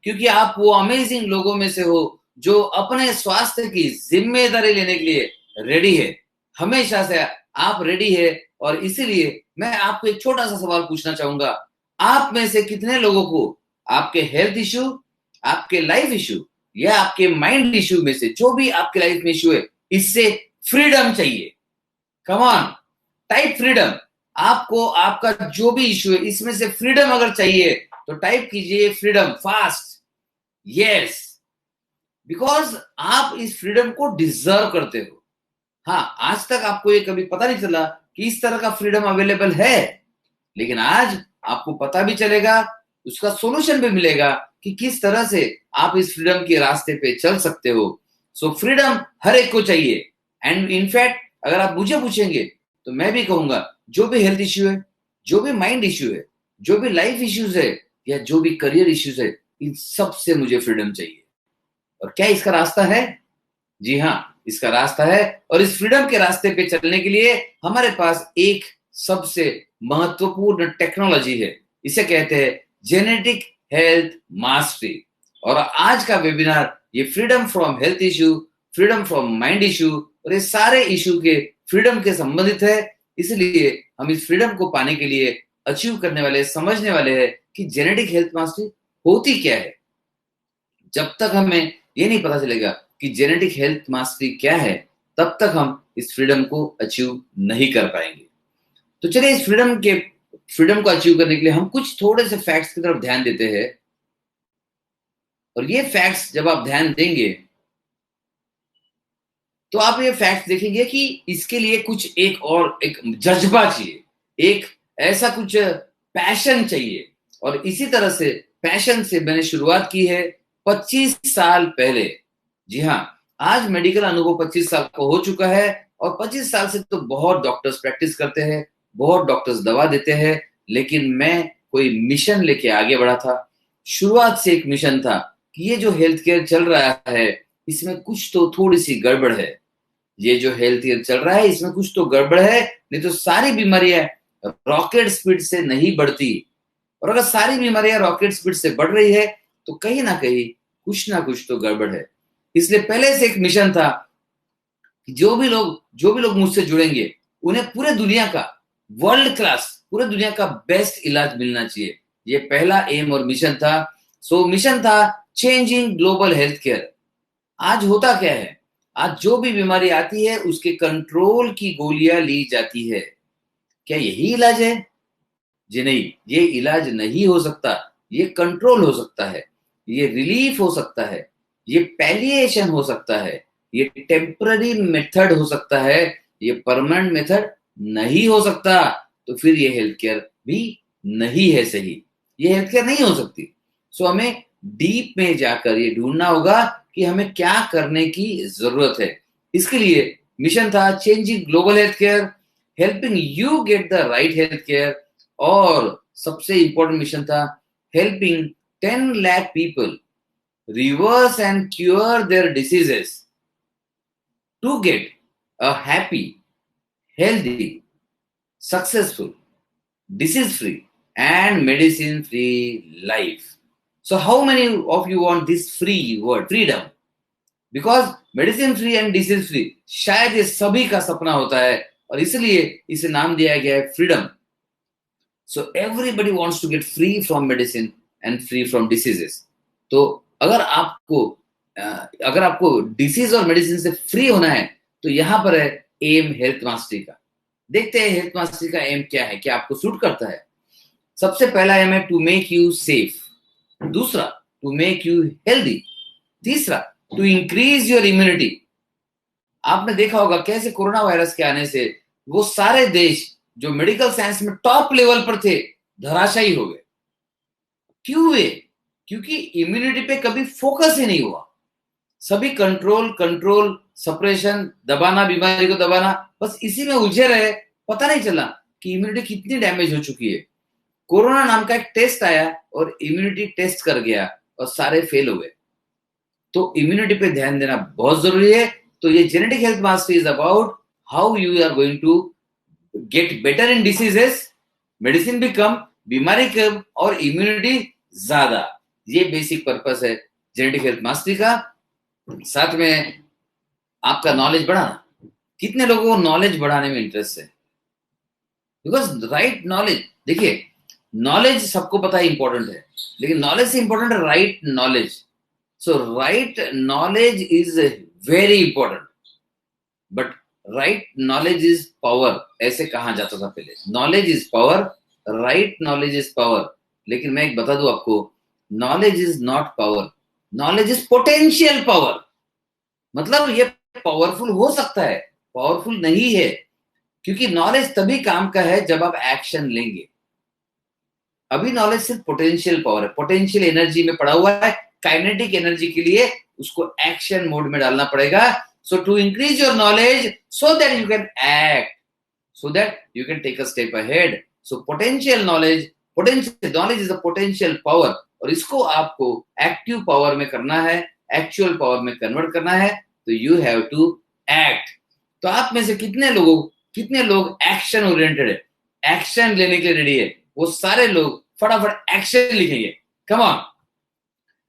क्योंकि आप वो अमेजिंग लोगों में से हो जो अपने स्वास्थ्य की जिम्मेदारी लेने के लिए रेडी है। हमेशा से आप रेडी है, और इसीलिए मैं आपको एक छोटा सा सवाल पूछना चाहूंगा। आप में से कितने लोगों को आपके हेल्थ इश्यू, आपके लाइफ इश्यू, या आपके माइंड इश्यू में से, जो भी आपके लाइफ में इश्यू है, इससे फ्रीडम चाहिए? Come on, type freedom. आपको आपका जो भी इश्यू है इसमें से फ्रीडम अगर चाहिए तो टाइप कीजिए फ्रीडम फास्ट। यस, बिकॉज आप इस फ्रीडम को डिजर्व करते हो। हाँ, आज तक आपको ये कभी पता नहीं चला कि इस तरह का फ्रीडम अवेलेबल है, लेकिन आज आपको पता भी चलेगा, उसका सॉल्यूशन भी मिलेगा कि किस तरह से आप इस फ्रीडम के रास्ते पे चल सकते हो। सो फ्रीडम हर एक को चाहिए। एंड इनफैक्ट अगर आप मुझे पूछेंगे तो मैं भी कहूंगा, जो भी हेल्थ इश्यू है, जो भी माइंड इश्यू है, जो भी लाइफ इश्यूज है, या जो भी करियर इश्यूज है, इन सब से मुझे फ्रीडम चाहिए। और क्या इसका रास्ता है? जी हाँ, इसका रास्ता है। और इस फ्रीडम के रास्ते पे चलने के लिए हमारे पास एक सबसे महत्वपूर्ण टेक्नोलॉजी है। इसे कहते हैं जेनेटिक हेल्थ मास्टरी। और आज का वेबिनार ये freedom from health issue, freedom from mind issue और ये सारे इश्यू के फ्रीडम के संबंधित है। इसलिए हम इस फ्रीडम को पाने के लिए अचीव करने वाले, समझने वाले हैं कि जेनेटिक हेल्थ मास्टरी होती क्या है। जब तक हमें ये नहीं पता चलेगा कि जेनेटिक हेल्थ मास्टरी क्या है, तब तक हम इस फ्रीडम को अचीव नहीं कर पाएंगे। तो चलिए, इस फ्रीडम को अचीव करने के लिए हम कुछ थोड़े से फैक्ट्स की तरफ ध्यान देते हैं। और ये फैक्ट्स जब आप ध्यान देंगे तो आप ये फैक्ट्स देखेंगे कि इसके लिए कुछ एक जज्बा चाहिए, एक ऐसा कुछ पैशन चाहिए। और इसी तरह से पैशन से मैंने शुरुआत की है 25 साल पहले। जी हाँ, आज मेडिकल अनुभव 25 साल का हो चुका है, और 25 साल से तो बहुत डॉक्टर्स प्रैक्टिस करते हैं, बहुत डॉक्टर्स दवा देते हैं, लेकिन मैं कोई मिशन लेके आगे बढ़ा था। शुरुआत से एक मिशन था कि ये जो हेल्थ केयर चल रहा है इसमें कुछ तो थोड़ी सी गड़बड़ है। ये जो हेल्थ केयर चल रहा है इसमें कुछ तो गड़बड़ है, नहीं तो सारी बीमारियां रॉकेट स्पीड से नहीं बढ़ती। और अगर सारी बीमारियां रॉकेट स्पीड से बढ़ रही है तो कहीं ना कुछ तो गड़बड़ है। इसलिए पहले से एक मिशन था कि जो भी लोग मुझसे जुड़ेंगे उन्हें पूरे दुनिया का वर्ल्ड क्लास, पूरे दुनिया का बेस्ट इलाज मिलना चाहिए। ये पहला एम और मिशन था। सो मिशन था चेंजिंग ग्लोबल हेल्थ केयर। आज होता क्या है, आज जो भी बीमारी आती है उसके कंट्रोल की गोलियां ली जाती है। क्या यही इलाज है? जी नहीं, ये इलाज नहीं हो सकता। ये कंट्रोल हो सकता है, ये रिलीफ हो सकता है, ये पैलिएशन हो सकता है, ये टेम्पररी मेथड हो सकता है, ये परमानेंट मेथड नहीं हो सकता। तो फिर ये हेल्थ केयर भी नहीं है सही, ये हेल्थ केयर नहीं हो सकती। सो हमें डीप में जाकर ये ढूंढना होगा कि हमें क्या करने की जरूरत है। इसके लिए मिशन था changing global health care, helping you get the right health care. और सबसे इंपॉर्टेंट मिशन था helping 10 lakh people reverse and cure their diseases to get a happy, healthy, successful, disease free and medicine free life. So how many of you want this free word, freedom? Because medicine free and disease free शायद ये सभी का सपना होता है, और इसलिए इसे नाम दिया गया है freedom. So everybody wants to get free from medicine and free from diseases. तो अगर आपको डिसीज और मेडिसिन से फ्री होना है तो यहां पर है एम हेल्थ मास्टरी का। देखते हैं हेल्थ मास्टरी का एम क्या है, क्या आपको सूट करता है। सबसे पहला एम है टू मेक यू सेफ, दूसरा टू मेक यू हेल्दी, तीसरा टू इंक्रीज योर इम्यूनिटी। आपने देखा होगा कैसे कोरोना वायरस के आने से वो सारे देश जो मेडिकल साइंस में टॉप लेवल पर थे धराशायी हो गए। क्यों हुए? क्योंकि इम्यूनिटी पे कभी फोकस ही नहीं हुआ। सभी कंट्रोल कंट्रोल सप्रेशन, दबाना, बीमारी को दबाना, बस इसी में उलझे रहे। पता नहीं चला कि इम्यूनिटी कितनी डैमेज हो चुकी है। कोरोना नाम का एक टेस्ट आया और इम्यूनिटी टेस्ट कर गया और सारे फेल हो गए। तो इम्यूनिटी पे ध्यान देना बहुत जरूरी है। तो ये genetic health mastery is about how you are going to get better in diseases, medicine भी कम, बीमारी कम और इम्यूनिटी ज्यादा। ये बेसिक पर्पस है जेनेटिक हेल्थ मास्टरी का। साथ में आपका नॉलेज बढ़ाना। कितने लोगों को नॉलेज बढ़ाने में इंटरेस्ट है? बिकॉज राइट नॉलेज, देखिए नॉलेज सबको पता है इंपॉर्टेंट है, लेकिन नॉलेज से इंपॉर्टेंट है right knowledge. So right knowledge is very important, but right knowledge is power, ऐसे कहा जाता था पहले। Knowledge is power, right knowledge is power. लेकिन मैं एक बता दूं आपको, knowledge is not power, knowledge is potential power. मतलब ये पावरफुल हो सकता है, पावरफुल नहीं है, क्योंकि नॉलेज तभी काम का है जब आप एक्शन लेंगे। अभी नॉलेज सिर्फ पोटेंशियल पावर है, पोटेंशियल एनर्जी में पड़ा हुआ है। काइनेटिक एनर्जी के लिए उसको एक्शन मोड में डालना पड़ेगा। So to increase your knowledge so that you can act, so that you can take a step ahead. So potential knowledge, potential knowledge is a potential power, और इसको आपको active power में करना है, actual power में convert करना है, तो यू हैव टू एक्ट। तो आप में से कितने लोग एक्शन ओरिएंटेड है, एक्शन लेने के लिए रेडी है? वो सारे लोग फटाफट एक्शन लिखेंगे। कम ऑन,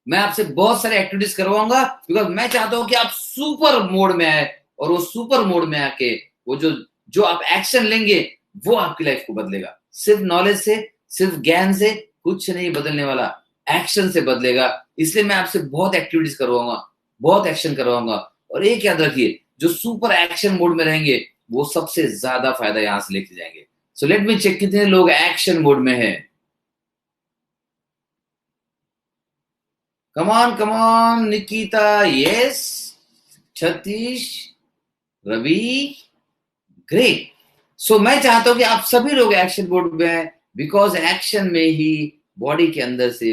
मैं आपसे बहुत सारे एक्टिविटीज करवाऊंगा, बिकॉज मैं चाहता हूं कि आप सुपर मोड में आए, और वो सुपर मोड में आके वो जो आप एक्शन लेंगे वो आपकी लाइफ को बदलेगा। सिर्फ नॉलेज से, सिर्फ ज्ञान से कुछ नहीं बदलने वाला, एक्शन से बदलेगा। इसलिए मैं आपसे बहुत एक्टिविटीज करवाऊंगा, बहुत एक्शन करवाऊंगा। और एक याद रखिए, जो सुपर एक्शन मोड में रहेंगे वो सबसे ज्यादा फायदा यहां से लेके जाएंगे। सो लेट मी चेक कितने लोग एक्शन मोड में है। Come on Nikita, yes. Satish, Ravi, great. So मैं चाहता हूं कि आप सभी लोग एक्शन मोड में हैं, बिकॉज एक्शन में ही बॉडी के अंदर से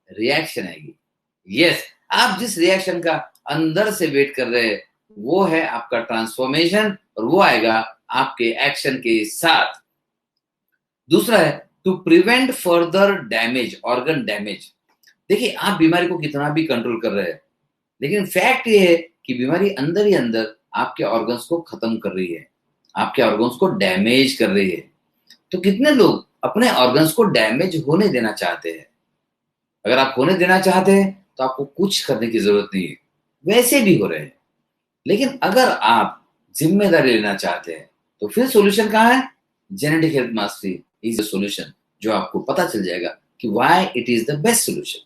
रिएक्शन आएगी। यस, आप जिस रिएक्शन का अंदर से वेट कर रहे हैं वो है आपका ट्रांसफॉर्मेशन, और वो आएगा आपके एक्शन के साथ। दूसरा है to prevent further damage, organ damage. देखिए आप बीमारी को कितना भी कंट्रोल कर रहे हैं, लेकिन फैक्ट ये है कि बीमारी अंदर ही अंदर आपके ऑर्गन्स को खत्म कर रही है, आपके ऑर्गन्स को डैमेज कर रही है। तो कितने लोग अपने ऑर्गन्स को डैमेज होने देना चाहते हैं? अगर आप होने देना चाहते हैं तो आपको कुछ करने की जरूरत नहीं है, वैसे भी हो रहे हैं। लेकिन अगर आप जिम्मेदारी लेना चाहते हैं तो फिर सॉल्यूशन कहाँ है? Genetic health mastery is the solution, जो आपको पता चल जाएगा कि why it is the best solution.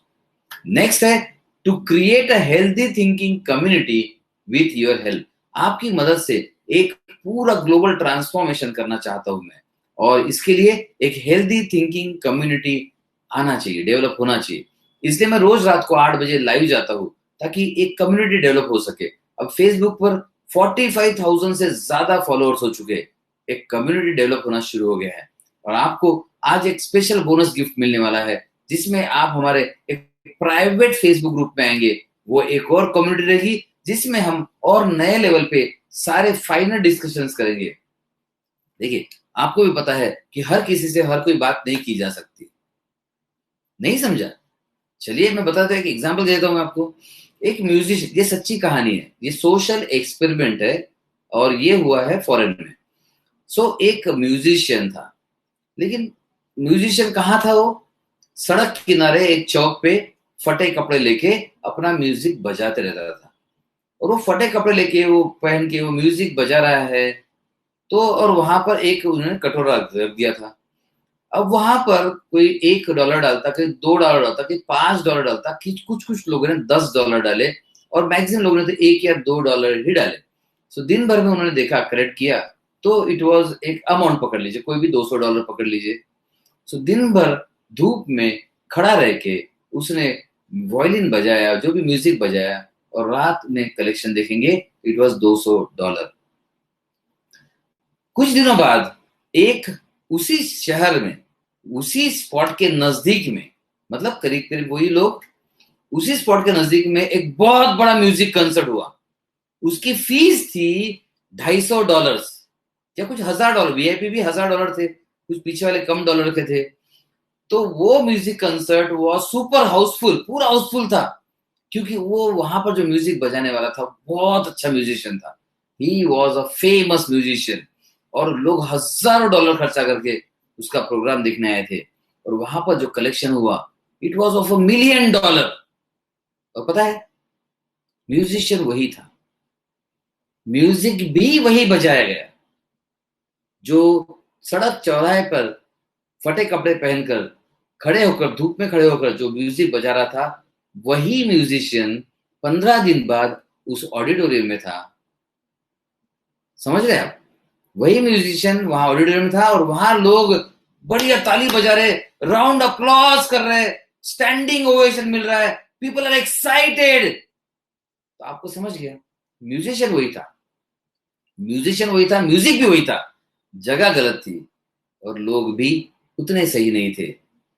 Next है to create a healthy thinking community with your help. आपकी मदद से एक पूरा ग्लोबल ट्रांसफॉर्मेशन करना चाहता हूं मैं, और इसके लिए एक हेल्दी थिंकिंग कम्युनिटी आना चाहिए, डेवलप होना चाहिए। इसलिए मैं रोज रात को 8 बजे लाइव जाता हूं, ताकि एक कम्युनिटी डेवलप हो सके। अब फेसबुक पर 45,000 से ज्यादा फॉलोअर्स हो चुके हैं, एक कम्युनिटी डेवलप होना शुरू हो गया है। और आपको आज एक स्पेशल बोनस गिफ्ट मिलने वाला है, जिसमें आप हमारे एक प्राइवेट फेसबुक ग्रुप में आएंगे। वो एक और कम्युनिटी रहेगी जिसमें हम और नए लेवल पे सारे फाइनल डिस्कशंस करेंगे। देखिए आपको भी पता है कि हर किसी से हर कोई बात नहीं की जा सकती, नहीं समझा? चलिए मैं बताता हूं, एक एग्जांपल देता हूं आपको। एक म्यूजिशियन, ये सच्ची कहानी है, ये सोशल एक्सपेरिमेंट है, और ये हुआ है फॉरेन में। सो एक म्यूजिशियन था, लेकिन म्यूजिशियन कहाँ था? वो सड़क किनारे एक चौक पे फटे कपड़े लेके अपना म्यूजिक बजाते रहता था। और वो फटे कपड़े लेके, वो पहन के वो म्यूजिक बजा रहा है। तो और वहां पर एक उन्होंने कटोरा रख दिया था। अब वहां पर कोई $1 डालता, कोई $2 डालता, कोई $5 डालता, कुछ कुछ लोगों ने $10 डाले, और मैक्सिमम लोगों ने तो $1 या $2 ही डाले। सो दिन भर में उन्होंने देखा, कलेक्ट किया, तो इट वाज एक अमाउंट पकड़ लीजिए, कोई भी $200 पकड़ लीजिए। सो दिन भर धूप में खड़ा रह के उसने वायलिन बजाया, जो भी म्यूजिक बजाया, और रात में कलेक्शन देखेंगे इट वाज $200। कुछ दिनों बाद एक उसी शहर में, उसी स्पॉट के नजदीक में, मतलब करीब करीब वही लोग, उसी स्पॉट के नजदीक में एक बहुत बड़ा म्यूजिक कंसर्ट हुआ। उसकी फीस थी $250 या कुछ $1000। वीआईपी भी $1000 थे, कुछ पीछे वाले कम डॉलर के थे। तो वो म्यूजिक कंसर्ट वो सुपर हाउसफुल, पूरा हाउसफुल था, क्योंकि वो वहां पर जो म्यूजिक बजाने वाला था बहुत अच्छा म्यूजिशियन था। He was a famous musician, और लोग $1000 खर्चा करके उसका प्रोग्राम देखने आए थे। और वहां पर जो कलेक्शन हुआ इट वॉज ऑफ $1 million। और पता है म्यूजिशियन वही था, म्यूजिक भी वही बजाया गया जो सड़क चौराहे पर फटे कपड़े पहनकर खड़े होकर, धूप में खड़े होकर जो म्यूजिक बजा रहा था, वही म्यूजिशियन 15 दिन बाद उस ऑडिटोरियम में था। समझ रहे आप? वही म्यूजिशियन वहां ऑडिटोरियम में था और वहां लोग बढ़िया ताली बजा रहे, राउंड अप्लॉज कर रहे, स्टैंडिंग ओवेशन मिल रहा है, पीपल आर एक्साइटेड। तो आपको समझ गया, म्यूजिशियन वही था, म्यूजिशियन वही था, म्यूजिक भी वही था, जगह गलत थी और लोग भी उतने सही नहीं थे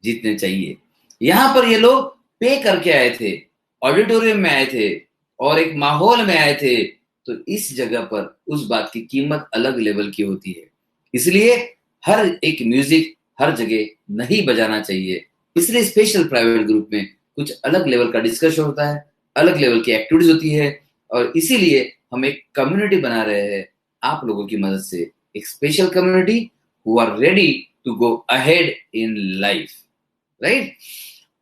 जितने चाहिए। यहां पर ये लोग पे करके आए थे, ऑडिटोरियम में आए थे और एक माहौल में आए थे, तो इस जगह पर उस बात की कीमत अलग लेवल की होती है। इसलिए हर एक म्यूजिक हर जगह नहीं बजाना चाहिए। इसलिए स्पेशल प्राइवेट ग्रुप में कुछ अलग लेवल का डिस्कशन होता है, अलग लेवल की एक्टिविटीज होती है और इसीलिए हम एक कम्युनिटी बना रहे हैं आप लोगों की मदद से, एक special community who are ready to go ahead in life, right?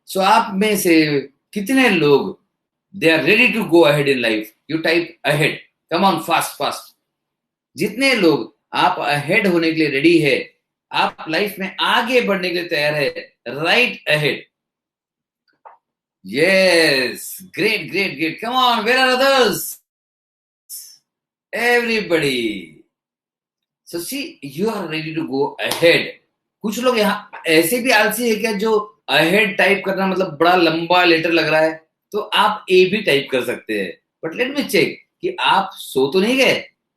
So आप में से कितने लोग they are ready to go ahead in life? You type ahead, come on, fast fast. जितने लोग आप अहेड होने के लिए रेडी है, आप लाइफ में आगे बढ़ने के लिए तैयार है, right ahead. Yes, great, great, great. Come on, where are others? Everybody. So see, you are ready to go ahead. कुछ लोग यहाँ ऐसे भी आलसी है क्या जो अहेड टाइप करना मतलब बड़ा लंबा लेटर लग रहा है, तो आप ए भी टाइप कर सकते हैं। बट लेट मी चेक कि आप सो तो नहीं गए,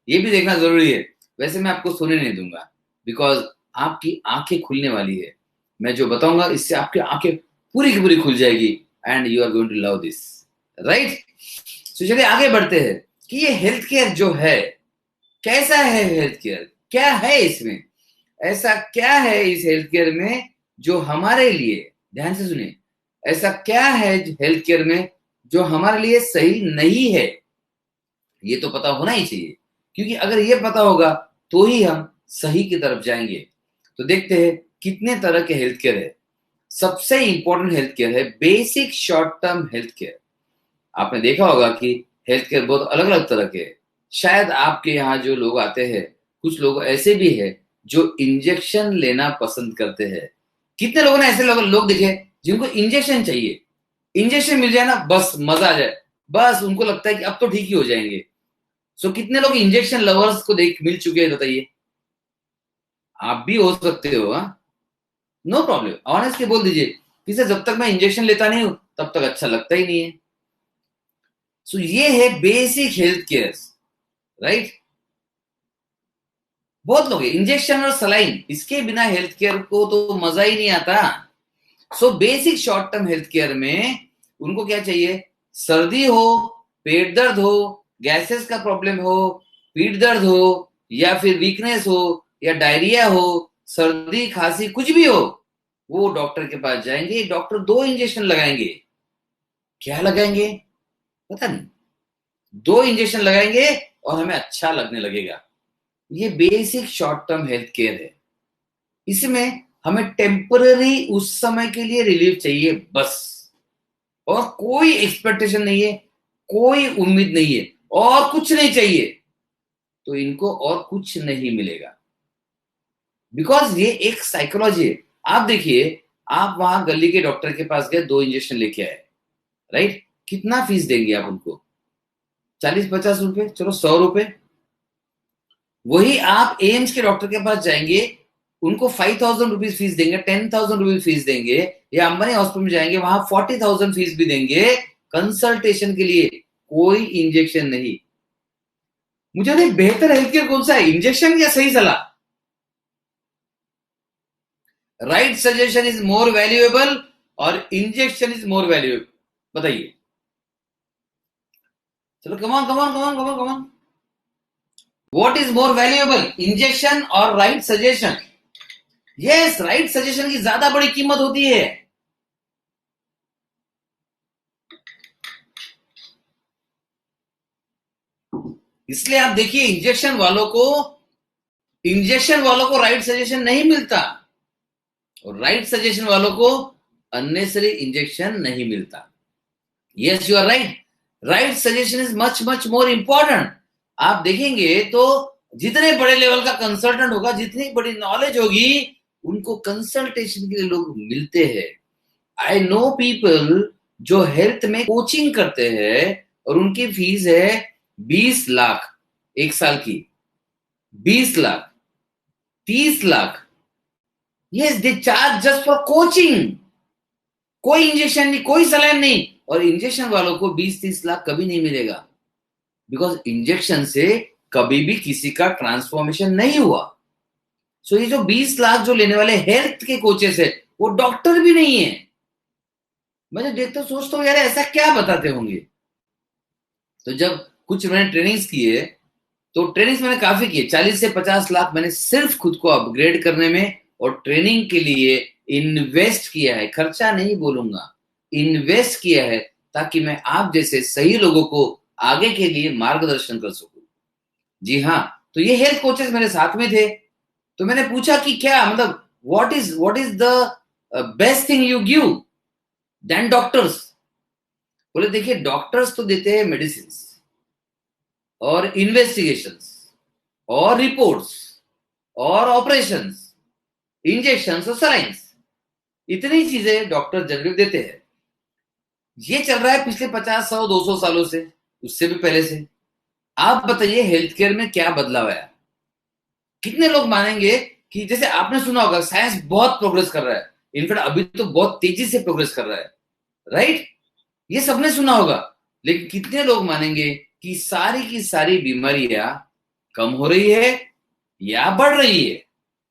ये भी देखना जरूरी है। वैसे मैं आपको सोने नहीं दूंगा बिकॉज आपकी आंखें खुलने वाली है। मैं जो बताऊंगा इससे आपकी आंखें पूरी की पूरी खुल जाएगी and you are going to love this, right? तो चलिए आगे बढ़ते हैं कि ये हेल्थ केयर जो है कैसा है, हेल्थ केयर क्या है, इसमें ऐसा क्या है इस हेल्थ केयर में जो हमारे लिए, ध्यान से सुनिए, ऐसा क्या है हेल्थ केयर में जो हमारे लिए सही नहीं है? ये तो पता होना ही चाहिए, क्योंकि अगर ये पता होगा तो ही हम सही की तरफ जाएंगे। तो देखते हैं कितने तरह के हेल्थ केयर है। सबसे इंपॉर्टेंट हेल्थ केयर है basic short term health care. आपने देखा होगा कि हेल्थ केयर बहुत अलग अलग तरह के है। शायद आपके यहाँ जो लोग आते हैं, कुछ लोग ऐसे भी है जो इंजेक्शन लेना पसंद करते हैं। कितने लोगों ने ऐसे लोग देखे जिनको इंजेक्शन चाहिए, इंजेक्शन मिल जाए ना बस मजा आ जाए, बस उनको लगता है कि अब तो ठीक ही हो जाएंगे। सो कितने लोग इंजेक्शन लवर्स को देख मिल चुके हैं, बताइए? आप भी हो सकते हो, नो प्रॉब्लम, ऑनेस्टली बोल दीजिए कि सर जब तक मैं इंजेक्शन लेता नहीं हूं तब तक अच्छा लगता ही नहीं है। सो ये है बेसिक हेल्थ केयर, राइट? बहुत लोग इंजेक्शन और सलाइन, इसके बिना हेल्थ केयर को तो मजा ही नहीं आता। So basic short term health care में उनको क्या चाहिए? सर्दी हो, पेट दर्द हो, गैसेस का प्रॉब्लम हो, पीठ दर्द हो या फिर वीकनेस हो या डायरिया हो, सर्दी खांसी कुछ भी हो, वो डॉक्टर के पास जाएंगे। डॉक्टर 2 इंजेक्शन लगाएंगे। क्या लगाएंगे पता नहीं, 2 इंजेक्शन लगाएंगे और हमें अच्छा लगने लगेगा। ये basic short term health care है। इसमें हमें टेम्पररी उस समय के लिए रिलीफ चाहिए बस, और कोई एक्सपेक्टेशन नहीं है, कोई उम्मीद नहीं है और कुछ नहीं चाहिए, तो इनको और कुछ नहीं मिलेगा। बिकॉज ये एक साइकोलॉजी है। आप देखिए, आप वहां गली के डॉक्टर के पास गए, 2 इंजेक्शन लेके आए, राइट? कितना फीस देंगे आप उनको? 40-50 रुपए, चलो 100 रुपए। वही आप एम्स के डॉक्टर के पास जाएंगे, उनको 5,000 रुपीज फीस देंगे, 10,000 रुपीज फीस देंगे, या अंबानी हॉस्पिटल में जाएंगे वहां 40,000 फीस भी देंगे कंसल्टेशन के लिए, कोई इंजेक्शन नहीं। मुझे नहीं, बेहतर हेल्थ केयर कौन सा है, इंजेक्शन या सही सलाह? Right suggestion is more valuable और इंजेक्शन इज मोर वैल्यूएबल? बताइए। चलो come on come on come on come on come on, what is more valuable, injection और right suggestion? Yes, right suggestion की ज्यादा बड़ी कीमत होती है। इसलिए आप देखिए, इंजेक्शन वालों को राइट सजेशन नहीं मिलता और राइट सजेशन वालों को अननेसेसरी इंजेक्शन नहीं मिलता। Yes you are right, right suggestion is much much more important. आप देखेंगे तो जितने बड़े लेवल का कंसल्टेंट होगा, जितनी बड़ी नॉलेज होगी, उनको कंसल्टेशन के लिए लोग मिलते हैं। आई नो पीपल जो हेल्थ में कोचिंग करते हैं और उनकी फीस है 20 लाख एक साल की, 20 lakh, 30 lakh. Yes, they charge just for coaching. कोई इंजेक्शन नहीं, कोई सलाइन नहीं, और इंजेक्शन वालों को 20-30 लाख कभी नहीं मिलेगा, बिकॉज इंजेक्शन से कभी भी किसी का ट्रांसफॉर्मेशन नहीं हुआ। सो ये जो 20 लाख जो लेने वाले हेल्थ के कोचेस है, वो डॉक्टर भी नहीं है। मैं जो देखता हूँ सोचता हूँ यार ऐसा क्या बताते होंगे। तो जब कुछ मैंने ट्रेनिंग्स किए, तो ट्रेनिंग्स मैंने काफी किए, 40 से 50 लाख मैंने सिर्फ खुद को अपग्रेड करने में और ट्रेनिंग के लिए इन्वेस्ट किया है। खर्चा नहीं बोलूंगा, इन्वेस्ट किया है, ताकि मैं आप जैसे सही लोगों को आगे के लिए मार्गदर्शन कर सकूं। जी हाँ, तो ये हेल्थ कोचेस मेरे साथ में थे। तो मैंने पूछा कि क्या मतलब what is the best thing you give then doctors. बोले देखिए, डॉक्टर्स तो देते हैं मेडिसिन और इन्वेस्टिगेशंस और रिपोर्ट्स और ऑपरेशंस, इंजेक्शंस और सलाइंस, इतनी चीजें डॉक्टर जनरली देते हैं। ये चल रहा है पिछले 50, 100, 200 सालों से, उससे भी पहले से। आप बताइए हेल्थ केयर में क्या बदलाव आया। कितने लोग मानेंगे कि जैसे आपने सुना होगा साइंस बहुत प्रोग्रेस कर रहा है, इनफैक्ट अभी तो बहुत तेजी से प्रोग्रेस कर रहा है, राइट? ये सबने सुना होगा, लेकिन कितने लोग मानेंगे कि सारी की सारी बीमारियां कम हो रही है या बढ़ रही है?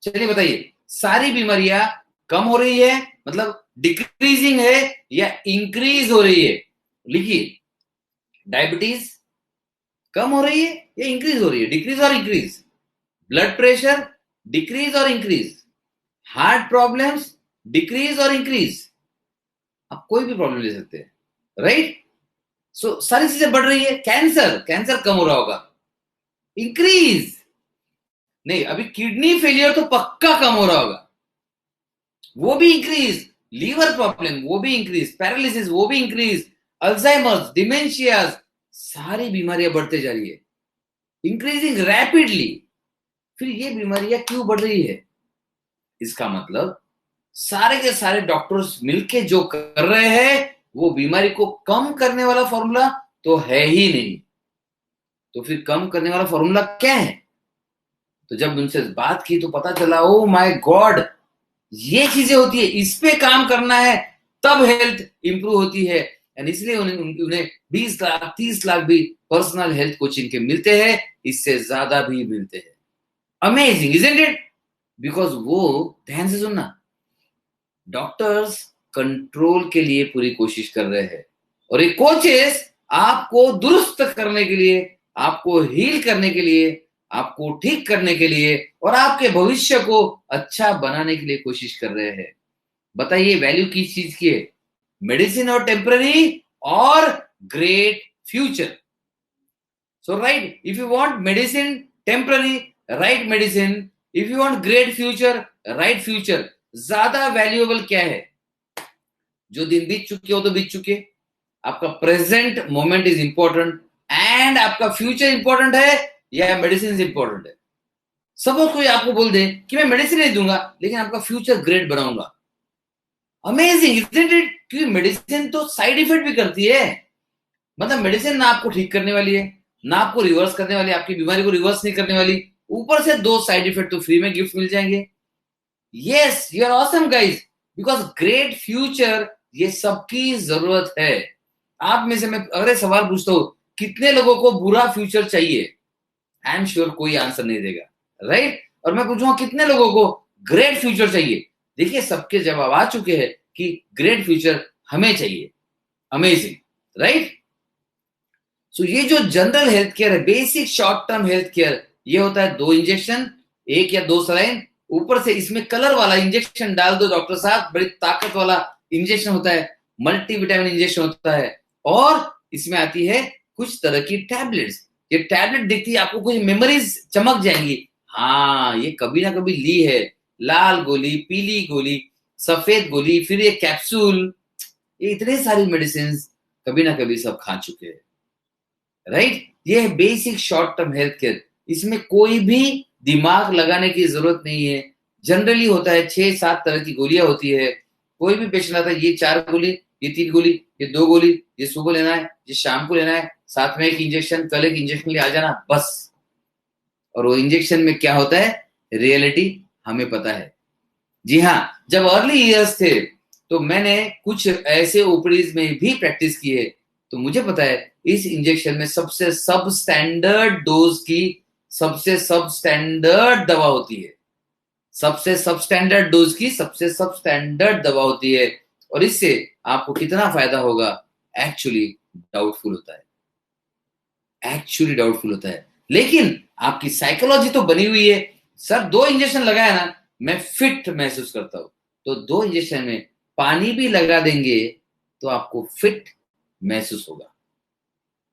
चलिए बताइए, सारी बीमारियां कम हो रही है मतलब डिक्रीजिंग है या इंक्रीज हो रही है? लिखिए, डायबिटीज कम हो रही है या इंक्रीज हो रही है? डिक्रीज और इंक्रीज। ब्लड प्रेशर डिक्रीज और इंक्रीज। हार्ट प्रॉब्लम्स डिक्रीज और इंक्रीज। आप कोई भी प्रॉब्लम ले सकते हैं, राइट? सो सारी चीजें बढ़ रही है। कैंसर कम हो रहा होगा, इंक्रीज नहीं। अभी किडनी फेलियर तो पक्का कम हो रहा होगा, वो भी इंक्रीज। लीवर प्रॉब्लम वो भी इंक्रीज, पैरालिसिस वो भी इंक्रीज, अल्जाइमर्स, डिमेंशियाज, सारी बीमारियां बढ़ते जा रही है, इंक्रीजिंग रैपिडली। फिर ये बीमारियां क्यों बढ़ रही है? इसका मतलब सारे के सारे डॉक्टर्स मिलके जो कर रहे हैं वो बीमारी को कम करने वाला फॉर्मूला तो है ही नहीं। तो फिर कम करने वाला फॉर्मूला क्या है? तो जब उनसे बात की तो पता चला, ओ माय गॉड, ये चीजें होती है, इस पे काम करना है, तब हेल्थ इंप्रूव होती है। एंड इसलिए उन्हें 20 लाख 30 लाख भी पर्सनल हेल्थ कोचिंग के मिलते हैं, इससे ज्यादा भी मिलते हैं। Amazing isn't it? बिकॉज वो, ध्यान से सुनना, डॉक्टर्स कंट्रोल के लिए पूरी कोशिश कर रहे हैं और ये कोचेस आपको दुरुस्त करने के लिए, आपको हील करने के लिए, आपको ठीक करने के लिए और आपके भविष्य को अच्छा बनाने के लिए कोशिश कर रहे हैं। बताइए वैल्यू किस चीज की है? मेडिसिन और टेम्पररी और great future. So right, if you want medicine temporary, right medicine. If you want great future, right future. ज्यादा वैल्यूएबल क्या है? जो दिन बीत चुके हो तो बीत चुके, आपका present moment is important, and आपका फ्यूचर इंपॉर्टेंट है या मेडिसिन इंपॉर्टेंट है? सपोज कोई आपको बोल दे कि मैं मेडिसिन नहीं दूंगा लेकिन आपका फ्यूचर ग्रेट बनाऊंगा। Amazing isn't it? क्योंकि मेडिसिन तो साइड इफेक्ट भी करती है। मतलब मेडिसिन ना आपको ठीक करने वाली है, ना आपको रिवर्स करने वाली है, आपकी बीमारी को रिवर्स नहीं करने वाली, ऊपर से 2 साइड इफेक्ट तो फ्री में गिफ्ट मिल जाएंगे। Yes, you are awesome guys, because great future ये सबकी जरूरत है। आप में से मैं अगर सवाल पूछता हूं कितने लोगों को बुरा फ्यूचर चाहिए, आई एम श्योर कोई आंसर नहीं देगा, राइट? और मैं पूछूंगा कितने लोगों को ग्रेट फ्यूचर चाहिए, देखिए सबके जवाब आ चुके हैं कि ग्रेट फ्यूचर हमें चाहिए। Amazing, right? सो ये जो जनरल हेल्थ केयर है, basic short term health care, ये होता है 2 इंजेक्शन, 1 या 2 सलाइन, ऊपर से इसमें कलर वाला इंजेक्शन डाल दो डॉक्टर साहब, बड़ी ताकत वाला इंजेक्शन होता है, मल्टीविटामिन इंजेक्शन होता है, और इसमें आती है कुछ तरह की टैबलेट्स। ये टैबलेट दिखती है आपको, कुछ मेमोरीज चमक जाएंगी, हाँ ये कभी ना कभी ली है, लाल गोली, पीली गोली, सफेद गोली, फिर ये कैप्सूल, ये इतने सारी मेडिसिन कभी ना कभी सब खा चुके हैं, राइट। ये है basic short term health care. इसमें कोई भी दिमाग लगाने की जरूरत नहीं है। जनरली होता है 6-7 तरह की गोलियां होती है। कोई भी पेशेंट आता है, ये 4 गोली, ये 3 गोली, ये 2 गोली, ये सुबह लेना है, ये शाम को लेना है, साथ में एक इंजेक्शन, कल एक इंजेक्शन ले आ जाना, बस। और वो इंजेक्शन में क्या होता है, रियलिटी हमें पता है। जी हाँ, जब अर्ली ईयर्स थे तो मैंने कुछ ऐसे ओपीडीज में भी प्रैक्टिस की है, तो मुझे पता है इस इंजेक्शन में सबसे सब स्टैंडर्ड डोज की सबसे सब स्टैंडर्ड दवा होती है, सबसे सब स्टैंडर्ड डोज की सबसे सब स्टैंडर्ड दवा होती है। और इससे आपको कितना फायदा होगा, एक्चुअली डाउटफुल होता है, एक्चुअली डाउटफुल होता है। लेकिन आपकी साइकोलॉजी तो बनी हुई है, सर 2 इंजेक्शन लगाया ना मैं फिट महसूस करता हूं, तो 2 इंजेक्शन में पानी भी लगा देंगे तो आपको फिट महसूस होगा,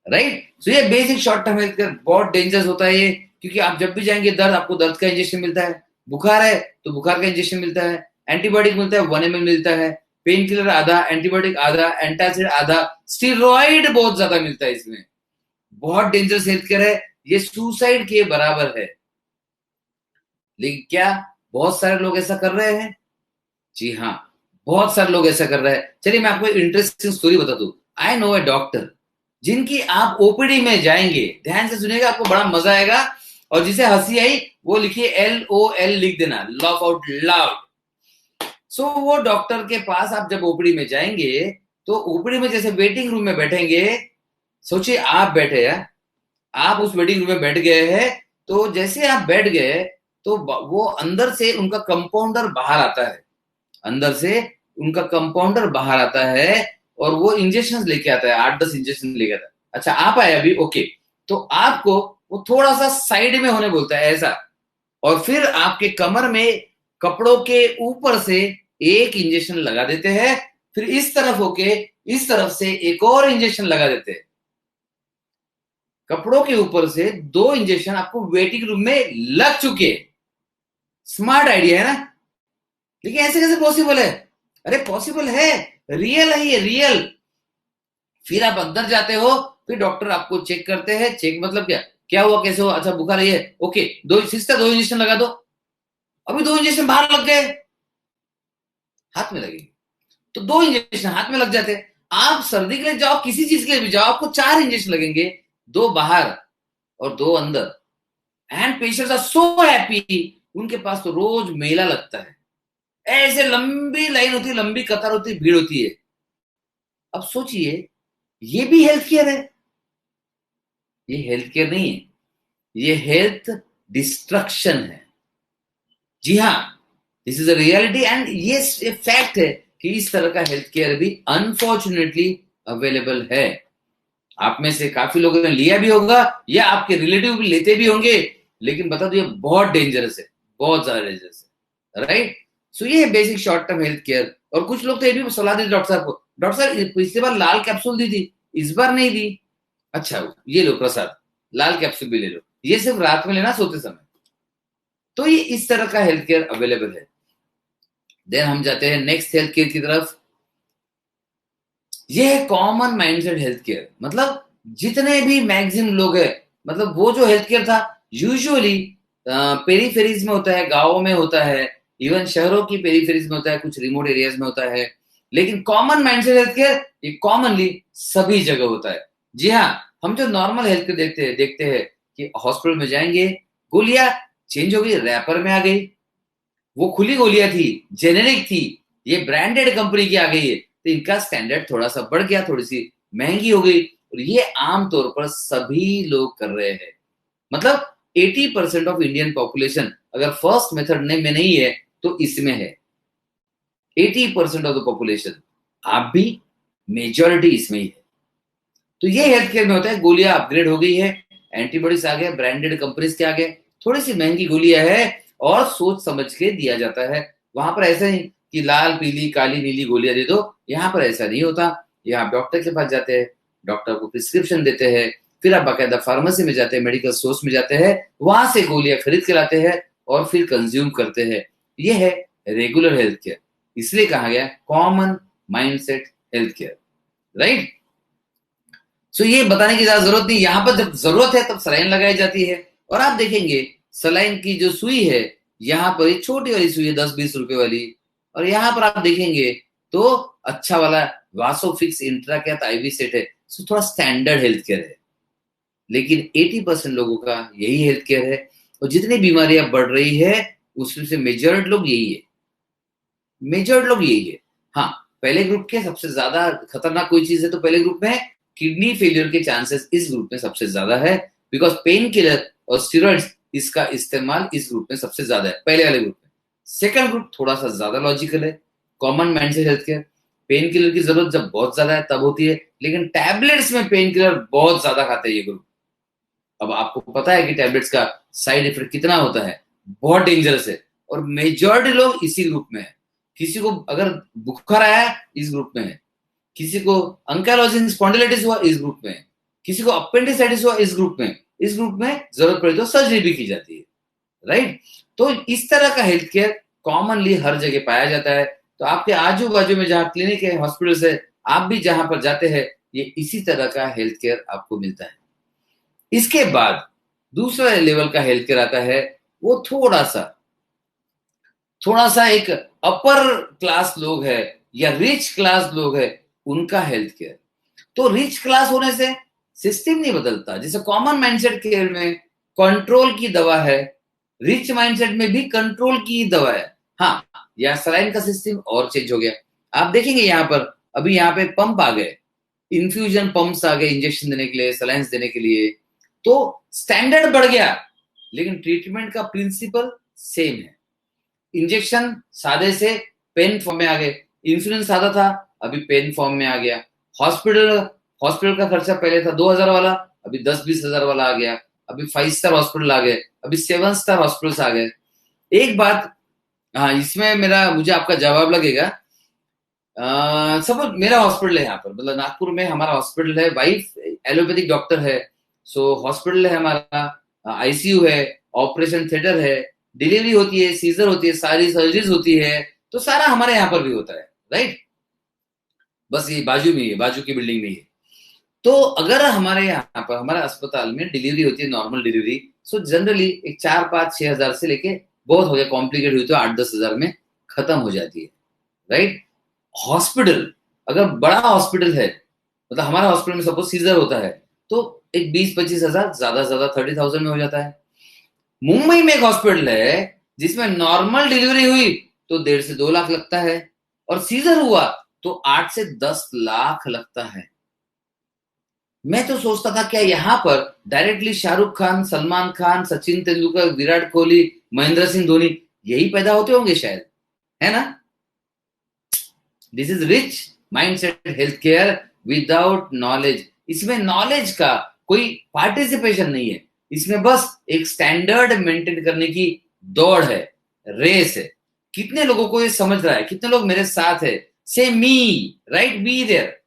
राइट। सो ये basic short term health care बहुत डेंजरस होता है ये, क्योंकि आप जब भी जाएंगे दर्द, आपको दर्द का इंजेक्शन मिलता है, बुखार है तो बुखार का इंजेक्शन मिलता है, एंटीबायोटिक मिलता है 1 ml मिलता है, पेन किलर आधा, एंटीबायोटिक आधा, एंटासिड आधा, स्टीरॉइड बहुत ज्यादा मिलता है इसमें। बहुत डेंजरस हेल्थ केयर है ये, सुसाइड के बराबर है। लेकिन क्या बहुत सारे लोग ऐसा कर रहे हैं? जी हाँ, बहुत सारे लोग ऐसा कर रहे हैं। चलिए मैं आपको एक इंटरेस्टिंग स्टोरी बता दूं। आई नो ए डॉक्टर जिनकी आप ओपीडी में जाएंगे, ध्यान से सुनिएगा, आपको बड़ा मजा आएगा। और जिसे हंसी आई वो लिखिए LOL लिख देना, लाफ आउट लाउड। सो वो डॉक्टर के पास आप जब ओपीडी में जाएंगे तो ओपीडी में जैसे वेटिंग रूम में बैठेंगे, सोचिए आप बैठे हैं, आप उस वेटिंग रूम में बैठ गए हैं, तो जैसे आप बैठ गए तो वो अंदर से उनका कंपाउंडर बाहर आता है, अंदर से उनका कंपाउंडर बाहर आता है और वो इंजेक्शन लेके आता है, 8-10 इंजेक्शन लेके आता है। अच्छा आप आए अभी, ओके, तो आपको वो थोड़ा सा साइड में होने बोलता है ऐसा, और फिर आपके कमर में कपड़ों के ऊपर से एक इंजेक्शन लगा देते हैं, फिर इस तरफ होके इस तरफ से एक और इंजेक्शन लगा देते हैं। कपड़ों के ऊपर से 2 इंजेक्शन आपको वेटिंग रूम में लग चुके। स्मार्ट आइडिया है ना? लेकिन ऐसे कैसे पॉसिबल है? अरे पॉसिबल है, रियल है ये, रियल। फिर आप अंदर जाते हो, फिर डॉक्टर आपको चेक करते हैं। चेक मतलब क्या, क्या हुआ, कैसे हुआ, अच्छा बुखार है, ओके, 2 सिस्टर 2 इंजेक्शन लगा दो। अभी 2 इंजेक्शन बाहर लग गए, हाथ में लगेंगे, तो 2 इंजेक्शन हाथ में लग जाते हैं। आप सर्दी के लिए जाओ, किसी चीज के लिए भी जाओ, आपको 4 इंजेक्शन लगेंगे, 2 बाहर और 2 अंदर। And patients are so happy, उनके पास तो रोज मेला लगता है, ऐसे लंबी लाइन होती है, लंबी कतार होती है, भीड़ होती है। अब सोचिए, ये भी हेल्थ केयर है? ये हेल्थ केयर नहीं है, ये हेल्थ डिस्ट्रक्शन है। जी हाँ, this is a reality and ये फैक्ट है कि इस तरह का हेल्थ केयर भी अनफॉर्चुनेटली अवेलेबल है। आप में से काफी लोगों ने लिया भी होगा या आपके रिलेटिव भी लेते भी होंगे, लेकिन बता दो ये बहुत डेंजरस है, बहुत ज्यादा डेंजरस है, राइट। सो ये है basic short term health care. और कुछ लोग तो ये भी सलाह देते डॉक्टर साहब को, डॉक्टर साहब पिछली बार लाल कैप्सूल दी थी, इस बार नहीं दी, अच्छा ये लो प्रसाद, लाल कैप्सूल भी ले लो, ये सिर्फ रात में लेना सोते समय। तो ये इस तरह का हेल्थ केयर अवेलेबल है। देन हम जाते हैं नेक्स्ट हेल्थ केयर की तरफ। ये है कॉमन माइंडसेट हेल्थ केयर। मतलब जितने भी मैक्सिमम लोग हैं, मतलब वो जो हेल्थ केयर था यूजुअली पेरीफेरीज में होता है, गांवों में होता है, इवन शहरों की पेरीफेरीज में होता है, कुछ रिमोट एरियाज में होता है। लेकिन कॉमन माइंडसेट हेल्थ केयर ये कॉमनली सभी जगह होता है। जी हाँ, हम जो नॉर्मल हेल्थ केयर देखते हैं कि हॉस्पिटल में जाएंगे, गोलियां चेंज हो गई, रैपर में आ गई, वो खुली गोलियां थी, जेनेरिक थी, ये ब्रांडेड कंपनी की आ गई है, तो इनका स्टैंडर्ड थोड़ा सा बढ़ गया, थोड़ी सी महंगी हो गई, और ये आमतौर पर सभी लोग कर रहे हैं। मतलब 80% ऑफ इंडियन पॉपुलेशन अगर फर्स्ट मेथड में नहीं है तो इसमें है, 80% ऑफ द पॉपुलेशन, आप भी मेजॉरिटी इसमें ही है। तो ये हेल्थ केयर में होता है, गोलियां अपग्रेड हो गई है, एंटीबॉडीज आ गए, ब्रांडेड कंपनीज के आ गए, थोड़ी सी महंगी गोलियां है और सोच समझ के दिया जाता है। वहां पर ऐसा नहीं कि लाल पीली काली नीली गोलियां दे दो, यहाँ पर ऐसा नहीं होता। यहाँ डॉक्टर के पास जाते हैं, डॉक्टर को प्रिस्क्रिप्शन देते हैं, फिर आप बाकायदा फार्मेसी में जाते हैं, मेडिकल स्टोर्स में जाते हैं, वहां से गोलियां खरीद के लाते हैं और फिर कंज्यूम करते हैं। ये है रेगुलर हेल्थ केयर। इसलिए कहा गया common mindset health care, right. So ये बताने की ज्यादा जरूरत नहीं, यहां पर जब जरूरत है तब सलाइन लगाई जाती है। और आप देखेंगे सलाइन की जो सुई है, यहाँ पर एक छोटी वाली सुई है 10-20 रुपए वाली, और यहाँ पर आप देखेंगे तो अच्छा वाला वासोफिक्स इंट्राकैथ आईवी सेट है। सो थोड़ा स्टैंडर्ड हेल्थ केयर है, लेकिन 80% लोगों का यही हेल्थ केयर है। और जितनी बीमारियां बढ़ रही है उसमें से मेजर्ड लोग यही है, मेजर्ड लोग यही है। हाँ, पहले ग्रुप के सबसे ज्यादा खतरनाक कोई चीज है तो पहले ग्रुप में किडनी फेलियर के चांसेस इस ग्रुप में सबसे ज्यादा है, बिकॉज पेन किलर और स्टीरॉइड्स इसका इस्तेमाल इस ग्रुप में सबसे ज्यादा है, पहले वाले ग्रुप में। सेकंड ग्रुप थोड़ा सा ज्यादा लॉजिकल है, common mindset health care. Pain killer की जरूरत जब बहुत ज्यादा है तब होती है, लेकिन टैबलेट्स में पेन किलर बहुत ज्यादा खाते हैं ये ग्रुप। अब आपको पता है कि टैबलेट्स का साइड इफेक्ट कितना होता है, बहुत डेंजरस है, और मेजॉरिटी लोग इसी ग्रुप में है। किसी को अगर बुखार आया इस ग्रुप में है, किसी को अंकाइलोसिंग स्पॉन्डिलाइटिस हुआ इस ग्रुप में है, किसी को अपेंडिसाइटिस हुआ इस ग्रुप में, इस ग्रुप में जरूरत पड़े तो सर्जरी भी की जाती है, राइट। तो इस तरह का हेल्थ केयर कॉमनली हर जगह पाया जाता है। तो आपके आजू बाजू में जहां क्लिनिक है, हॉस्पिटल्स है, आप भी जहां पर जाते हैं ये इसी तरह का हेल्थ केयर आपको मिलता है। इसके बाद दूसरा लेवल का हेल्थ केयर आता है, वो थोड़ा सा एक अपर क्लास लोग है या रिच क्लास लोग है, उनका हेल्थ केयर। तो रिच क्लास होने से सिस्टम नहीं बदलता, जैसे कॉमन माइंडसेट केयर में कंट्रोल की दवा है, रिच माइंडसेट में भी कंट्रोल की दवा है। हाँ, यह सलाइन का सिस्टम और चेंज हो गया। आप देखेंगे यहाँ पर अभी यहाँ पे पंप आ गए, इन्फ्यूजन पंप्स आ गए इंजेक्शन देने के लिए, सलाइंस देने के लिए। तो स्टैंडर्ड बढ़ गया, लेकिन ट्रीटमेंट का प्रिंसिपल सेम है। इंजेक्शन सादे से पेन फॉर्म में आ गए, इंसुलिन सादा था अभी पेन फॉर्म में आ गया। हॉस्पिटल हॉस्पिटल का खर्चा पहले था 2000 वाला, अभी 10-20 हजार वाला आ गया। अभी 5 स्टार हॉस्पिटल आ गए, अभी 7 स्टार हॉस्पिटल्स आ गए। एक बात, हाँ, इसमें मुझे आपका जवाब लगेगा। सब मेरा हॉस्पिटल है यहाँ पर, मतलब नागपुर में हमारा हॉस्पिटल है, वाइफ एलोपैथिक डॉक्टर है। सो हॉस्पिटल है हमारा, आईसीयू है, ऑपरेशन थिएटर है, डिलीवरी होती है, सीजर होती है, सारी सर्जरीज होती है। तो सारा हमारे यहाँ पर भी होता है, राइट। बस ये बाजू में ही है, बाजू की बिल्डिंग में ही है। तो अगर हमारे यहाँ पर हमारे अस्पताल में डिलीवरी होती है, नॉर्मल डिलीवरी, सो जनरली एक 4-5-6 हजार से लेके बहुत हो गया कॉम्प्लिकेट हुई तो 8-10 हजार में खत्म हो जाती है, राइट। हॉस्पिटल अगर बड़ा हॉस्पिटल है, मतलब हमारा हॉस्पिटल में सपोज सीजर होता है, तो एक 20-25 हजार, ज्यादा से ज्यादा 30,000 में हो जाता है। मुंबई में एक हॉस्पिटल है जिसमें नॉर्मल डिलीवरी हुई तो 1.5 से 2 लाख लगता है, और सीजर हुआ तो 8 से 10 लाख लगता है। मैं तो सोचता था क्या यहाँ पर डायरेक्टली शाहरुख खान, सलमान खान, सचिन तेंदुलकर, विराट कोहली, महेंद्र सिंह धोनी यही पैदा होते होंगे शायद, है ना। This is rich mindset health care without knowledge. इसमें नॉलेज का कोई पार्टिसिपेशन नहीं है, इसमें बस एक स्टैंडर्ड मेंटेन करने की दौड़ है, रेस है। कितने लोगों को ये समझ रहा है, कितने लोग मेरे साथ है, से मी, राइट, बी देयर।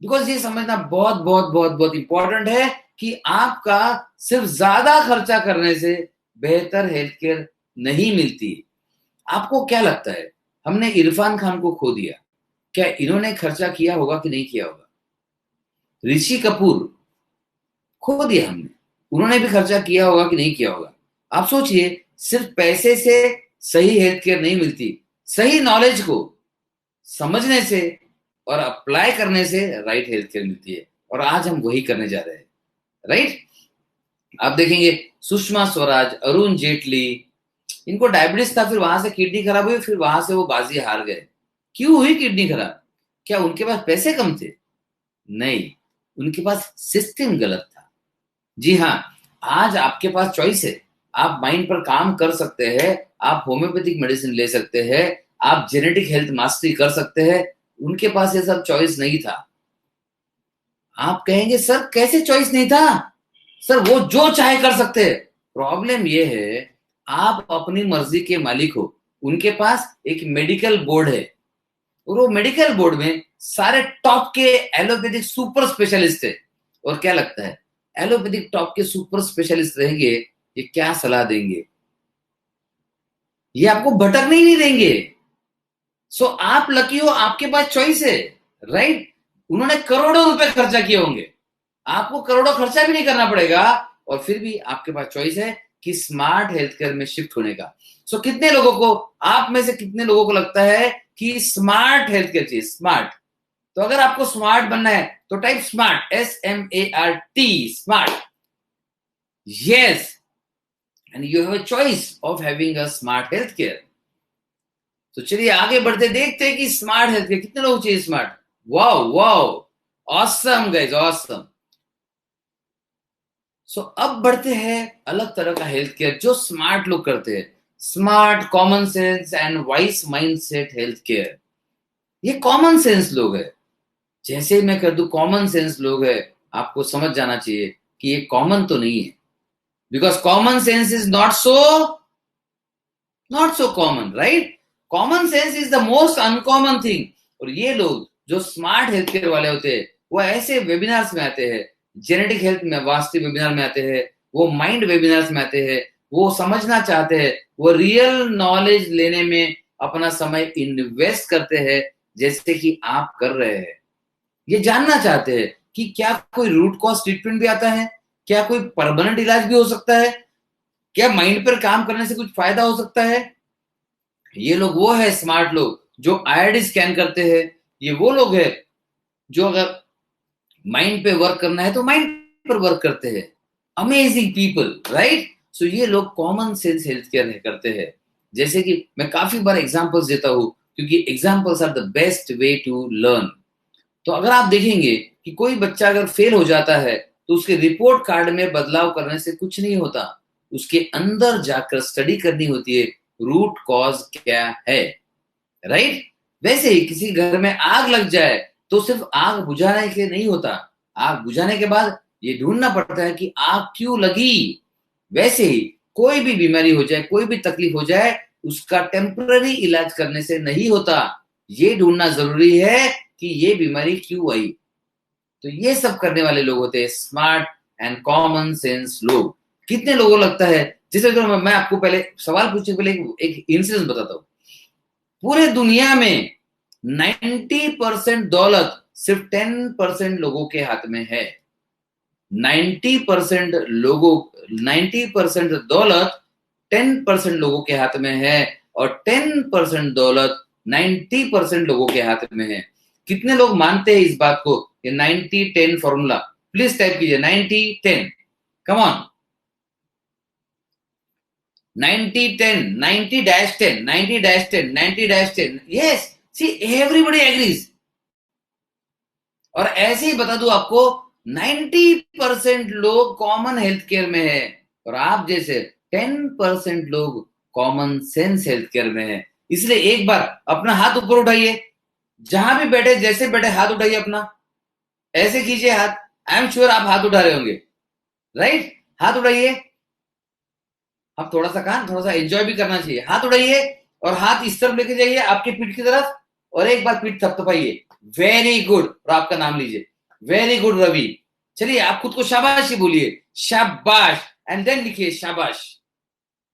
बिकॉज ये समझना बहुत बहुत बहुत बहुत इंपॉर्टेंट है कि आपका सिर्फ ज्यादा खर्चा करने से बेहतर हेल्थ केयर नहीं मिलती। आपको क्या लगता है, हमने इरफान खान को खो दिया, क्या इन्होंने खर्चा किया होगा कि नहीं किया होगा? ऋषि कपूर खो दिया हमने, उन्होंने भी खर्चा किया होगा कि नहीं किया होगा? आप सोचिए, सिर्फ पैसे से सही हेल्थ केयर नहीं मिलती, सही नॉलेज को समझने से और अप्लाई करने से राइट हेल्थ केयर मिलती है। और आज हम वही करने जा रहे हैं, राइट। आप देखेंगे सुषमा स्वराज, अरुण जेटली, इनको डायबिटीज था, फिर वहां से किडनी खराब हुई, फिर वहां से वो बाजी हार गए। क्यों हुई किडनी खराब? क्या उनके पास पैसे कम थे? नहीं, उनके पास सिस्टम गलत था। जी हाँ, आज आपके पास चॉइस है, आप माइंड पर काम कर सकते हैं, आप होम्योपैथिक मेडिसिन ले सकते हैं, आप जेनेटिक हेल्थ मास्टरी कर सकते हैं। उनके पास ये सब चॉइस नहीं था। आप कहेंगे सर कैसे चॉइस नहीं था? सर वो जो चाहे कर सकते हैं। प्रॉब्लम ये है, आप अपनी मर्जी के मालिक हो। उनके पास एक मेडिकल बोर्ड है, और वो मेडिकल बोर्ड में सारे टॉप के एलोपैथिक सुपर स्पेशलिस्ट है। और क्या लगता है, एलोपैथिक टॉप के सुपर स्पेशलिस्ट रहेंगे, ये क्या सलाह देंगे? ये आपको भटकने ही नहीं देंगे। सो आप लकी हो, आपके पास चॉइस है, राइट? उन्होंने करोड़ों रुपए खर्चा किए होंगे, आपको करोड़ों खर्चा भी नहीं करना पड़ेगा, और फिर भी आपके पास चॉइस है कि स्मार्ट हेल्थ केयर में शिफ्ट होने का। सो कितने लोगों को, आप में से कितने लोगों को लगता है कि स्मार्ट हेल्थ केयर चाहिए? स्मार्ट। तो अगर आपको स्मार्ट बनना है तो type smart, SMART, smart. Yes, and you have a choice of having a smart health care. तो चलिए आगे बढ़ते, देखते हैं कि स्मार्ट हेल्थ केयर कितने लोग चाहिए। Smart, wow wow, awesome guys, awesome. So अब बढ़ते हैं अलग तरह का हेल्थ केयर जो स्मार्ट लोग करते हैं। Smart, common sense and vice mindset health care. ये कॉमन सेंस लोग है। जैसे ही मैं कर दूं कॉमन सेंस लोग है, आपको समझ जाना चाहिए कि ये कॉमन तो नहीं है, because common sense is not so common, right? Common sense is the most uncommon thing. और ये लोग जो स्मार्ट हेल्थ केयर वाले होते हैं, वो ऐसे वेबिनार्स में आते हैं, जेनेटिक हेल्थ में वास्ते वेबिनार में आते हैं, वो माइंड वेबिनार्स में आते हैं, वो समझना चाहते हैं, वो रियल नॉलेज लेने में अपना समय इन्वेस्ट करते हैं, जैसे कि आप कर रहे हैं। ये जानना चाहते हैं कि क्या कोई रूट कॉज ट्रीटमेंट भी आता है, क्या कोई परमानेंट इलाज भी हो सकता है, क्या माइंड पर काम करने से कुछ फायदा हो सकता है। ये लोग वो है स्मार्ट लोग जो आईआईडी स्कैन करते हैं। ये वो लोग हैं जो अगर माइंड पे वर्क करना है तो माइंड पर वर्क करते हैं। Amazing people, right? सो ये लोग कॉमन सेंस हेल्थ केयर करते हैं। जैसे कि मैं काफी बार एग्जांपल्स देता हूं, क्योंकि examples are the best way to learn. तो अगर आप देखेंगे कि कोई बच्चा अगर फेल हो जाता है तो उसके रिपोर्ट कार्ड में बदलाव करने से कुछ नहीं होता, उसके अंदर जाकर स्टडी करनी होती है, रूट कॉज क्या है, राइट? वैसे ही किसी घर में आग लग जाए तो सिर्फ आग बुझाने के नहीं होता, आग बुझाने के बाद ये ढूंढना पड़ता है कि आग क्यों लगी। वैसे ही कोई भी बीमारी हो जाए, कोई भी तकलीफ हो जाए, उसका टेम्पररी इलाज करने से नहीं होता, ये ढूंढना जरूरी है कि ये बीमारी क्यों आई। तो ये सब करने वाले लोग होते हैं स्मार्ट एंड कॉमन सेंस लोग। कितने लोगों को लगता है, जैसे तो मैं आपको पहले सवाल पूछने के पहले एक इंसिडेंट बताता हूँ। पूरे दुनिया में 90% दौलत सिर्फ 10% लोगों के हाथ में है। 90% लोगों 90% दौलत 10% लोगों के हाथ में है, और 10% दौलत 90% लोगों के हाथ में है। कितने लोग मानते हैं इस बात को, ये 90-10 फॉर्मूला? प्लीज टाइप कीजिए 90-10, come on. 90-10, 90-10, 90-10, 90-10, yes. See everybody agrees. और ऐसे ही बता दूं आपको, 90% लोग कॉमन हेल्थ केयर में है, और आप जैसे 10% लोग कॉमन सेंस हेल्थ केयर में है। इसलिए एक बार अपना हाथ ऊपर उठाइए, जहां भी बैठे, जैसे बैठे हाथ उठाइए अपना, ऐसे कीजिए हाथ। आई एम श्योर आप हाथ उठा रहे होंगे, राइट? हाथ उठाइए। अब थोड़ा सा कान, थोड़ा सा एंजॉय भी करना चाहिए। हाथ उठाइए और हाथ इस तरफ लेके जाइए, आपकी पीठ की तरफ, और एक बार पीठ थपथपाइए। Very good. और आपका नाम लीजिए। Very good Ravi. चलिए आप खुद को शाबाश बोलिए, शाबाश, एंड देन लिखिए शाबाश।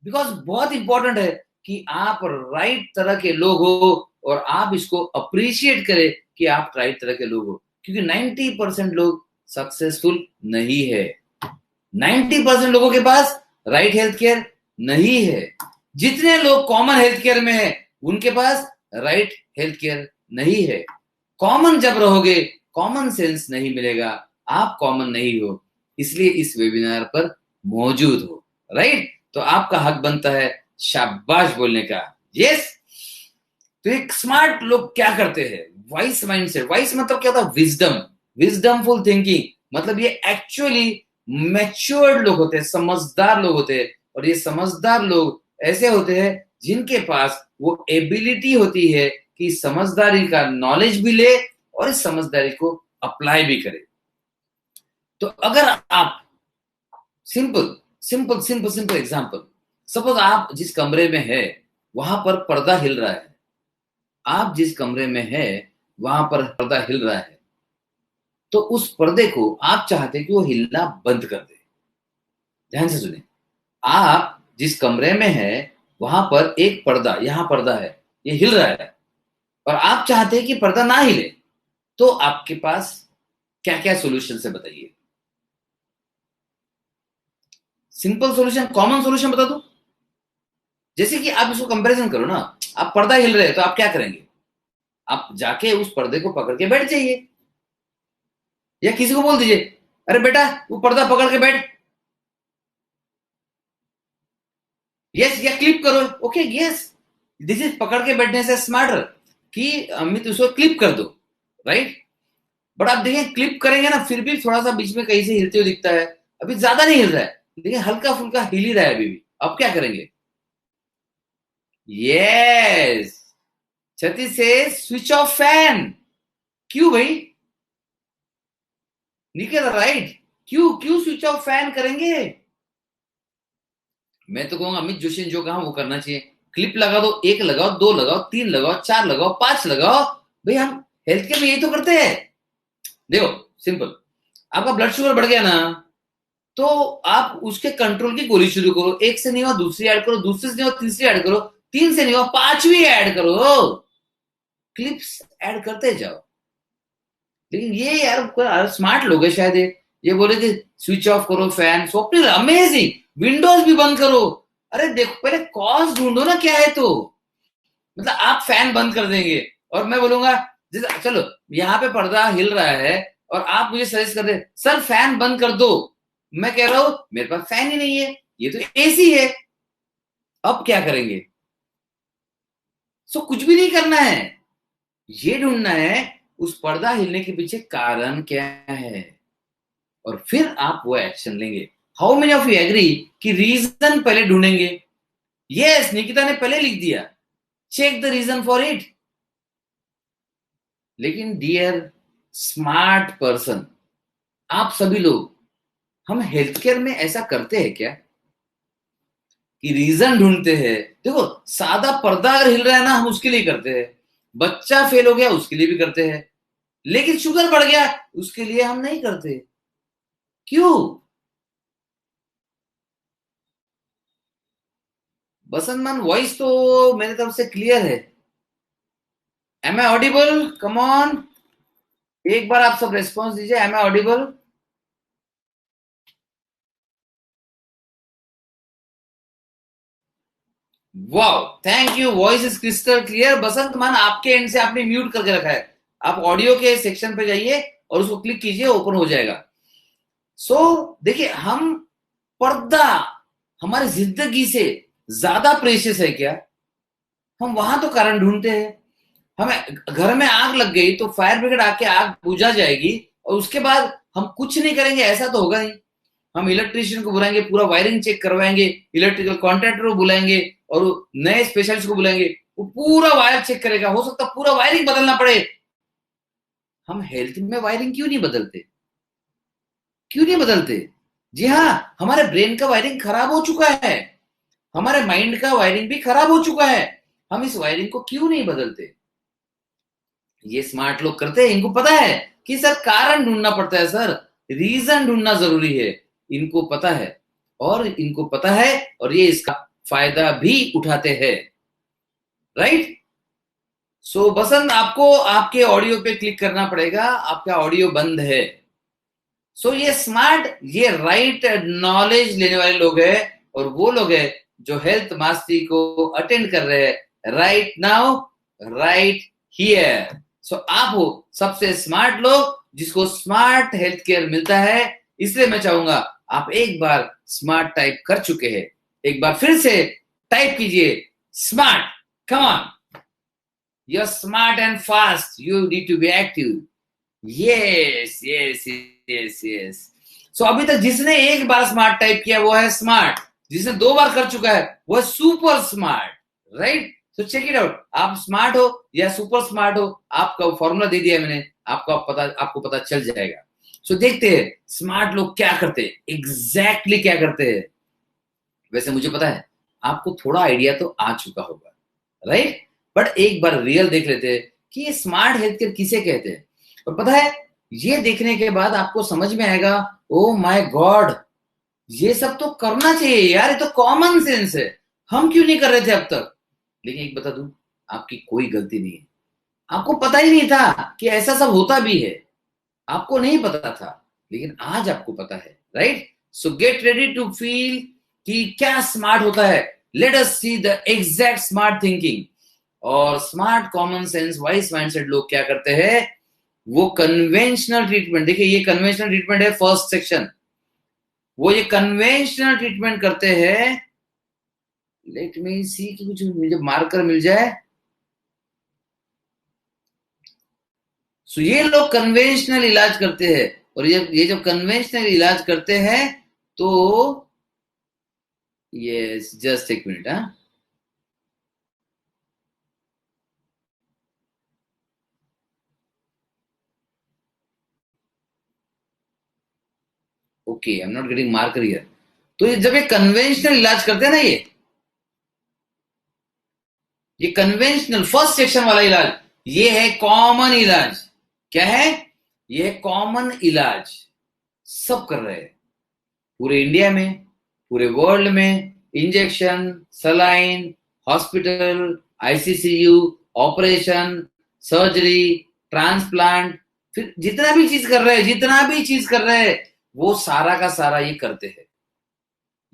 बिकॉज बहुत इंपॉर्टेंट है कि आप राइट तरह के लोग हो, और आप इसको अप्रिशिएट करें कि आप राइट तरह के लोग हो, क्योंकि 90% लोग सक्सेसफुल नहीं है। 90% लोगों के पास राइट हेल्थ केयर नहीं है। जितने लोग कॉमन हेल्थ केयर में है, उनके पास राइट हेल्थ केयर नहीं है। कॉमन जब रहोगे, कॉमन सेंस नहीं मिलेगा, आप कॉमन नहीं हो, इसलिए इस वेबिनार पर मौजूद हो, राइट? तो आपका हक बनता है शाबाश बोलने का। यस। तो एक स्मार्ट लोग क्या करते हैं? Vice mindset. वाइस मतलब क्या होता है? Wisdom, wisdomful thinking. मतलब ये एक्चुअली मैच्योर्ड लोग होते हैं, समझदार लोग होते हैं। और ये समझदार लोग ऐसे होते हैं जिनके पास वो एबिलिटी होती है कि समझदारी का नॉलेज भी ले और इस समझदारी को अप्लाई भी करे। तो अगर आप simple simple simple simple example, suppose आप जिस कमरे में है वहां पर पर्दा हिल रहा है, आप जिस कमरे में है वहां पर पर्दा हिल रहा है, तो उस पर्दे को आप चाहते कि वो हिलना बंद कर दे। ध्यान से सुने। आप जिस कमरे में है वहां पर एक पर्दा, यहां पर्दा है, ये हिल रहा है, और आप चाहते हैं कि पर्दा ना हिले, तो आपके पास क्या क्या सोल्यूशन है बताइए। सिंपल सोल्यूशन, कॉमन सोल्यूशन बता दो। जैसे कि आप इसको कंपैरिजन करो ना, आप पर्दा हिल रहे हैं तो आप क्या करेंगे? आप जाके उस पर्दे को पकड़ के बैठ जाइए, या किसी को बोल दीजिए अरे बेटा वो पर्दा पकड़ के बैठ। यस, या क्लिप करो, ओके यस, दिस इज पकड़ के बैठने से स्मार्टर कि अमित उसको क्लिप कर दो, राइट। बट आप देखें क्लिप करेंगे ना, फिर भी थोड़ा सा बीच में कहीं से हिलते हुए दिखता है, अभी ज्यादा नहीं हिल रहा है लेकिन हल्का फुल्का हिल ही रहा है अभी भी। अब क्या करेंगे? यस, छति से स्विच ऑफ फैन। क्यों भाई? निकल राइट, क्यों क्यों स्विच ऑफ फैन करेंगे? मैं तो कहूंगा अमित जोशी ने जो कहा वो करना चाहिए। क्लिप लगा दो, एक लगाओ, दो लगाओ, तीन लगाओ, चार लगाओ, पांच लगाओ। भाई हम हेल्थ केयर में यही तो करते हैं। देखो सिंपल, आपका ब्लड शुगर बढ़ गया ना, तो आप उसके कंट्रोल की गोली शुरू करो। एक से नहीं हुआ दूसरी ऐड करो, दूसरी से नहीं हुआ तीसरी ऐड करो, तीन से नहीं हुआ पांचवी ऐड करो, क्लिप्स ऐड करते जाओ। लेकिन ये यार स्मार्ट लोग है शायद, ये बोले कि स्विच ऑफ करो फैन, स्वप्निल अमेजिंग, विंडोज भी बंद करो। अरे देखो पहले कॉज ढूंढो ना क्या है तो। मतलब आप फैन बंद कर देंगे और मैं बोलूंगा जैसे चलो यहाँ पे पर्दा हिल रहा है और आप मुझे सजेस्ट कर दे सर फैन बंद कर दो, मैं कह रहा हूं मेरे पास फैन ही नहीं है, ये तो एसी है। अब क्या करेंगे? सो कुछ भी नहीं करना है, ये ढूंढना है उस पर्दा हिलने के पीछे कारण क्या है, और फिर आप वो एक्शन लेंगे। How many of you agree कि रीजन पहले ढूंढेंगे? यस, निकिता ने पहले लिख दिया, check the reason for it. लेकिन डियर स्मार्ट पर्सन, आप सभी लोग, हम हेल्थ केयर में ऐसा करते हैं क्या कि रीजन ढूंढते हैं? देखो सादा पर्दा अगर हिल रहा है ना, हम उसके लिए करते हैं, बच्चा फेल हो गया उसके लिए भी करते हैं, लेकिन शुगर बढ़ गया उसके लिए हम नहीं करते। क्यों? बसंत मान वॉइस तो मेरी तरफ से क्लियर है। Am I audible? Come on, एक बार आप सब रेस्पॉन्स दीजिए, am I audible? Wow, thank you, voice is crystal clear. Basant Maan आपके एंड से आपने म्यूट करके रखा है, आप ऑडियो के सेक्शन पे जाइए और उसको क्लिक कीजिए, ओपन हो जाएगा। देखिए हम, पर्दा हमारी जिंदगी से ज्यादा प्रेशियस है क्या? हम वहां तो कारण ढूंढते हैं। हमें घर में आग लग गई तो फायर ब्रिगेड आके आग बुझा जाएगी और उसके बाद हम कुछ नहीं करेंगे, ऐसा तो होगा नहीं। हम इलेक्ट्रिशियन को बुलाएंगे, पूरा वायरिंग चेक करवाएंगे, इलेक्ट्रिकल कॉन्ट्रैक्टर को बुलाएंगे और नए स्पेशलिस्ट को बुलाएंगे, वो पूरा वायर चेक करेगा, हो सकता है पूरा वायरिंग बदलना पड़े। हम हेल्थ में वायरिंग क्यों नहीं बदलते? क्यों नहीं बदलते? जी हाँ, हमारे ब्रेन का वायरिंग खराब हो चुका है, हमारे माइंड का वायरिंग भी खराब हो चुका है, हम इस वायरिंग को क्यों नहीं बदलते? ये स्मार्ट लोग करते हैं, इनको पता है कि सर कारण ढूंढना पड़ता है, सर रीजन ढूंढना जरूरी है, इनको पता है, और इनको पता है और ये इसका फायदा भी उठाते हैं, राइट। सो बसंत आपको आपके ऑडियो पे क्लिक करना पड़ेगा, आपका ऑडियो बंद है। ये स्मार्ट, ये राइट नॉलेज लेने वाले लोग हैं, और वो लोग हैं जो हेल्थ मास्टरी को अटेंड कर रहे हैं राइट नाउ, राइट हियर। आप हो सबसे स्मार्ट लोग जिसको स्मार्ट हेल्थ केयर मिलता है, इसलिए मैं चाहूंगा आप एक बार स्मार्ट टाइप कर चुके हैं, एक बार फिर से टाइप कीजिए smart, come on, you are smart and fast, you need to be active. Yes yes yes yes. अभी तक जिसने एक बार स्मार्ट टाइप किया वो है स्मार्ट, जिसने दो बार कर चुका है वो है super smart, right. Check it out, आप स्मार्ट हो या सुपर स्मार्ट हो, आपका फॉर्मूला दे दिया मैंने, आपको पता चल जाएगा। देखते हैं स्मार्ट लोग क्या करते हैं, एग्जैक्टली क्या करते हैं। वैसे मुझे पता है आपको थोड़ा आइडिया तो आ चुका होगा, राइट, बट एक बार रियल देख लेते हैं कि ये स्मार्ट हेल्थ केयर किसे कहते हैं। और पता है ये देखने के बाद आपको समझ में आएगा, ओ माय गॉड, ये सब तो करना चाहिए यार, ये तो कॉमन सेंस है, हम क्यों नहीं कर रहे थे अब तक। लेकिन एक बता दूं, आपकी कोई गलती नहीं है, आपको पता ही नहीं था कि ऐसा सब होता भी है, आपको नहीं पता था, लेकिन आज आपको पता है, right? So get ready to feel कि क्या स्मार्ट होता है। Let us see the exact smart thinking और smart common sense wise mindset लोग क्या करते हैं, वो कन्वेंशनल ट्रीटमेंट, देखिए ये कन्वेंशनल ट्रीटमेंट है फर्स्ट सेक्शन, वो ये कन्वेंशनल ट्रीटमेंट करते हैं। लेट मी सी कि कुछ मुझे मार्कर मिल जाए। सो ये लोग कन्वेंशनल इलाज करते हैं, और ये जब कन्वेंशनल इलाज करते हैं तो ये जस्ट एक मिनट, हाँ, okay, I am not getting marker here. तो ये जब ये कन्वेंशनल इलाज करते हैं ना, ये कन्वेंशनल फर्स्ट सेक्शन वाला इलाज, ये है कॉमन इलाज। क्या है ये? कॉमन इलाज सब कर रहे हैं पूरे इंडिया में, पूरे वर्ल्ड में। Injection, saline, hospital, ICCU, operation, surgery, transplant, फिर जितना भी चीज कर रहे हैं, जितना भी चीज कर रहे हैं, वो सारा का सारा ये करते हैं।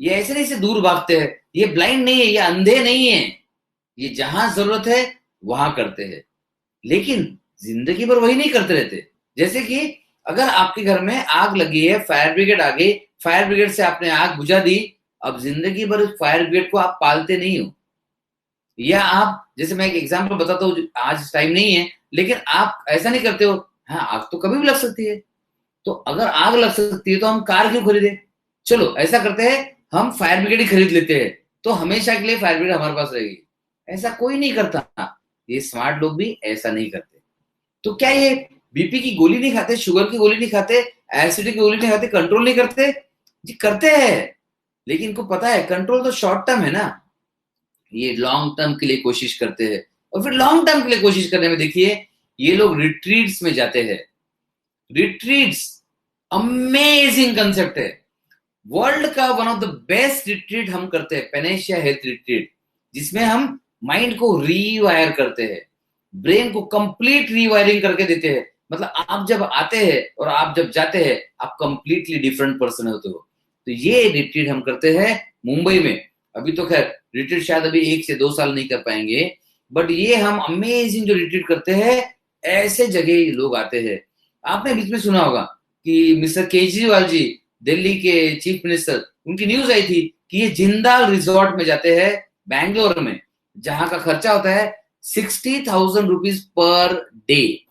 ये ऐसे नहीं से दूर भागते हैं, ये ब्लाइंड नहीं है, ये अंधे नहीं है, ये जहां जरूरत है वहां करते हैं। लेकिन जिंदगी भर वही नहीं करते रहते। जैसे कि अगर आपके घर में आग लगी है, फायर ब्रिगेड आ गई, फायर ब्रिगेड से आपने आग बुझा दी, अब जिंदगी भर उस फायर ब्रिगेड को आप पालते नहीं हो। या आप, जैसे मैं एक एग्जांपल बताता हूँ, आज टाइम नहीं है, लेकिन आप ऐसा नहीं करते हो, हाँ आग तो कभी भी लग सकती है, तो अगर आग लग सकती है तो हम कार क्यों खरीदे? चलो ऐसा करते हैं, हम फायर ब्रिगेड ही खरीद लेते हैं, तो हमेशा के लिए फायर ब्रिगेड हमारे पास रहेगी। ऐसा कोई नहीं करता, ये स्मार्ट लोग भी ऐसा नहीं करते। तो क्या ये बीपी की गोली नहीं खाते, शुगर की गोली नहीं खाते, एसिडिटी की गोली नहीं खाते, कंट्रोल नहीं करते? जी करते हैं, लेकिन इनको पता है कंट्रोल तो शॉर्ट टर्म है ना, ये लॉन्ग टर्म के लिए कोशिश करते हैं। और फिर लॉन्ग टर्म के लिए कोशिश करने में देखिए, ये लोग रिट्रीट्स में जाते हैं। रिट्रीट्स अमेजिंग कंसेप्ट है, वर्ल्ड का one of the best retreat हम करते हैं, पेनेशिया हेल्थ रिट्रीट, जिसमें हम माइंड को रीवायर करते हैं, ब्रेन को कंप्लीट रीवायरिंग करके देते हैं। मतलब आप जब आते हैं और आप जब जाते हैं, आप कंप्लीटली डिफरेंट पर्सन होते हो। तो ये रिट्रीट हम करते हैं मुंबई में। अभी तो खैर रिट्रीट शायद अभी 1 से 2 साल नहीं कर पाएंगे, बट ये हम अमेजिंग जो रिट्रीट करते हैं, ऐसे जगह लोग आते हैं। आपने बीच में सुना होगा कि मिस्टर केजरीवाल जी, दिल्ली के चीफ मिनिस्टर, उनकी न्यूज आई थी कि ये जिंदाल रिजॉर्ट में जाते हैं बैंगलोर में, जहां का खर्चा होता है 60,000 रुपीज पर डे।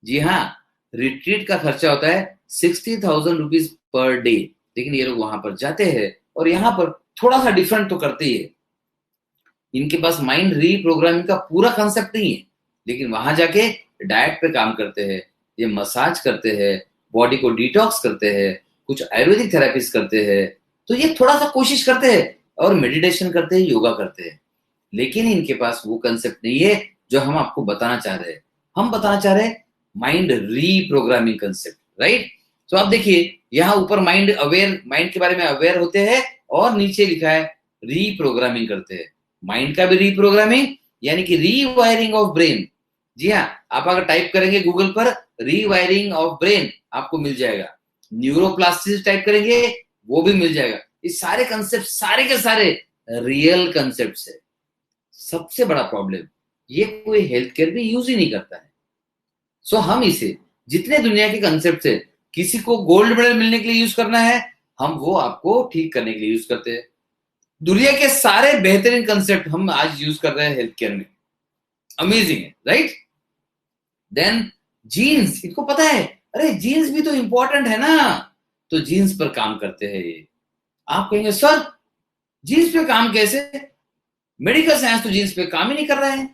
जी हाँ, रिट्रीट का खर्चा होता है 60,000 रुपीज पर डे। लेकिन ये लोग वहां पर जाते हैं, और यहाँ पर थोड़ा सा डिफरेंट तो करते ही है, इनके पास माइंड रीप्रोग्रामिंग का पूरा कंसेप्ट नहीं है, लेकिन वहां जाके डाइट पे काम करते हैं, ये मसाज करते हैं, बॉडी को डिटॉक्स करते हैं, कुछ आयुर्वेदिक थेरेपीज करते हैं। तो ये थोड़ा सा कोशिश करते हैं, और मेडिटेशन करते हैं, योगा करते हैं। लेकिन इनके पास वो कंसेप्ट नहीं है जो हम आपको बताना चाह रहे हैं। हम बताना चाह रहे हैं माइंड रीप्रोग्रामिंग कंसेप्ट, राइट? तो आप देखिए, यहाँ ऊपर माइंड अवेयर, माइंड के बारे में अवेयर होते हैं, और नीचे लिखा है रीप्रोग्रामिंग करते हैं। माइंड का भी रीप्रोग्रामिंग, यानी कि रीवायरिंग ऑफ ब्रेन। जी हाँ, आप अगर टाइप करेंगे गूगल पर रीवायरिंग ऑफ ब्रेन, आपको मिल जाएगा। न्यूरोप्लास्टिसिटी टाइप करेंगे, वो भी मिल जाएगा। ये सारे कंसेप्ट, सारे के सारे रियल कंसेप्ट है। सबसे बड़ा प्रॉब्लम, ये कोई हेल्थ केयर भी यूज ही नहीं करता है। सो हम इसे, जितने दुनिया के कंसेप्ट है, किसी को गोल्ड मेडल मिलने के लिए यूज करना है, हम वो आपको ठीक करने के लिए यूज करते हैं। दुनिया के सारे बेहतरीन कंसेप्ट हम आज यूज कर रहे हैं हेल्थ केयर में। अमेजिंग है, राइट? देन जीन्स, इनको पता है, अरे जीन्स भी तो इंपॉर्टेंट है ना, तो जीन्स पर काम करते हैं ये। आप कहेंगे सर जीन्स पे काम कैसे? मेडिकल साइंस तो जीन्स पे काम ही नहीं कर रहा है।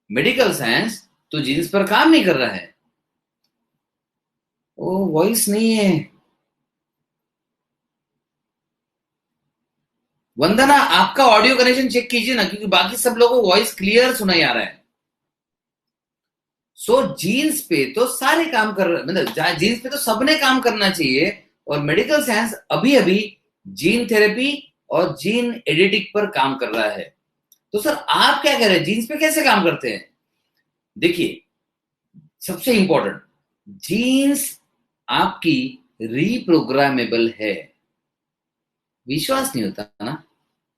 मेडिकल साइंस तो जीन्स पर काम नहीं कर रहा है। ओ वॉइस नहीं है। वंदना, आपका ऑडियो कनेक्शन चेक कीजिए ना, क्योंकि बाकी सब लोगों को वॉइस क्लियर सुनाई आ रहा है। सो जीन्स पे तो सारे काम कर रहे, मतलब जीन्स पे तो सबने काम करना चाहिए। और मेडिकल साइंस अभी अभी जीन थेरेपी और जीन एडिटिंग पर काम कर रहा है। तो सर आप क्या कह रहे हैं, जीन्स पे कैसे काम करते हैं? देखिए, सबसे इंपॉर्टेंट, जीन्स आपकी रीप्रोग्रामेबल है। विश्वास नहीं होता ना?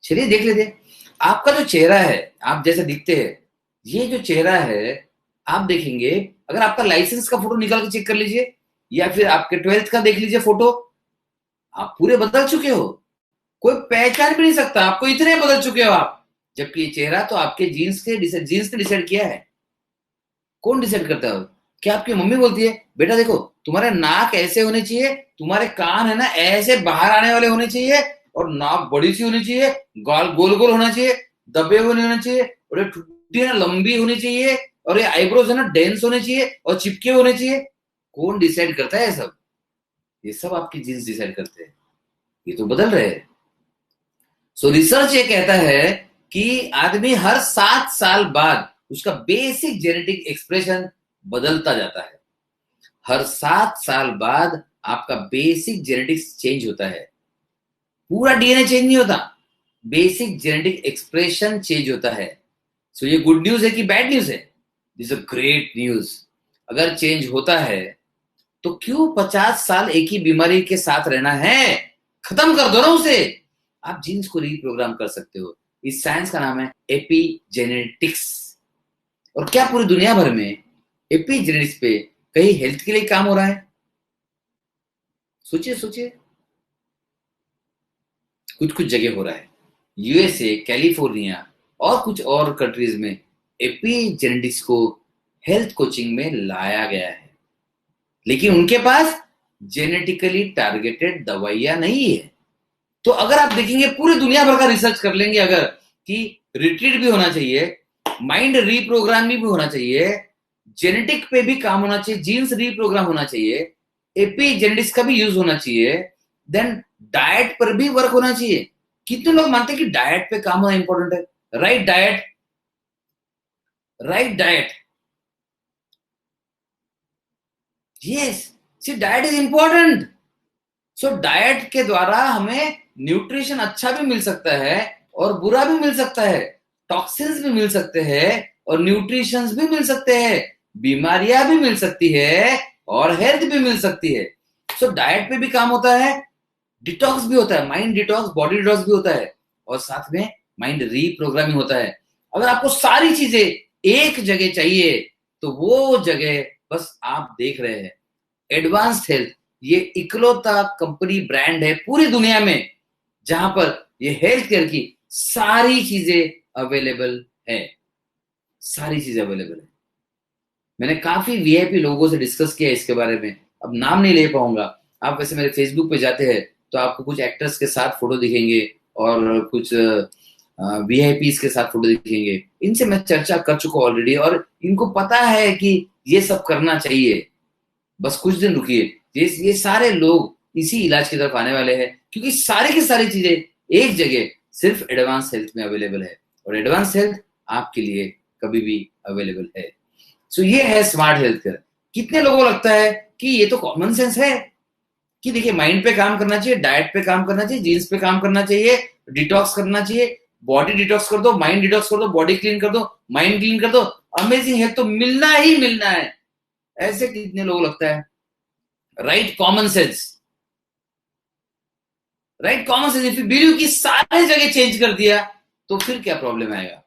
चलिए देख लेते हैं। आपका जो चेहरा है, आप जैसे दिखते हैं, ये जो चेहरा है, आप देखेंगे, अगर आपका लाइसेंस का फोटो निकाल के चेक कर लीजिए, या फिर आपके 12th का देख लीजिए फोटो, आप पूरे बदल चुके हो। कोई पहचान भी नहीं सकता आपको, इतने बदल चुके हो आप। जबकि ये चेहरा तो आपके जीन्स ने डिसाइड किया है। कौन डिसाइड करता है? क्या आपकी मम्मी बोलती है, बेटा देखो तुम्हारे नाक ऐसे होने चाहिए, तुम्हारे कान है ना ऐसे बाहर आने वाले होने चाहिए, और नाक बड़ी सी होनी चाहिए, गाल गोल गोल होना चाहिए, दबे हुए नहीं होने चाहिए, और ये ठुड्डी है ना लंबी होनी चाहिए, और ये आईब्रोज है ना डेंस होने चाहिए और चिपके होने चाहिए। कौन डिसाइड करता है ये सब? ये सब आपकी जीन्स डिसाइड करते हैं। ये तो बदल रहे हैं। सो रिसर्च ये कहता है कि आदमी हर 7 साल बाद उसका बेसिक जेनेटिक एक्सप्रेशन बदलता जाता है। हर 7 साल बाद आपका बेसिक जेनेटिक्स चेंज होता है। पूरा डीएनए चेंज नहीं होता, बेसिक जेनेटिक एक्सप्रेशन चेंज होता है। सो ये गुड न्यूज है कि बैड न्यूज है? This a great news. अगर चेंज होता है तो क्यों 50 साल एक ही बीमारी के साथ रहना है? खत्म कर दो ना उसे। आप जीन्स को रीप्रोग्राम कर सकते हो। इस साइंस का नाम है एपिजेनेटिक्स। और क्या पूरी दुनिया भर में एपिजेनेटिक्स पे कहीं हेल्थ के लिए काम हो रहा है? सोचिए सोचिए। कुछ कुछ जगह हो रहा है। यूएसए, कैलिफोर्निया और कुछ और कंट्रीज में एपिजेनेटिक्स को हेल्थ कोचिंग में लाया गया है। लेकिन उनके पास जेनेटिकली टारगेटेड दवाइयां नहीं है। तो अगर आप देखेंगे, पूरी दुनिया भर का रिसर्च कर लेंगे अगर, कि रिट्रीट भी होना चाहिए, माइंड रीप्रोग्रामिंग भी होना चाहिए, जेनेटिक पे भी काम होना चाहिए, जीन्स रीप्रोग्राम होना चाहिए, एपीजेनेटिक्स का भी यूज होना चाहिए, देन डाइट पर भी वर्क होना चाहिए। कितने लोग मानते हैं कि डाइट पे काम होना इंपॉर्टेंट है? Right diet, right diet, yes, see diet is important. So diet के द्वारा हमें न्यूट्रिशन अच्छा भी मिल सकता है और बुरा भी मिल सकता है, टॉक्सिन्स भी मिल सकते हैं और न्यूट्रिशंस भी मिल सकते हैं, बीमारियां भी मिल सकती है और हेल्थ भी मिल सकती है। सो डाइट पे भी काम होता है, डिटॉक्स भी होता है, माइंड डिटॉक्स, बॉडी डिटॉक्स भी होता है, और साथ में माइंड रीप्रोग्रामिंग होता है। अगर आपको सारी चीजें एक जगह चाहिए तो वो जगह बस आप देख रहे हैं एडवांस्ड हेल्थ। ये इकलौता कंपनी ब्रांड है पूरी दुनिया में जहां पर ये हेल्थ केयर की सारी चीजें अवेलेबल है। सारी चीजें अवेलेबल है। मैंने काफी वीआईपी लोगों से डिस्कस किया इसके बारे में, अब नाम नहीं ले पाऊंगा। आप वैसे मेरे फेसबुक पे जाते हैं तो आपको कुछ एक्टर्स के साथ फोटो दिखेंगे और कुछ वीआईपीज के साथ फोटो दिखेंगे। इनसे मैं चर्चा कर चुका ऑलरेडी, और इनको पता है कि ये सब करना चाहिए। बस कुछ दिन रुकिए, ये सारे लोग इसी इलाज की तरफ आने वाले हैं, क्योंकि सारी की सारी चीजें एक जगह सिर्फ एडवांस हेल्थ में अवेलेबल है, और एडवांस हेल्थ आपके लिए कभी भी अवेलेबल है। सो ये है स्मार्ट हेल्थ केयर। कितने लोगों को लगता है कि ये तो कॉमन सेंस है, कि देखिए माइंड पे काम करना चाहिए, डाइट पे काम करना चाहिए, जीन्स पे काम करना चाहिए, डिटॉक्स करना चाहिए, बॉडी डिटॉक्स कर दो, माइंड डिटॉक्स कर दो, बॉडी क्लीन कर दो, माइंड क्लीन कर दो, अमेजिंग हेल्थ तो मिलना ही मिलना है। ऐसे कितने लोग लगता है? Right common sense, right common sense. If you believe कि सारे जगह चेंज कर दिया तो फिर क्या प्रॉब्लम आएगा?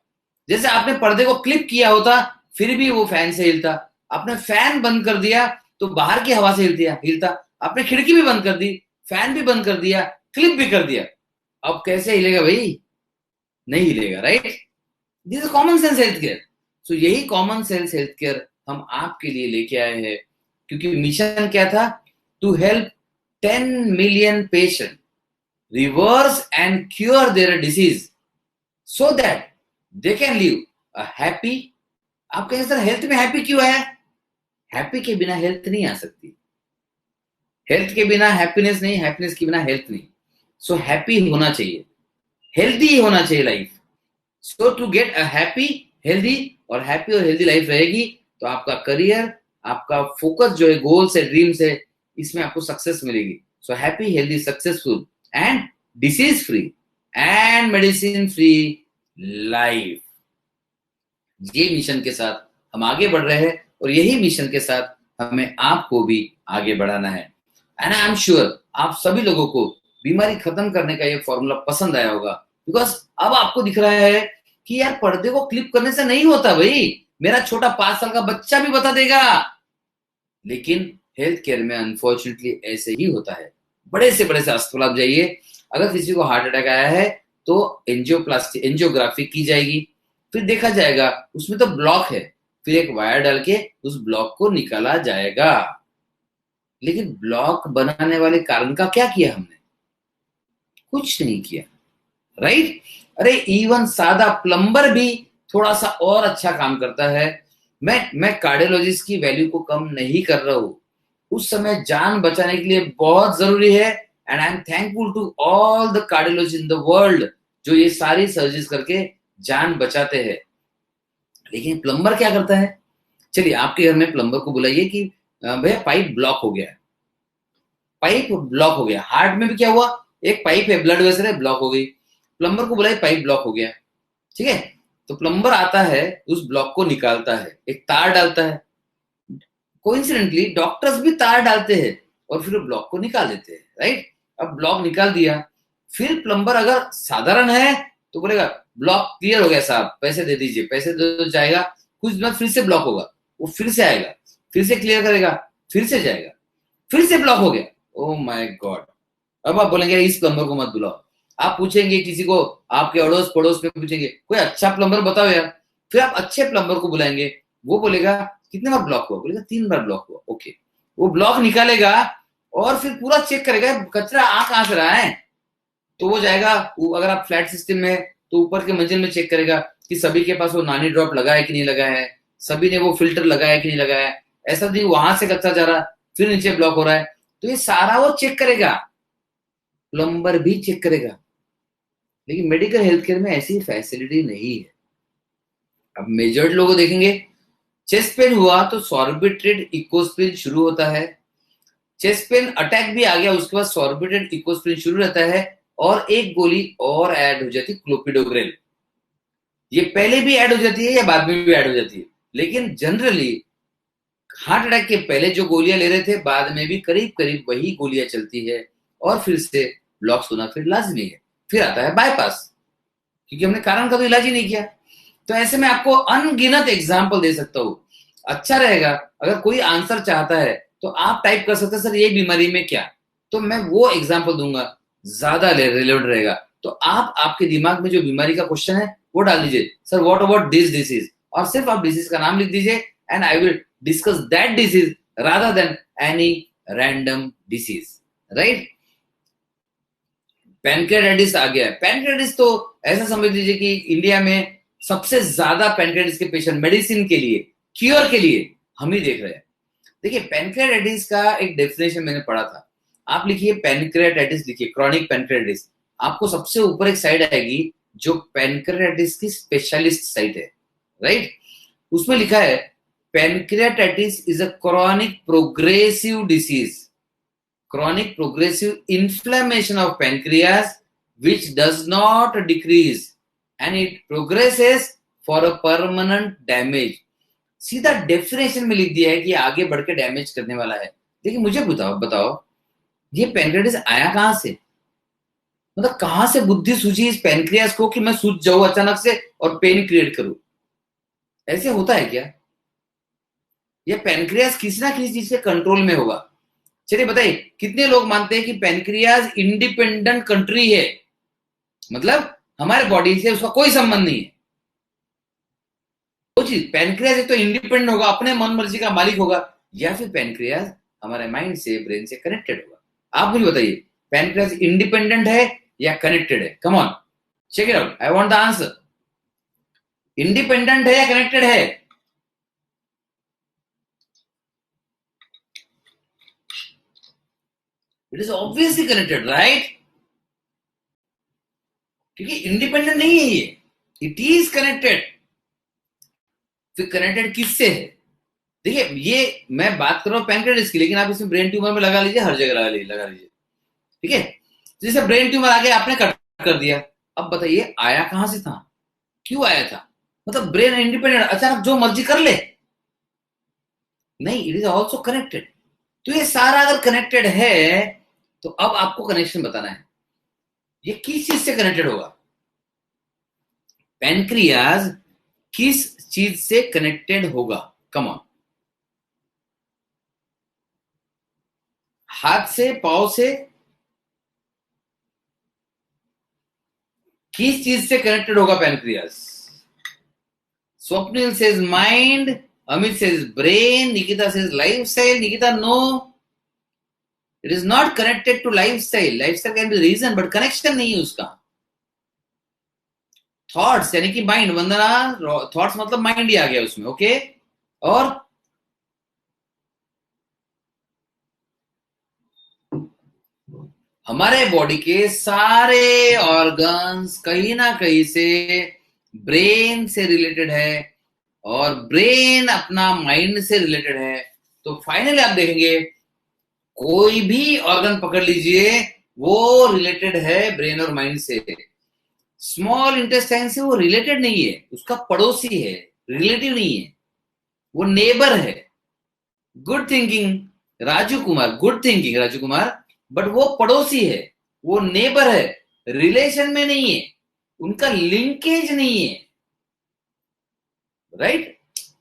जैसे आपने पर्दे को क्लिप किया होता फिर भी वो फैन से हिलता, आपने फैन बंद कर दिया तो बाहर की हवा से हिलता, आपने खिड़की भी बंद कर दी, फैन भी बंद कर दिया, क्लिप भी कर दिया, अब कैसे हिलेगा भाई? नहीं हिलेगा, right? This is common sense health care. So यही कॉमन सेंस हेल्थ केयर हम आपके लिए लेके आए हैं, क्योंकि मिशन क्या था? To help 10 million patient reverse and cure their disease so that they can live a happy। आप कहें सर हेल्थ में हैप्पी क्यों है? हैप्पी के बिना हेल्थ नहीं आ सकती, हेल्थ के बिना हैप्पीनेस नहीं, हैप्पीनेस के बिना हेल्थ नहीं। सो हैप्पी होना चाहिए, हेल्दी होना चाहिए life. So to get a happy healthy, और हैप्पी और हेल्दी लाइफ रहेगी तो आपका करियर, आपका फोकस जो है, गोल्स है, ड्रीम्स है, इसमें आपको सक्सेस मिलेगी। So happy healthy successful and disease free and medicine free life, ये मिशन के साथ हम आगे बढ़ रहे हैं और यही मिशन के साथ हमें आपको भी आगे बढ़ाना है। एंड आई एम श्योर आप सभी लोगों को बीमारी खत्म करने का ये फॉर्मूला पसंद आया होगा, बिकॉज अब आपको दिख रहा है कि यार पर्दे को क्लिप करने से नहीं होता भाई, मेरा छोटा 5 साल का बच्चा भी बता देगा। लेकिन हेल्थ केयर में अनफॉर्चुनेटली ऐसे ही होता है। बड़े से अस्पताल आप जाइए, अगर किसी को हार्ट अटैक आया है तो एंजियोग्राफी की जाएगी, फिर देखा जाएगा उसमें तो ब्लॉक है, फिर एक वायर डाल के उस ब्लॉक को निकाला जाएगा। लेकिन ब्लॉक बनाने वाले कारण का क्या किया हमने? कुछ नहीं किया, राइट? अरे इवन सादा प्लम्बर भी थोड़ा सा और अच्छा काम करता है। मैं कार्डियोलॉजिस्ट की वैल्यू को कम नहीं कर रहा हूं, उस समय जान बचाने के लिए बहुत जरूरी है। And I am thankful to all the cardiologist in the world जो ये सारी सर्जरीज करके जान बचाते हैं। लेकिन प्लम्बर क्या करता है? चलिए आपके घर में प्लम्बर को बुलाइए कि भैया पाइप ब्लॉक हो गया है, पाइप ब्लॉक हो गया। हार्ट में भी क्या हुआ? एक पाइप है, ब्लड वेसल है, ब्लॉक हो गई। प्लम्बर को बुलाइए, पाइप ब्लॉक हो गया, ठीक है? तो प्लम्बर आता है, उस ब्लॉक को निकालता है, एक तार डालता है। कोइंसिडेंटली डॉक्टर्स भी तार डालते हैं और फिर ब्लॉक को निकाल देते हैं, राइट? अब ब्लॉक निकाल दिया, फिर प्लम्बर अगर साधारण है तो बोलेगा ब्लॉक क्लियर हो गया साहब, पैसे दे दीजिए, पैसे दे तो जाएगा, कुछ दिन फिर से ब्लॉक होगा, वो फिर से आएगा, फिर से क्लियर करेगा, फिर से जाएगा, फिर से ब्लॉक हो गया। Oh my God! अब आप बोलेंगे इस प्लम्बर को मत बुलाओ। आप पूछेंगे किसी को, आपके अड़ोस पड़ोस में पूछेंगे कोई अच्छा प्लम्बर बताओ यार, फिर आप अच्छे प्लम्बर को बुलाएंगे, वो बोलेगा कितने बार ब्लॉक हुआ? बोलेगा 3 बार ब्लॉक हुआ। ओके, वो ब्लॉक निकालेगा और फिर पूरा चेक करेगा कचरा आ कहां से रहा है। तो वो जाएगा, अगर आप फ्लैट सिस्टम में तो ऊपर के मंजिल में चेक करेगा कि सभी के पास वो नानी ड्रॉप लगा है कि नहीं लगा है, सभी ने वो फिल्टर लगाया है कि नहीं लगाया है। ऐसा नहीं वहां से कचरा जा रहा फिर नीचे ब्लॉक हो रहा है, तो ये सारा वो चेक करेगा, प्लम्बर भी चेक करेगा। लेकिन मेडिकल हेल्थ केयर में ऐसी फैसिलिटी नहीं है। अब मेजर्ड लोगों को देखेंगे, चेस्ट पेन हुआ तो सॉर्बिट्रेट इकोस्प्रिन शुरू होता है, चेस्ट पेन अटैक भी आ गया उसके बाद सॉर्बिट्रेट इकोस्प्रिन शुरू रहता है, और एक गोली और ऐड हो जाती है क्लोपिडोग्रेल। ये पहले भी ऐड हो जाती है या बाद में भी ऐड हो जाती है, लेकिन जनरली हार्ट अटैक के पहले जो गोलियां ले रहे थे बाद में भी करीब करीब वही गोलियां चलती है, और फिर से ब्लॉक्स होना फिर लाजमी है। फिर आता है बाईपास, क्योंकि हमने कारण का तो इलाज ही नहीं किया। तो ऐसे में आपको अनगिनत एग्जाम्पल दे सकता हूं। अच्छा रहेगा अगर कोई आंसर चाहता है तो आप टाइप कर सकते हैं सर ये बीमारी में क्या, तो मैं वो एग्जाम्पल दूंगा, ज्यादा रिलेवेंट रहेगा। तो आप आपके दिमाग में जो बीमारी का क्वेश्चन है वो डाल दीजिए, sir what about this disease, और सिर्फ आप डिसीज का नाम लिख दीजिए and I will discuss that disease rather than any random disease, right? Pancreatitis आ गया है। पैनक्रियाटाइटिस तो ऐसा समझ लीजिए कि इंडिया में सबसे ज्यादा पैनक्रियाटाइटिस के पेशेंट मेडिसिन के लिए, क्योर के लिए हम ही देख रहे हैं। देखिए पैनक्रियाटाइटिस का एक डेफिनेशन मैंने पढ़ा था, आप लिखिए पैनक्रियाटाइटिस, लिखिए क्रॉनिक पैनक्रियाटाइटिस, आपको सबसे ऊपर एक साइड आएगी जो पैनक्रियाटाइटिस की स्पेशलिस्ट साइट है, राइट? उसमें लिखा है pancreatitis is a chronic progressive disease, chronic progressive inflammation of pancreas which does not decrease and it progresses for a permanent damage। सीधा डेफिनेशन में लिख दिया है कि आगे बढ़ के डैमेज करने वाला है। देखिए मुझे बताओ ये पैनक्रियाटिस आया कहां से? मतलब कहां से बुद्धि सूझी इस पैनक्रियास को कि मैं सूझ जाऊं अचानक से और पेन क्रिएट करूं? ऐसे होता है क्या? ये पैनक्रियास किसी ना किसी चीज से कंट्रोल में होगा। चलिए बताइए कितने लोग मानते हैं कि पैनक्रियाज इंडिपेंडेंट कंट्री है, मतलब हमारे बॉडी से उसका कोई संबंध नहीं है। वो चीज पैनक्रियाज एक तो इंडिपेंडेंट होगा, अपने मन मर्जी का मालिक होगा, या फिर पैनक्रियाज हमारे माइंड से, ब्रेन से कनेक्टेड होगा। आप मुझे बताइए पैनक्रियाज इंडिपेंडेंट है या कनेक्टेड है? Come on check it out, I want the answer. Independent है या कनेक्टेड है? It is obviously connected, right? क्योंकि इंडिपेंडेंट नहीं है ये, इट इज कनेक्टेड। फिर कनेक्टेड किससे है? देखिए ये मैं बात कर रहा हूं पैनक्रियाटिस की, लेकिन आप इसमें ब्रेन ट्यूमर में लगा लीजिए, हर जगह लगा लीजिए, ठीक है? जैसे ब्रेन ट्यूमर आ गया, आपने कट कर दिया, अब बताइए आया कहां से था, क्यों आया था? मतलब ब्रेन इंडिपेंडेंट, अचानक जो मर्जी कर ले, नहीं, इट इज ऑल्सो कनेक्टेड। तो ये सारा अगर कनेक्टेड है तो अब आपको कनेक्शन बताना है, ये किस चीज से कनेक्टेड होगा? पैनक्रियाज किस चीज से कनेक्टेड होगा? कम ऑन, हाथ से, पांव से, किस चीज से कनेक्टेड होगा pancreas? Swapnil says mind, Amit says brain, Nikita says lifestyle. Nikita, no, it is not connected to lifestyle. Lifestyle can be reason but connection नहीं है उसका। थॉट्स यानी कि माइंड, वंदना, थॉट्स मतलब माइंड ही आ गया उसमें, ओके। और हमारे बॉडी के सारे ऑर्गन्स कहीं ना कहीं से ब्रेन से रिलेटेड है, और ब्रेन अपना माइंड से रिलेटेड है। तो फाइनली आप देखेंगे कोई भी ऑर्गन पकड़ लीजिए, वो रिलेटेड है ब्रेन और माइंड से। स्मॉल इंटेस्टाइन से वो रिलेटेड नहीं है, उसका पड़ोसी है, रिलेटिव नहीं है, वो नेबर है। Good thinking Raju Kumar, good thinking Raju Kumar, but वो पड़ोसी है, वो नेबर है, रिलेशन में नहीं है, उनका लिंकेज नहीं है, राइट?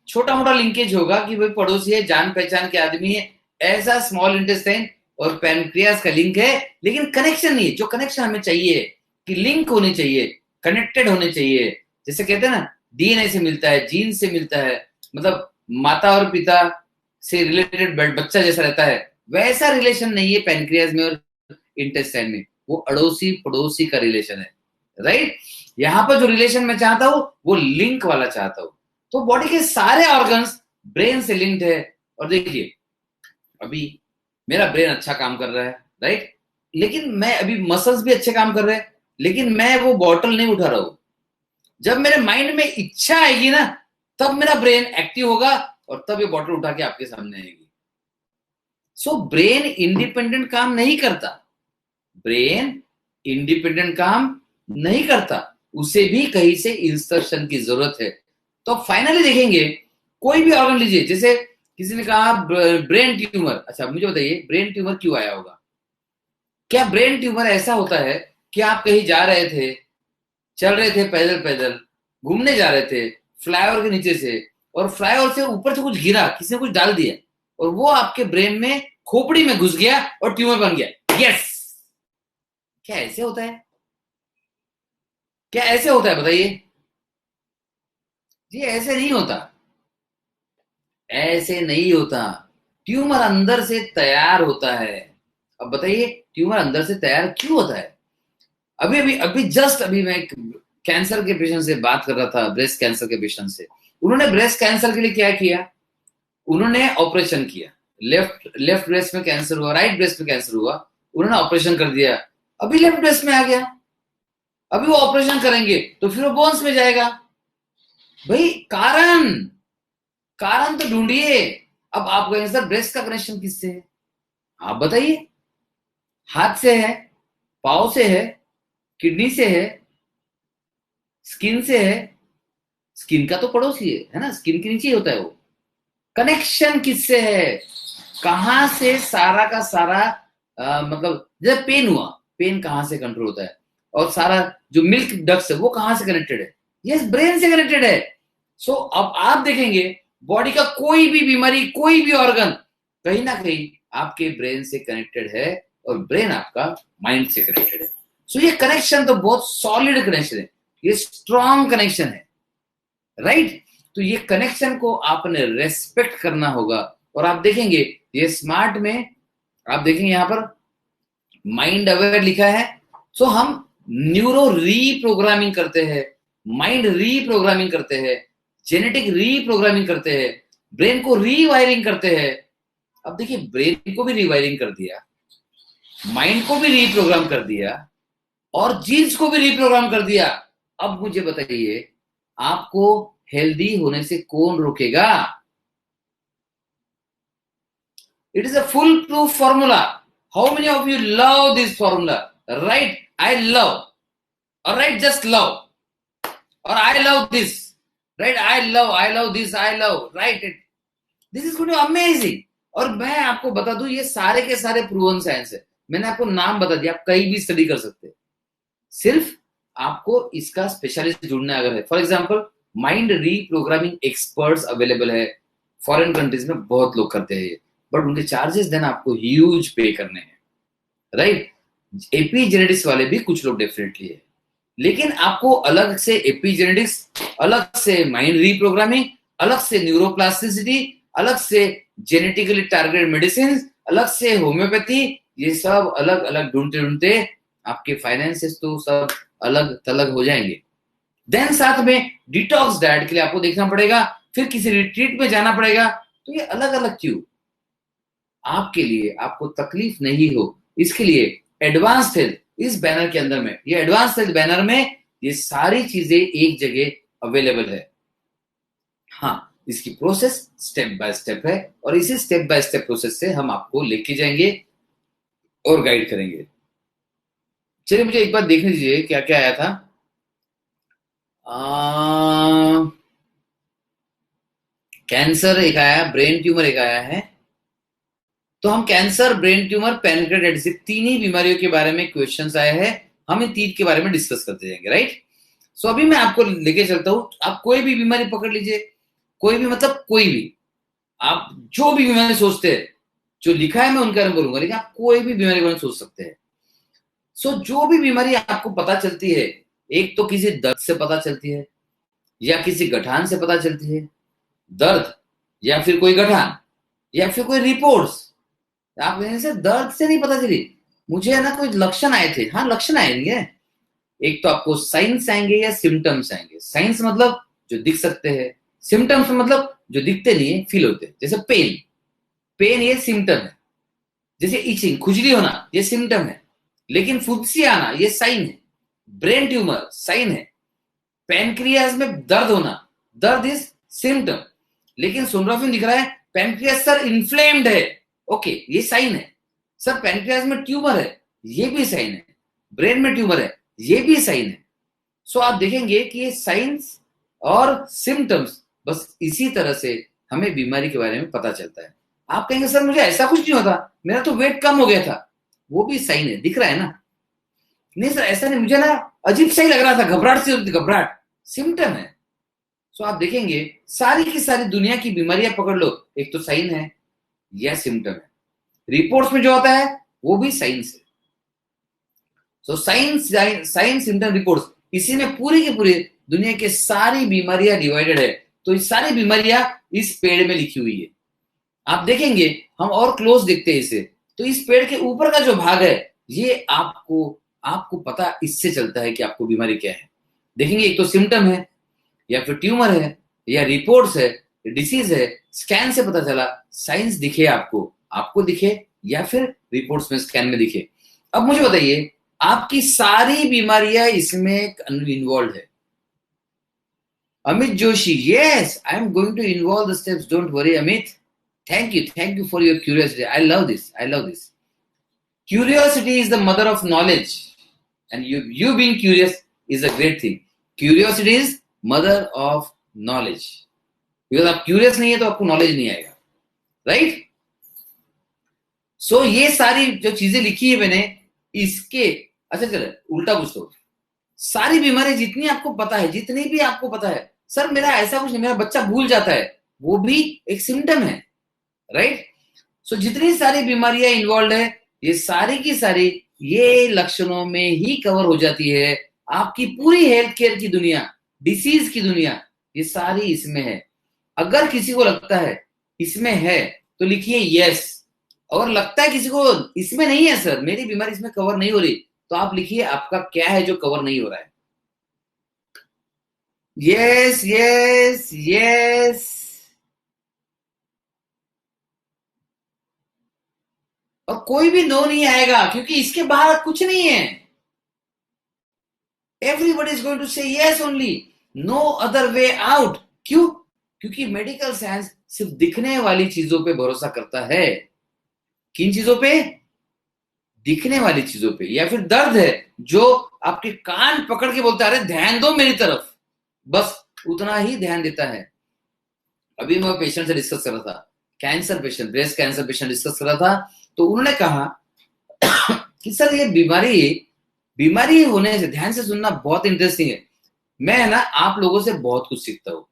छोटा मोटा लिंकेज होगा कि भाई पड़ोसी है, जान पहचान के आदमी है, ऐसा स्मॉल इंटेस्टाइन और पैनक्रियास का लिंक है, लेकिन कनेक्शन नहीं है। जो कनेक्शन हमें चाहिए कि लिंक होने चाहिए, कनेक्टेड होने चाहिए, जैसे कहते हैं ना डीएनए से मिलता है, जीन से मिलता है, मतलब माता और पिता से रिलेटेड बच्चा जैसा रहता है, वैसा रिलेशन नहीं है पैनक्रियास में और इंटेस्टाइन में। वो अड़ोसी पड़ोसी का रिलेशन है, राइट? यहां पर जो रिलेशन मैं चाहता हूं वो लिंक वाला चाहता हूं। तो बॉडी के सारे ऑर्गन्स ब्रेन से लिंक्ड है। और देखिए अभी मेरा ब्रेन अच्छा काम कर रहा है, राइट? लेकिन मैं अभी मसल्स भी अच्छे काम कर रहे हैं, लेकिन मैं वो बॉटल नहीं उठा रहा हूं। जब मेरे माइंड में इच्छा आएगी ना, तब मेरा ब्रेन एक्टिव होगा और तब ये बॉटल उठा के आपके सामने आएगी। सो ब्रेन इंडिपेंडेंट काम नहीं करता, ब्रेन इंडिपेंडेंट काम नहीं करता, उसे भी कहीं से इंस्ट्रक्शन की जरूरत है। तो फाइनली देखेंगे कोई भी ऑर्गन लीजिए, जैसे किसी ने कहा ब्रेन ट्यूमर, अच्छा मुझे बताइए ब्रेन ट्यूमर क्यों आया होगा? क्या ब्रेन ट्यूमर ऐसा होता है कि आप कहीं जा रहे थे, चल रहे थे, पैदल पैदल घूमने जा रहे थे फ्लाईओवर के नीचे से, और फ्लाईओवर से ऊपर से कुछ गिरा, किसी ने कुछ डाल दिया और वो आपके ब्रेन में खोपड़ी में घुस गया और ट्यूमर बन गया? यस। क्या ऐसे होता है? क्या ऐसे होता है बताइए? जी ऐसे नहीं होता, ऐसे नहीं होता। ट्यूमर अंदर से तैयार होता है। अब बताइए ट्यूमर अंदर से तैयार क्यों होता है? अभी अभी अभी जस्ट अभी मैं कैंसर के पेशेंट से बात कर रहा था, ब्रेस्ट कैंसर के पेशेंट से। उन्होंने ब्रेस्ट कैंसर के लिए क्या किया? उन्होंने ऑपरेशन किया, लेफ्ट लेफ्ट ब्रेस्ट में कैंसर हुआ, राइट ब्रेस्ट में कैंसर हुआ, उन्होंने ऑपरेशन कर दिया, अभी लेफ्ट ब्रेस्ट में आ गया। अभी वो ऑपरेशन करेंगे तो फिर वो बोन्स में जाएगा। भाई कारण, कारण तो ढूंढिए। अब आप कहेंगे सर ब्रेस्ट का कनेक्शन किससे है? आप बताइए। हाथ से है, पाँव से है, किडनी से है, स्किन से है। स्किन का तो पड़ोसी है ना, स्किन के नीचे ही होता है वो। कनेक्शन किससे है? कहां से सारा का सारा मतलब जैसे पेन हुआ, पेन कहां से कंट्रोल होता है? और सारा जो मिल्क डक्ट्स है वो कहां से कनेक्टेड है? यस, ब्रेन से कनेक्टेड है। सो अब आप देखेंगे बॉडी का कोई भी बीमारी, कोई भी ऑर्गन कहीं ना कहीं आपके ब्रेन से कनेक्टेड है, और ब्रेन आपका माइंड से कनेक्टेड है। सो ये कनेक्शन तो बहुत सॉलिड कनेक्शन है, ये स्ट्रॉन्ग कनेक्शन है, राइट? तो ये कनेक्शन को आपने रेस्पेक्ट करना होगा। और आप देखेंगे ये स्मार्ट में आप देखेंगे यहां पर माइंड अवेयर लिखा है। सो हम न्यूरो रीप्रोग्रामिंग करते हैं, माइंड रीप्रोग्रामिंग करते हैं, जेनेटिक रीप्रोग्रामिंग करते हैं, ब्रेन को रीवायरिंग करते हैं। अब देखिए ब्रेन को भी रीवायरिंग कर दिया, माइंड को भी रीप्रोग्राम कर दिया, और जीन्स को भी रीप्रोग्राम कर दिया। अब मुझे बताइए आपको हेल्दी होने से कौन रोकेगा? It is a full proof formula. How many of you love this formula? Right, I love, और राइट जस्ट लव, और I love this, right? I love this, I love, right? This is going to amazing. और मैं आपको बता दूं, ये सारे के सारे प्रूवन साइंस है। मैंने आपको नाम बता दिया, आप कहीं भी स्टडी कर सकते हैं। सिर्फ आपको इसका स्पेशलिस्ट ढूंढना अगर है। For example, mind reprogramming experts available है, फॉरेन कंट्रीज में बहुत लोग करते हैं, बट उनके चार्जेस देना आपको ह्यूज पे करने हैं, राइट। एपीजेनेटिक्स वाले भी कुछ लोग डेफिनेटली है, लेकिन आपको अलग से एपीजेनेटिक्स, अलग से माइंड रीप्रोग्रामिंग, अलग से न्यूरोप्लास्टिसिटी, अलग से जेनेटिकली टारगेटेड मेडिसिन, अलग से होम्योपैथी, ये सब अलग अलग ढूंढते ढूंढते आपके फाइनेंसेस तो सब अलग थलग हो जाएंगे। देन साथ में डिटॉक्स डाइट के लिए आपको देखना पड़ेगा, फिर किसी रिट्रीट में जाना पड़ेगा। तो ये अलग अलग क्यों? आपके लिए, आपको तकलीफ नहीं हो इसके लिए एडवांस्ड हेल्थ इस बैनर के अंदर में, ये एडवांस्ड हेल्थ बैनर में ये सारी चीजें एक जगह अवेलेबल है। हाँ, इसकी प्रोसेस स्टेप बाय स्टेप है, और इसी स्टेप बाय स्टेप प्रोसेस से हम आपको लेके जाएंगे और गाइड करेंगे। चलिए मुझे एक बार देखने दीजिए क्या क्या आया था। कैंसर एक आया, ब्रेन ट्यूमर एक आया है। तो हम कैंसर, ब्रेन ट्यूमर, पैनक्रेटाइटिस, तीन ही बीमारियों के बारे में क्वेश्चंस आए हैं। हम इन तीन के बारे में डिस्कस करते जाएंगे, राइट। सो अभी मैं आपको लेके चलता हूं। आप कोई भी बीमारी पकड़ लीजिए, कोई भी, मतलब कोई भी, आप जो भी बीमारी सोचते हैं, जो लिखा है मैं उनके बारे में बोलूंगा, लेकिन आप कोई भी बीमारी के बारे में सोच सकते हैं। सो जो भी बीमारी आपको पता चलती है, एक तो किसी दर्द से पता चलती है, या किसी गठान से पता चलती है, दर्द या फिर कोई गठान या फिर कोई रिपोर्ट्स। आप से दर्द से नहीं पता चली, मुझे है ना कोई लक्षण आए थे। हाँ, लक्षण आएंगे, एक तो आपको साइंस आएंगे या सिम्टम्स आएंगे। साइंस मतलब जो दिख सकते हैं, सिम्टम्स मतलब जो दिखते नहीं है, फील होते हैं। जैसे पेन, पेन ये सिम्टम है। जैसे इचिंग, खुजली होना, ये सिम्टम है, लेकिन फुंसी आना ये साइन है। ब्रेन ट्यूमर साइन है। पैनक्रियाज में दर्द होना, दर्द इज सिम्टम, लेकिन सोनोग्राफी में दिख रहा है पैनक्रियाज सर इन्फ्लेम्ड है, ओके, ये साइन है। सर पैनक्रियाज में ट्यूमर है, ये भी साइन है। ब्रेन में ट्यूमर है, ये भी साइन है। सो आप देखेंगे कि ये साइंस और सिम्टम्स, बस इसी तरह से हमें बीमारी के बारे में पता चलता है। आप कहेंगे सर मुझे ऐसा कुछ नहीं होता, मेरा तो वेट कम हो गया था, वो भी साइन है, दिख रहा है ना। नहीं सर ऐसा नहीं, मुझे ना अजीब सा ही लग रहा था, घबराहट सी होती, घबराहट सिम्टम है। सो आप देखेंगे सारी की सारी दुनिया की बीमारियां पकड़ लो, एक तो साइन है या सिम्टम है। रिपोर्ट्स में जो होता है वो भी साइंस है। So science, science, symptom, reports, इसी में पूरी की पूरी दुनिया की सारी बीमारियां डिवाइडेड है। तो ये सारी बीमारियां इस पेड़ में लिखी हुई है। आप देखेंगे, हम और क्लोज देखते हैं इसे, तो इस पेड़ के ऊपर का जो भाग है, ये आपको आपको पता इससे चलता है कि आपको बीमारी क्या है। देखेंगे एक तो सिम्टम है, या फिर ट्यूमर है, या रिपोर्ट्स है, डिसीज है, स्कैन से पता चला, साइंस दिखे आपको, आपको दिखे, या फिर रिपोर्ट्स में, स्कैन में दिखे। अब मुझे बताइए, आपकी सारी बीमारियां इसमें इन्वॉल्व है। Amit Joshi, yes I am going to involve the steps, don't worry Amit, thank you for your curiosity, I love this. Curiosity is the mother of knowledge, and you being curious is a great thing. Curiosity is mother of knowledge. Because आप curious नहीं है तो आपको knowledge नहीं आएगा, right? So ये सारी जो चीजें लिखी है मैंने, इसके, अच्छा चलो उल्टा पूछता हूँ, सारी बीमारी जितनी आपको पता है, जितनी भी आपको पता है, सर मेरा ऐसा कुछ नहीं, मेरा बच्चा भूल जाता है, वो भी एक सिम्टम है, राइट। सो जितनी सारी बीमारियां इन्वॉल्व है, ये सारी की सारी ये लक्षणों में ही कवर हो जाती है। आपकी पूरी हेल्थ केयर की दुनिया, डिसीज की दुनिया, ये सारी इसमें है। अगर किसी को लगता है इसमें है तो लिखिए यस, और लगता है किसी को इसमें नहीं है, सर मेरी बीमारी इसमें कवर नहीं हो रही, तो आप लिखिए आपका क्या है जो कवर नहीं हो रहा है। Yes yes yes. और कोई भी नो नहीं आएगा, क्योंकि इसके बाहर कुछ नहीं है। Everybody is going to say yes only, no other way out. क्यों? क्योंकि मेडिकल साइंस सिर्फ दिखने वाली चीजों पे भरोसा करता है। किन चीजों पे? दिखने वाली चीजों पे। या फिर दर्द है जो आपके कान पकड़ के बोलता है अरे ध्यान दो मेरी तरफ, बस उतना ही ध्यान देता है। अभी मैं पेशेंट से डिस्कस कर रहा था cancer patient, breast cancer patient discuss कर रहा था। तो उन्होंने कहा कि सर ये बीमारी होने से, ध्यान से सुनना बहुत इंटरेस्टिंग है, मैं है ना आप लोगों से बहुत कुछ सीखता हूँ,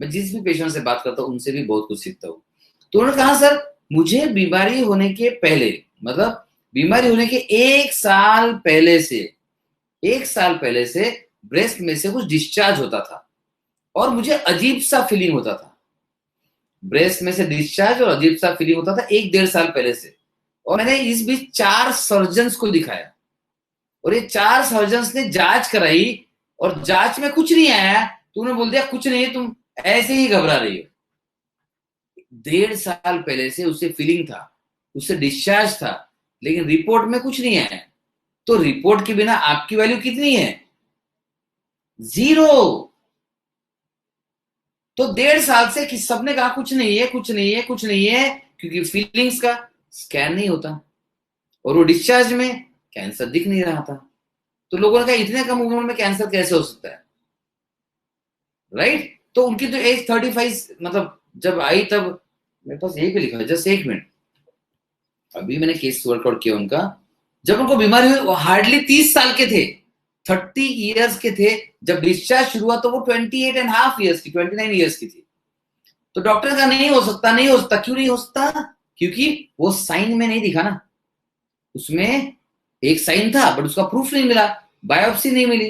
मैं जिस भी पेशेंट से बात करता हूँ उनसे भी बहुत कुछ सीखता हूँ। तो उन्होंने कहा सर मुझे बीमारी होने के पहले, मतलब बीमारी होने के एक साल पहले से ब्रेस्ट में से कुछ डिस्चार्ज होता था और मुझे अजीब सा फीलिंग होता था, ब्रेस्ट में से डिस्चार्ज और अजीब सा फीलिंग होता था 1-1.5 साल पहले से। और मैंने इस बीच 4 सर्जन्स को दिखाया और ये 4 सर्जन्स ने जांच कराई और जांच में कुछ नहीं आया, तो उन्होंने बोल दिया कुछ नहीं है, तुम ऐसे ही घबरा रही हो। 1.5 साल पहले से उससे फीलिंग था, उससे डिस्चार्ज था, लेकिन रिपोर्ट में कुछ नहीं आया। तो रिपोर्ट के बिना आपकी वैल्यू कितनी है? 0। तो 1.5 साल से कि सबने कहा कुछ नहीं है, कुछ नहीं है, कुछ नहीं है, क्योंकि फीलिंग्स का स्कैन नहीं होता और वो डिस्चार्ज में कैंसर दिख नहीं रहा था। तो लोगों ने कहा इतने कम उम्र में कैंसर कैसे हो सकता है, राइट? तो उनकी तो एज 35 मतलब जब आई, तब मेरे पास यही पे लिखा है, जस्ट 1 मिनट, अभी मैंने केस वर्कआउट किया उनका, जब उनको बीमारी हुई वो हार्डली 30 साल के थे, 30 ईयर्स के थे। जब डिस्चार्ज शुरू हुआ तो वो 28.5 ईयर्स की, 29 ईयर्स की थी। तो डॉक्टर का नहीं हो सकता, नहीं हो सकता। क्यों नहीं हो सकता? क्योंकि वो साइन में नहीं दिखा ना, उसमें एक साइन था बट उसका प्रूफ नहीं मिला, बायोप्सी नहीं मिली,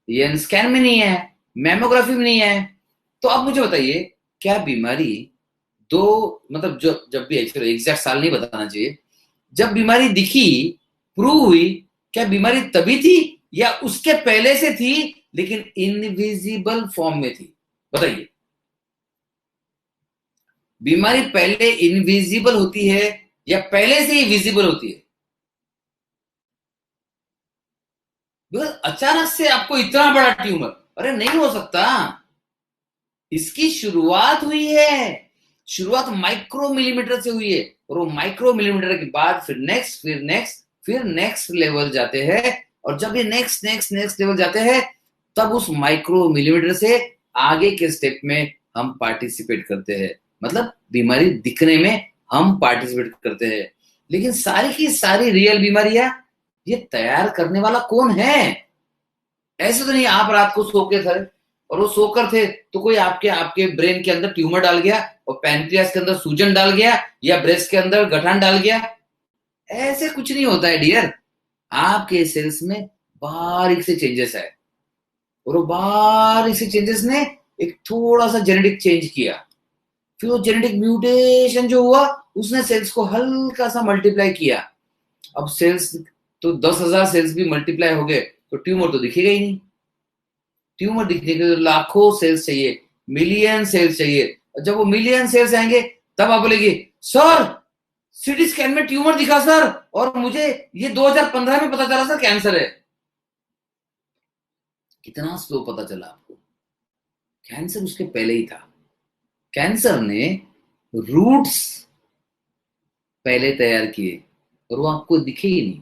ये स्कैन में नहीं है, मैमोग्राफी में नहीं है। तो अब मुझे बताइए क्या बीमारी दो, मतलब जो जब भी एग्जैक्ट साल नहीं बताना चाहिए, जब बीमारी दिखी, प्रूव हुई, क्या बीमारी तभी थी या उसके पहले से थी लेकिन इनविजिबल फॉर्म में थी? बताइए, बीमारी पहले इनविजिबल होती है या पहले से ही विजिबल होती है? अचानक से आपको इतना बड़ा ट्यूमर, अरे नहीं हो सकता। इसकी शुरुआत हुई है, शुरुआत माइक्रो मिलीमीटर से हुई है और वो माइक्रो मिलीमीटर के बाद फिर नेक्स्ट, फिर नेक्स्ट, फिर नेक्स्ट लेवल जाते हैं। और जब ये नेक्स्ट नेक्स्ट नेक्स्ट लेवल जाते हैं तब उस माइक्रो मिलीमीटर से आगे के स्टेप में हम पार्टिसिपेट करते हैं, मतलब बीमारी दिखने में हम पार्टिसिपेट करते हैं। लेकिन सारी की सारी रियल बीमारियां ये तैयार करने वाला कौन है? ऐसे तो नहीं आप रात को सो के थे और वो सोकर थे तो कोई आपके आपके ब्रेन के अंदर ट्यूमर डाल गया और पैंक्रियास के अंदर सूजन डाल गया या ब्रेस्ट के अंदर गठान डाल गया। ऐसे कुछ नहीं होता है डियर। आपके सेल्स में बारीक से चेंजेस है और वो बारीक से चेंजेस ने एक थोड़ा सा जेनेटिक चेंज किया, फिर वो जेनेटिक म्यूटेशन जो हुआ उसने सेल्स को हल्का सा मल्टीप्लाई किया। अब सेल्स तो 10,000 सेल्स भी मल्टीप्लाई हो गए तो ट्यूमर तो दिखेगा ही नहीं। ट्यूमर दिखने के लिए लाखों सेल्स चाहिए, मिलियन सेल्स चाहिए। और जब वो मिलियन सेल्स आएंगे तब आप बोलेंगे सर सीटी स्कैन में ट्यूमर दिखा सर और मुझे ये 2015 में पता चला सर कैंसर है। कितना स्लो पता चला आपको? कैंसर उसके पहले ही था। कैंसर ने रूट्स पहले तैयार किए और वो आपको दिखे ही नहीं।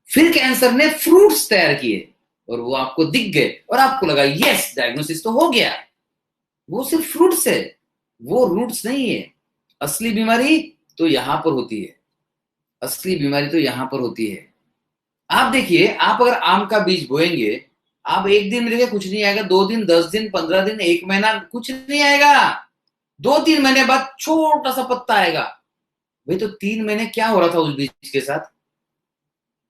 फिर कैंसर ने फ्रूट्स तैयार किए और वो आपको दिख गए और आपको लगा यस डायग्नोसिस तो हो गया। वो सिर्फ फ्रूट्स है, वो रूट्स नहीं है। असली बीमारी तो यहां पर होती है, असली बीमारी तो यहां पर होती है। आप देखिए, आप अगर आम का बीज बोएंगे, आप एक दिन में देखिए कुछ नहीं आएगा, 2 दिन, 10 दिन, 15 दिन, 1 महीना कुछ नहीं आएगा। 2-3 महीने बाद छोटा सा पत्ता आएगा। भाई तो 3 महीने क्या हो रहा था उस बीज के साथ?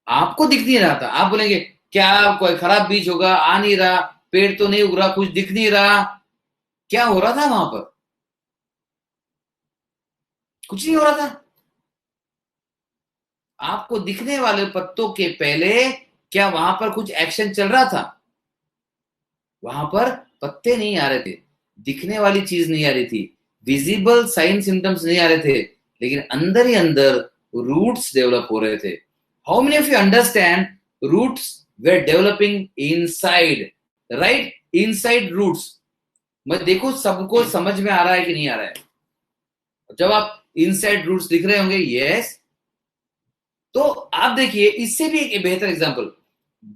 आपको दिख नहीं रहा था। आप बोलेंगे क्या कोई खराब बीज होगा, आ नहीं रहा, पेड़ तो नहीं उग रहा, कुछ दिख नहीं रहा। क्या हो रहा था वहां पर? कुछ नहीं हो रहा था। आपको दिखने वाले पत्तों के पहले क्या वहां पर कुछ एक्शन चल रहा था? वहां पर पत्ते नहीं आ रहे थे, दिखने वाली चीज नहीं आ रही थी, विजिबल साइन सिम्टम्स नहीं आ रहे थे, लेकिन अंदर ही अंदर रूट्स डेवलप हो रहे थे। How many of you understand roots were developing inside, right? Inside roots. मैं देखो सबको समझ में आ रहा है कि नहीं आ रहा है? जब आप इनसाइड रूट्स दिख रहे होंगे, यस। तो आप देखिए इससे भी एक बेहतर एग्जांपल,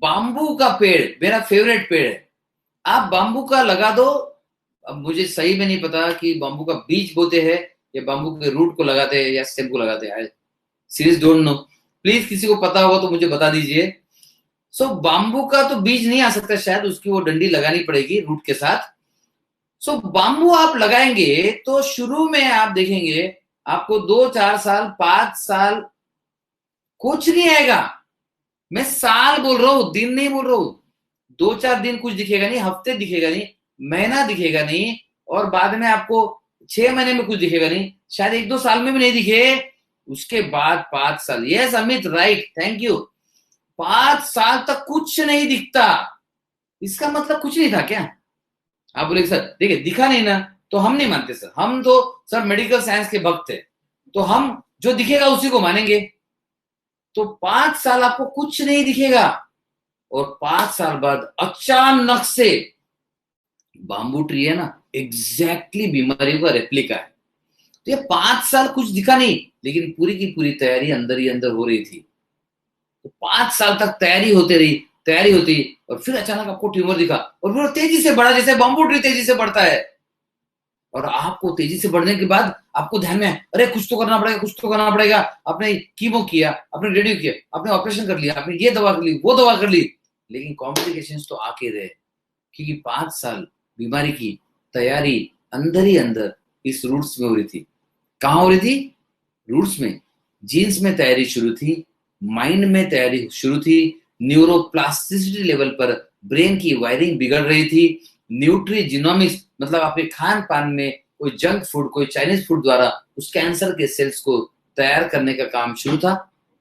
बाम्बू का पेड़ मेरा फेवरेट पेड़ है। आप बाम्बू का लगा दो, अब मुझे सही में नहीं पता कि बाम्बू का बीज बोते हैं या बाम्बू के रूट को लगाते हैं या स्टेम को लगाते हैं? आई सीरियस डोंट नो। प्लीज किसी को पता होगा तो मुझे बता दीजिए। सो बाम्बू का तो बीज नहीं आ सकता, शायद उसकी वो डंडी लगानी पड़ेगी रूट के साथ। सो बाम्बू आप लगाएंगे तो शुरू में आप देखेंगे आपको 2-4 साल 5 साल कुछ नहीं आएगा। मैं साल बोल रहा हूं, दिन नहीं बोल रहा हूं। 2-4 दिन कुछ दिखेगा नहीं, हफ्ते दिखेगा नहीं, महीना दिखेगा नहीं, और बाद में आपको 6 महीने में कुछ दिखेगा नहीं, शायद 1-2 साल में भी नहीं दिखे। उसके बाद 5 साल, yes Amit right, thank you. 5 साल तक कुछ नहीं दिखता, इसका मतलब कुछ नहीं था क्या? आप बोले सर देखिए दिखा नहीं ना, तो हम नहीं मानते सर, हम तो सर मेडिकल साइंस के भक्त है, तो हम जो दिखेगा उसी को मानेंगे। तो 5 साल आपको कुछ नहीं दिखेगा, और 5 साल बाद अचानक से बाम्बू ट्री है ना, एग्जैक्टली बीमारियों का रेप्लिका है। तो ये 5 साल कुछ दिखा नहीं, लेकिन पूरी की पूरी तैयारी अंदर ही अंदर हो रही थी। तो 5 साल तक तैयारी होती रही, तैयारी होती, और फिर अचानक आपको ट्यूमर दिखा, और फिर तेजी से बढ़ा, जैसे बाम्बू ट्री तेजी से बढ़ता है। और आपको तेजी से बढ़ने के बाद आपको ध्यान में अरे कुछ तो करना पड़ेगा, कुछ तो करना पड़ेगा। आपने कीमो किया, आपने रेडियो किया, आपने ऑपरेशन कर लिया, आपने ये दवा कर ली, वो दवा कर ली, लेकिन कॉम्प्लिकेशंस तो आके रहे, क्योंकि 5 साल बीमारी की तैयारी अंदर ही अंदर इस रूट्स में हो रही थी। कहाँ हो रही थी? रूट्स में। जीन्स में तैयारी शुरू थी, माइंड में तैयारी शुरू थी, न्यूरोप्लास्टिसिटी लेवल पर ब्रेन की वायरिंग बिगड़ रही थी, न्यूट्री जीनोमिक्स मतलब आपके खान पान में कोई जंक फूड, कोई चाइनीज फूड द्वारा उस कैंसर के सेल्स को तैयार करने का काम शुरू था।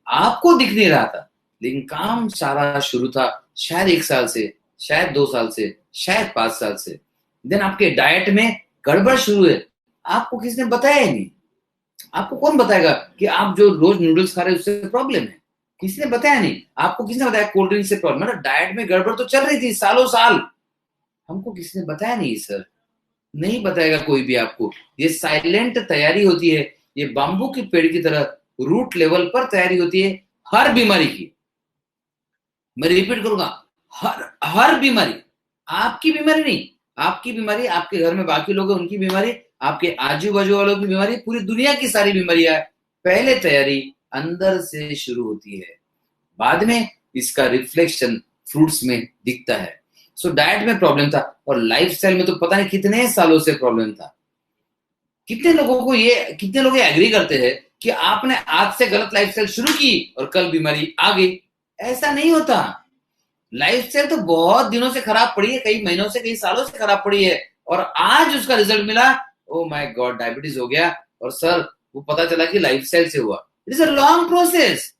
आपको दिख नहीं रहा था, लेकिन काम सारा शुरू था, शायद 1 साल से, शायद 2 साल से, शायद 5 साल से। देन आपके डाइट में गड़बड़ शुरू है, आपको किसने बताया ही नहीं। आपको कौन बताएगा कि आप जो रोज नूडल्स खा रहे हैं उससे प्रॉब्लम है? किसी ने बताया नहीं आपको। किसने बताया कोल्ड ड्रिंक से प्रॉब्लम? मतलब डाइट में गड़बड़ तो चल रही थी सालों साल, हमको किसी ने बताया नहीं सर। नहीं बताएगा कोई भी आपको। ये साइलेंट तैयारी होती है, ये बाम्बू के पेड़ की तरह रूट लेवल पर तैयारी होती है हर बीमारी की। मैं रिपीट करूंगा, हर हर बीमारी, आपकी बीमारी नहीं, आपकी बीमारी, आपके घर में बाकी लोग हैं उनकी बीमारी, आपके आजू बाजू वालों की बीमारी, पूरी दुनिया की सारी बीमारियां, पहले तैयारी अंदर से शुरू होती है, बाद में इसका रिफ्लेक्शन फ्रूट्स में दिखता है। सो डाइट में प्रॉब्लम था, और लाइफस्टाइल में तो पता नहीं कितने सालों से प्रॉब्लम था। कितने लोग ये एग्री करते हैं कि आपने आज से गलत लाइफस्टाइल शुरू की और कल बीमारी आ गई? ऐसा नहीं होता। लाइफस्टाइल तो बहुत दिनों से खराब पड़ी है, कई महीनों से, कई सालों से खराब पड़ी है, और आज उसका रिजल्ट मिला, ओ माय गॉड डायबिटीज हो गया, और सर वो पता चला कि लाइफस्टाइल से हुआ। It is a long process,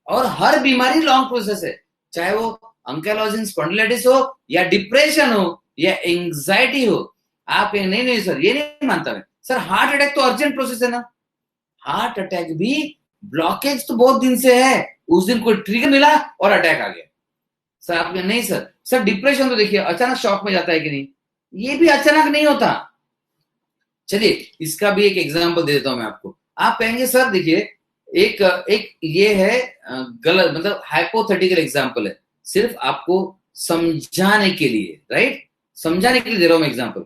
और हर बीमारी लॉन्ग प्रोसेस है, चाहे वो अंकेलोजिंग स्पॉन्डिलाइटिस हो, या डिप्रेशन हो, या एंग्जाइटी हो। आप नहीं नहीं सर ये नहीं मानता मैं, सर हार्ट अटैक तो अर्जेंट प्रोसेस है ना। हार्ट अटैक भी ब्लॉकेज तो बहुत दिन से है, उस दिन कोई ट्रिगर मिला और अटैक आ गया। सर आपने नहीं सर, सर डिप्रेशन तो देखिए अचानक शॉक में जाता है कि नहीं, ये भी अचानक नहीं होता। चलिए इसका भी एक एग्जांपल दे देता हूं मैं आपको। आप कहेंगे सर देखिए एक एक ये है गलत, मतलब हाइपोथेटिकल एग्जांपल है, सिर्फ आपको समझाने के लिए, राइट, समझाने के लिए दे रहा हूं मैं एग्जांपल।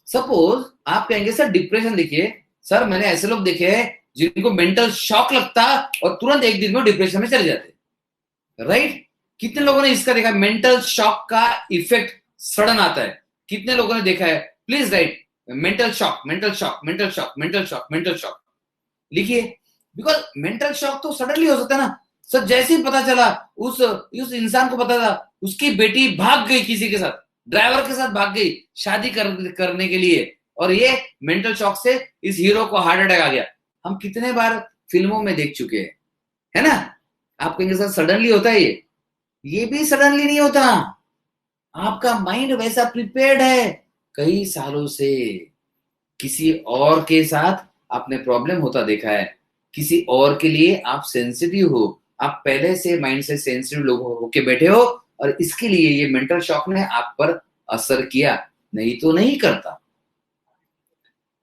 सपोज आप कहेंगे सर डिप्रेशन देखिए, सर मैंने ऐसे लोग देखे हैं जिनको मेंटल शॉक लगता और तुरंत एक दिन में डिप्रेशन में चले जाते, राइट। कितने लोगों ने इसका देखा, मेंटल शॉक का इफेक्ट सडन आता है? कितने लोगों ने देखा है? Please right mental shock, mental shock, mental shock, mental shock, mental shock लिखिए। बिकॉज मेंटल शॉक तो सडनली हो सकता है ना। सर जैसे ही पता चला उस इंसान को पता था उसकी बेटी भाग गई, किसी के साथ, ड्राइवर के साथ भाग गई शादी करने के लिए, और ये मेंटल शॉक से इस हीरो को हार्ट अटैक आ गया। हम कितने बार फिल्मों में देख चुके हैं, है ना। आप कहेंगे सर सडनली होता है ये भी सडनली नहीं होता। आपका माइंड वैसा प्रिपेयर्ड है कई सालों से। किसी और के साथ आपने प्रॉब्लम होता देखा है, किसी और के लिए आप सेंसिटिव हो, आप पहले से माइंड से सेंसिटिव लोग होके बैठे हो, और इसके लिए ये मेंटल शॉक ने आप पर असर किया, नहीं तो नहीं करता।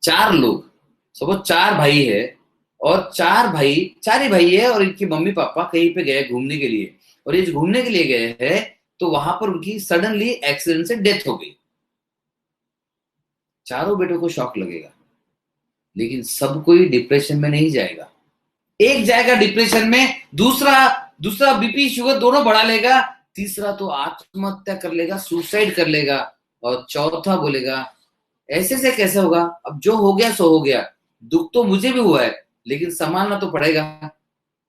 4 लोग, सपोज 4 भाई है, और 4 ही भाई है, और इनके मम्मी पापा कहीं पे गए घूमने के लिए, और ये घूमने के लिए गए हैं तो वहां पर उनकी सडनली एक्सीडेंट से डेथ हो गई। चारों बेटों को शॉक लगेगा, लेकिन सब कोई डिप्रेशन में नहीं जाएगा। एक जाएगा डिप्रेशन में, दूसरा दूसरा बीपी शुगर दोनों बढ़ा लेगा, तीसरा तो आत्महत्या कर लेगा, सुसाइड कर लेगा, और चौथा बोलेगा ऐसे से कैसे होगा, अब जो हो गया सो हो गया, दुख तो मुझे भी हुआ है लेकिन संभालना तो पड़ेगा,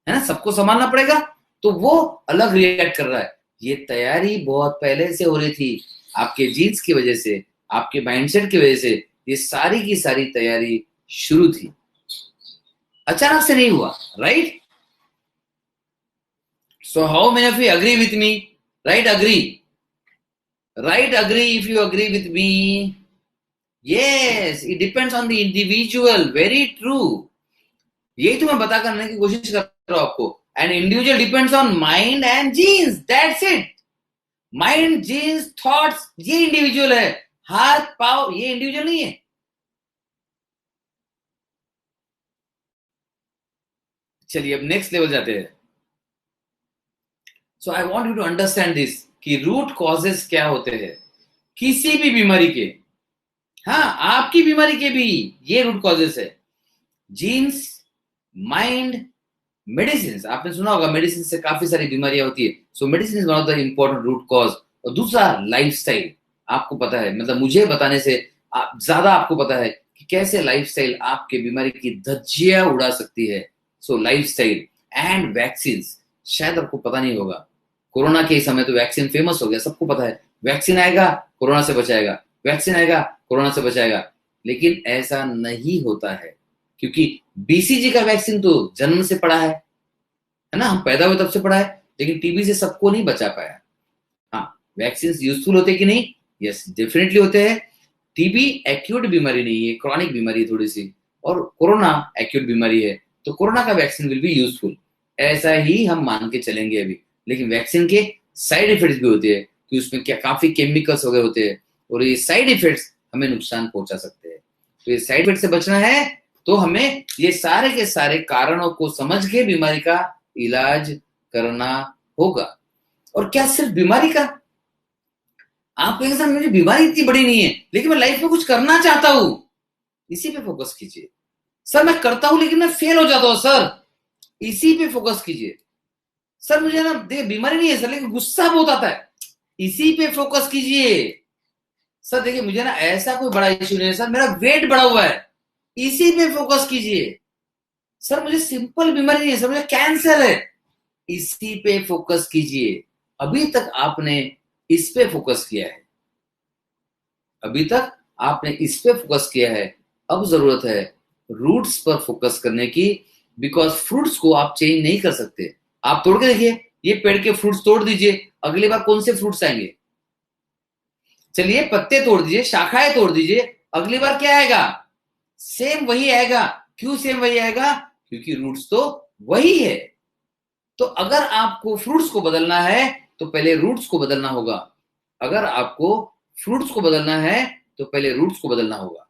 है ना, सबको संभालना पड़ेगा। तो वो अलग रिएक्ट कर रहा है। ये तैयारी बहुत पहले से हो रही थी, आपके जीन्स की वजह से, आपके माइंडसेट की वजह से, ये सारी की सारी तैयारी शुरू थी, अचानक से नहीं हुआ, right. So how many of you agree with me? Right, agree, right, agree if you agree with me. Yes, it depends on the individual, very true. यही तो मैं बता करने की कोशिश कर रहा हूं आपको। And individual depends on mind and genes, that's it. Mind, genes, thoughts, ये इंडिविजुअल है। हाथ पाव ये इंडिविजुअल नहीं है। चलिए अब नेक्स्ट लेवल जाते हैं। So I want you to understand this कि रूट कॉजेस क्या होते हैं किसी भी बीमारी के। हाँ, आपकी बीमारी के भी ये रूट कॉजेस है। Genes, mind, medicine. आपने सुना होगा मेडिसिन से काफी सारी बीमारियां होती है। So medicine is one of the important root cause. और दूसरा लाइफस्टाइल। आपको पता है, मतलब मुझे बताने से ज्यादा आपको पता है कि कैसे लाइफस्टाइल आपके बीमारी की धज्जियां उड़ा सकती है। सो लाइफस्टाइल एंड वैक्सीन। शायद आपको पता नहीं होगा, कोरोना के समय तो वैक्सीन फेमस हो गया, सबको पता है वैक्सीन आएगा कोरोना से बचाएगा, वैक्सीन आएगा कोरोना से बचाएगा। लेकिन ऐसा नहीं होता है, क्योंकि बीसीजी का वैक्सीन तो जन्म से पड़ा है ना, हम पैदा हुए तब से पड़ा है, लेकिन टीबी से सबको नहीं बचा पाया। हाँ, वैक्सीन यूजफुल होते कि नहीं? यस, डेफिनेटली होते हैं। टीबी एक्यूट बीमारी नहीं है, क्रॉनिक बीमारी है थोड़ी सी, और कोरोना एक्यूट बीमारी है, तो कोरोना का वैक्सीन विल बी यूजफुल, ऐसा ही हम मान के चलेंगे अभी। लेकिन वैक्सीन के साइड इफेक्ट्स भी होते हैं कि उसमें क्या काफी केमिकल्स वगैरह होते हैं, और ये साइड इफेक्ट्स हमें नुकसान पहुंचा सकते हैं। तो ये साइड इफेक्ट से बचना है तो हमें ये सारे के सारे कारणों को समझ के बीमारी का इलाज करना होगा। और क्या सिर्फ बीमारी का? आप कहेंगे सर मेरी बीमारी इतनी बड़ी नहीं है लेकिन मैं लाइफ में कुछ करना चाहता हूं, इसी पे फोकस कीजिए। सर मैं करता हूं लेकिन मैं फेल हो जाता हूं, सर इसी पे फोकस कीजिए। सर मुझे ना देखिए बीमारी नहीं है सर लेकिन गुस्सा बहुत आता है, इसी पे फोकस कीजिए। सर देखिए मुझे ना ऐसा कोई बड़ा इश्यू नहीं है सर, मेरा वेट बढ़ा हुआ है, इसी पे फोकस कीजिए। सर मुझे सिंपल बीमारी नहीं है सर, मुझे कैंसर है, इसी पे फोकस कीजिए। अभी तक आपने इस पे फोकस किया है, अभी तक आपने इस पे फोकस किया है, अब जरूरत है रूट्स पर फोकस करने की। बिकॉज फ्रूट्स को आप चेंज नहीं कर सकते। आप तोड़ के देखिए, ये पेड़ के फ्रूट्स तोड़ दीजिए, अगली बार कौन से फ्रूट्स आएंगे? चलिए पत्ते तोड़ दीजिए, शाखाएं तोड़ दीजिए, अगली बार क्या आएगा? सेम वही आएगा। क्यों सेम वही आएगा? क्योंकि रूट्स तो वही है। तो अगर आपको फ्रूट्स को बदलना है तो पहले रूट्स को बदलना होगा। अगर आपको फ्रूट्स को बदलना है तो पहले रूट्स को बदलना होगा,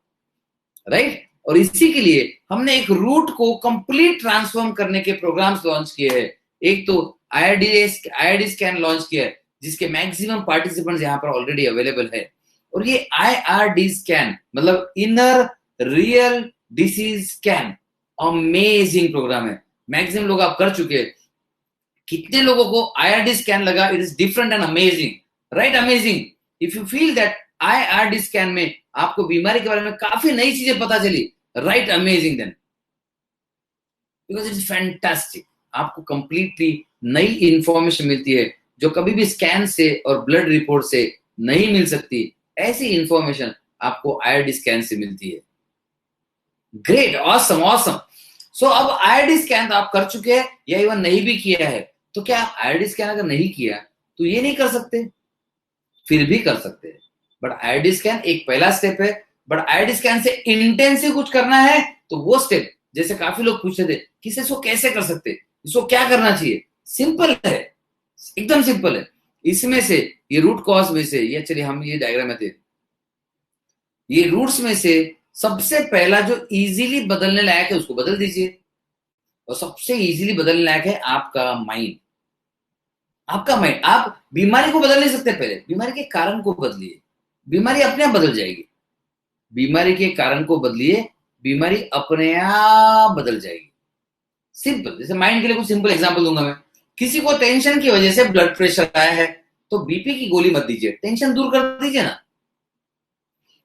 राइट। और इसी के लिए हमने एक रूट को कंप्लीट ट्रांसफॉर्म करने के प्रोग्राम्स लॉन्च किए हैं। एक तो आईआरडी स्कैन लॉन्च किया है, जिसके मैक्सिमम पार्टिसिपेंट्स यहाँ पर ऑलरेडी अवेलेबल है। और ये आईआरडी स्कैन मतलब inner real disease scan, amazing program है। मैक्सिमम लोग आप कर चुके हैं। कितने लोगों को आईआरडी स्कैन लगा? It is different and amazing, right, amazing. If you feel that IRD scan में आपको बीमारी के बारे में काफी नई चीजें पता चली, right, amazing then, because it is fantastic. आपको कंप्लीटली नई इंफॉर्मेशन मिलती है जो कभी भी स्कैन से और ब्लड रिपोर्ट से नहीं मिल सकती। ऐसी इंफॉर्मेशन आपको आईआरडी स्कैन से मिलती है। Great, awesome awesome. सो अब आईआरडी स्कैन तो आप कर चुके हैं या इवन नहीं भी किया है, तो क्या आईआरडी स्कैन अगर नहीं किया तो ये नहीं कर सकते? फिर भी कर सकते हैं। बट आईआरडी स्कैन एक पहला स्टेप है। बट आईआरडी स्कैन से इंटेंसिव कुछ करना है तो वो स्टेप, जैसे काफी लोग पूछते थे कि इसको कैसे कर सकते, इसको क्या करना चाहिए, सिंपल है, एकदम सिंपल है। इसमें से ये रूट कॉज में से, ये चलिए हम ये डायग्राम में थे, ये रूट्स में से सबसे पहला जो इजीली बदलने लायक है उसको बदल दीजिए। और सबसे इजीली बदलने लायक है आपका माइंड। आपका माइंड, आप बीमारी को बदल नहीं सकते, पहले बीमारी के कारण को बदलिए, बीमारी अपने आप बदल जाएगी। बीमारी के कारण को बदलिए, बीमारी अपने आप बदल जाएगी। सिंपल, जैसे माइंड के लिए कुछ सिंपल एग्जांपल दूंगा मैं। किसी को टेंशन की वजह से ब्लड प्रेशर आया है तो बीपी की गोली मत दीजिए, टेंशन दूर कर दीजिए ना।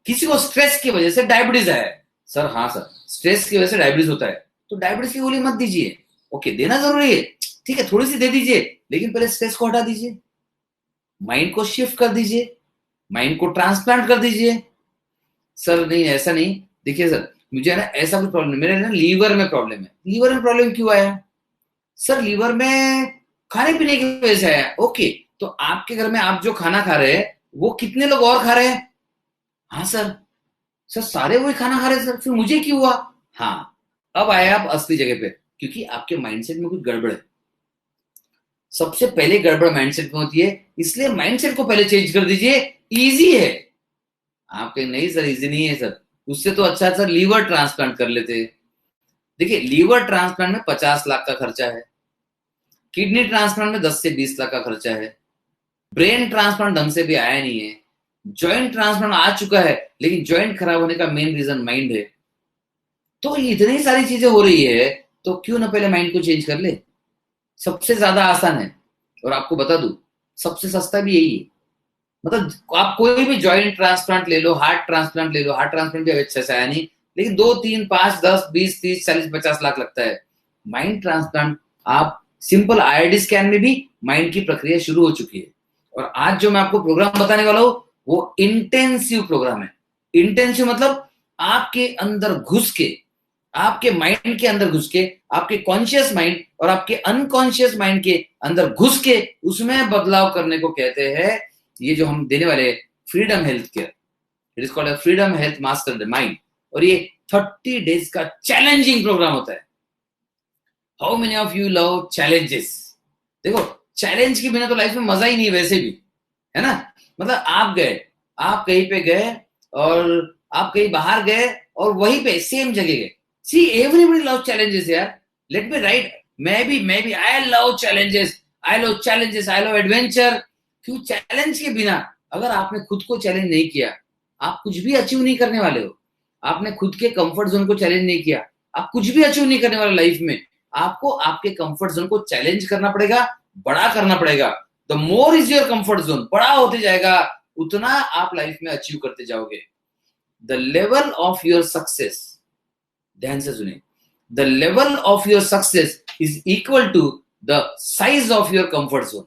किसी को स्ट्रेस की वजह से डायबिटीज आया है, सर हाँ सर स्ट्रेस की वजह से डायबिटीज होता है तो डायबिटीज की गोली मत दीजिए। ओके देना जरूरी है, ठीक है थोड़ी सी दे दीजिए, लेकिन पहले स्ट्रेस को हटा दीजिए, माइंड को शिफ्ट कर दीजिए, माइंड को ट्रांसप्लांट कर दीजिए। सर नहीं ऐसा नहीं, देखिए सर मुझे ना ऐसा कुछ प्रॉब्लम, मेरे ना लीवर में प्रॉब्लम है। लीवर में प्रॉब्लम क्यों आया? सर लीवर में खाने पीने की वजह से आया। ओके, तो आपके घर में आप जो खाना खा रहे हैं वो कितने लोग और खा रहे हैं? हाँ सर, सर सारे वही खाना खा रहे हैं सर, फिर मुझे क्यों हुआ? हाँ, अब आए आप असली जगह पे, क्योंकि आपके माइंडसेट में कुछ गड़बड़ है। सबसे पहले गड़बड़ माइंडसेट में होती है, इसलिए माइंडसेट को पहले चेंज कर दीजिए। इजी है। आप कहें नहीं सर इजी नहीं है सर, उससे तो अच्छा सर लीवर ट्रांसप्लांट कर लेते। देखिए लीवर ट्रांसप्लांट में 50 लाख का खर्चा है, किडनी ट्रांसप्लांट में 10 से 20 लाख का खर्चा है, ब्रेन ट्रांसप्लांट ढंग से भी आया नहीं है, जॉइंट ट्रांसप्लांट आ चुका है लेकिन जॉइंट खराब होने का मेन रीजन माइंड है। तो ये इतनी सारी चीजें हो रही है तो क्यों ना पहले माइंड को चेंज कर ले। सबसे ज्यादा आसान है, और आपको बता दूं सबसे सस्ता भी यही है। मतलब आप कोई भी जॉइंट ट्रांसप्लांट ले लो, हार्ट ट्रांसप्लांट ले लो, हार्ट ट्रांसप्लांट भी अच्छे से आया नहीं, लेकिन 2 3 5 10 20 30 40 50 लाख लगता है। माइंड ट्रांसप्लांट आप सिंपल आईआईडी स्कैन में भी माइंड की प्रक्रिया शुरू हो चुकी है। और आज जो मैं आपको प्रोग्राम बताने वाला हूं वो इंटेंसिव प्रोग्राम है। इंटेंसिव मतलब आपके अंदर घुस के, आपके माइंड के अंदर घुस के, आपके कॉन्शियस माइंड और आपके अनकॉन्शियस माइंड के अंदर घुस के उसमें बदलाव करने को कहते हैं। ये जो हम देने वाले freedom health care, it is called freedom health master the mind, और ये 30 डेज का चैलेंजिंग प्रोग्राम होता है। How many of you love challenges? देखो चैलेंज के बिना तो लाइफ में मजा ही नहीं वैसे भी, है ना। मतलब आप गए, आप कहीं पे गए और आप कहीं बाहर गए और वहीं पे सेम जगह गए। सी एवरीबडी लव चैलेंजेस यार, लेट मी राइट, मैं भी I love challenges, I love challenges, I love adventure. क्यों? चैलेंज के बिना अगर आपने खुद को चैलेंज नहीं किया आप कुछ भी अचीव नहीं करने वाले हो। आपने खुद के कंफर्ट जोन को चैलेंज नहीं किया आप कुछ भी अचीव नहीं करने वाले लाइफ में। आपको आपके कंफर्ट जोन को चैलेंज करना पड़ेगा, बड़ा करना पड़ेगा। The more is your comfort zone, बड़ा होते जाएगा उतना आप लाइफ में अचीव करते जाओगे। The level of your success, ध्यान से सुनिए, the level of your success is equal to the size of your comfort zone.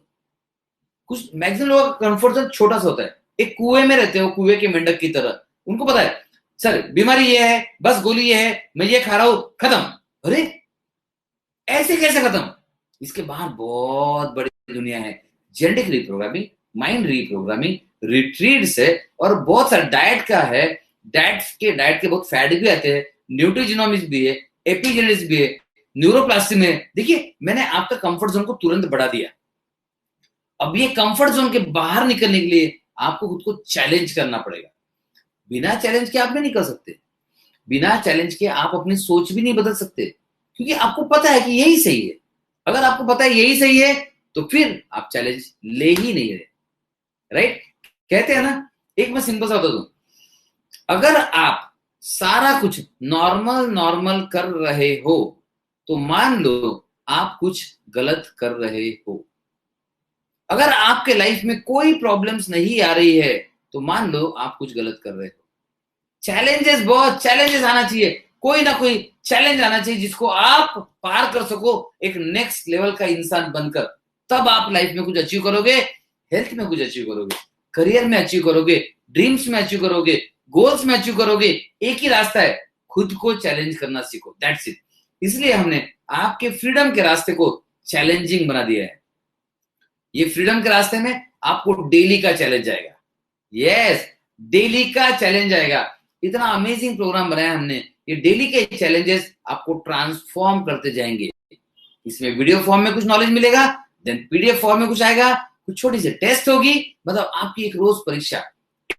कुछ मैक्सिमम लोगों का कंफर्ट जोन छोटा सा होता है, एक कुएं में रहते हो, कुएं के मेंढक की तरह। उनको पता है सर बीमारी ये है, बस गोली ये है, मैं ये खा रहा हूं, खत्म। अरे ऐसे कैसे खत्म? इसके बाहर बहुत बड़ी दुनिया है। Genetic reprogramming, mind reprogramming, retreats है, और बहुत सारा डाइट का है। डाइट के बहुत फैट भी आते हैं, न्यूट्रिजिनोमिक्स भी है, एपिजेनेटिक्स भी है, न्यूरोप्लास्टिक में। देखिए मैंने आपका कंफर्ट जोन को तुरंत बढ़ा दिया। अब ये कंफर्ट जोन के बाहर निकलने के लिए आपको खुद को चैलेंज करना पड़ेगा। बिना चैलेंज के आप नहीं कर सकते, बिना चैलेंज के आप अपनी सोच भी नहीं बदल सकते, क्योंकि आपको पता है कि यही सही है। अगर आपको पता है यही सही है तो फिर आप चैलेंज ले ही नहीं रहे, राइट। कहते हैं ना, एक मैं सिंपल सा बता दूं, अगर आप सारा कुछ नॉर्मल नॉर्मल कर रहे हो तो मान लो आप कुछ गलत कर रहे हो। अगर आपके लाइफ में कोई प्रॉब्लम्स नहीं आ रही है तो मान लो आप कुछ गलत कर रहे हो। चैलेंजेस, बहुत चैलेंजेस आना चाहिए, कोई ना कोई चैलेंज आना चाहिए जिसको आप पार कर सको एक नेक्स्ट लेवल का इंसान बनकर। तब आप लाइफ में कुछ अचीव करोगे, हेल्थ में कुछ अचीव करोगे, करियर में अचीव करोगे, ड्रीम्स में अचीव करोगे, गोल्स में अचीव करोगे। एक ही रास्ता है, खुद को चैलेंज करना सीखो, दैट्स इट। इसलिए हमने आपके फ्रीडम के रास्ते को चैलेंजिंग बना दिया है। ये फ्रीडम के रास्ते में आपको डेली का चैलेंज आएगा, यस डेली का चैलेंज आएगा। इतना अमेजिंग प्रोग्राम बनाया हमने, ये डेली के चैलेंजेस आपको ट्रांसफॉर्म करते जाएंगे। इसमें वीडियो फॉर्म में कुछ नॉलेज मिलेगा, देन पीडीएफ फॉर्म में कुछ आएगा, कुछ छोटी सी टेस्ट होगी, मतलब आपकी एक रोज परीक्षा,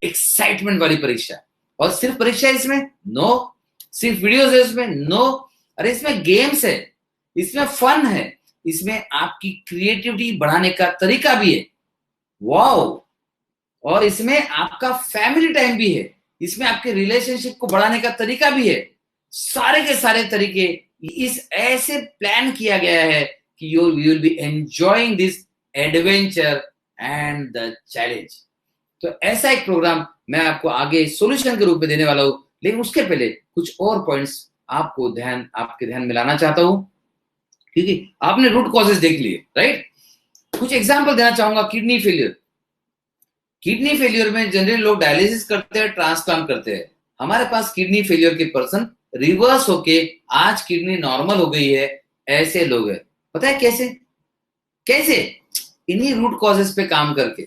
एक्साइटमेंट वाली परीक्षा। और सिर्फ परीक्षा है इसमें? नो। सिर्फ वीडियोस है इसमें? नो। अरे इसमें गेम्स है, इसमें फन है, इसमें आपकी क्रिएटिविटी बढ़ाने का तरीका भी है, वाओ। और इसमें आपका फैमिली टाइम भी है, इसमें आपके रिलेशनशिप को बढ़ाने का तरीका भी है। सारे के सारे तरीके इस ऐसे प्लान किया गया है कि you will be enjoying this adventure and the challenge. तो ऐसा एक प्रोग्राम मैं आपको आगे सॉल्यूशन के रूप में देने वाला हूं, लेकिन उसके पहले कुछ और पॉइंट्स आपके ध्यान में लाना चाहता हूं, क्योंकि आपने रूट कॉजेस देख लिए, राइट। कुछ एग्जांपल देना चाहूंगा। किडनी फेलियर में जनरली लोग डायलिसिस करते हैं, ट्रांसप्लांट करते हैं। हमारे पास किडनी फेलियर के पर्सन रिवर्स होके आज किडनी नॉर्मल हो गई है, ऐसे लोग हैं। पता है कैसे? कैसे? इन्हीं रूट कॉजेस पे काम करके।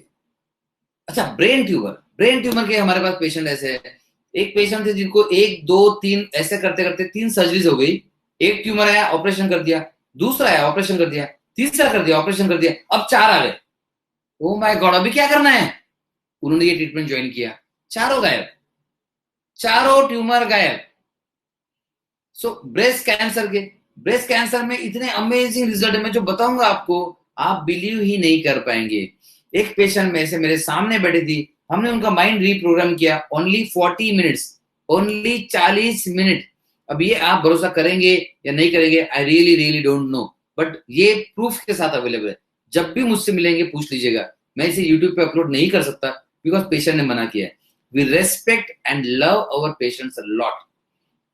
अच्छा, ब्रेन ट्यूमर के हमारे पास पेशेंट ऐसे है। एक पेशेंट थे जिनको 1 2 3 ऐसे करते करते 3 सर्जरीज हो गई। एक ट्यूमर आया, ऑपरेशन कर दिया। दूसरा आया, ऑपरेशन कर दिया। तीसरा कर दिया, ऑपरेशन कर दिया। अब 4 आ गए। ओ माय गॉड, अभी क्या करना है? उन्होंने ये ट्रीटमेंट ज्वाइन किया, चारों गायब, चारों ट्यूमर गायब। सो ब्रेस्ट कैंसर में इतने अमेजिंग रिजल्ट मैं जो बताऊंगा आपको, आप बिलीव ही नहीं कर पाएंगे। एक पेशेंट में से मेरे सामने बैठी थी, हमने उनका माइंड रीप्रोग्राम किया, ओनली 40 मिनट्स, ओनली 40 मिनट। अब ये आप भरोसा करेंगे या नहीं करेंगे, I really really don't know, but ये प्रूफ के साथ अवेलेबल है। जब भी मुझसे मिलेंगे पूछ लीजिएगा। मैं इसे यूट्यूब पे अपलोड नहीं कर सकता बिकॉज पेशेंट ने मना किया है। We respect and love our patients a lot.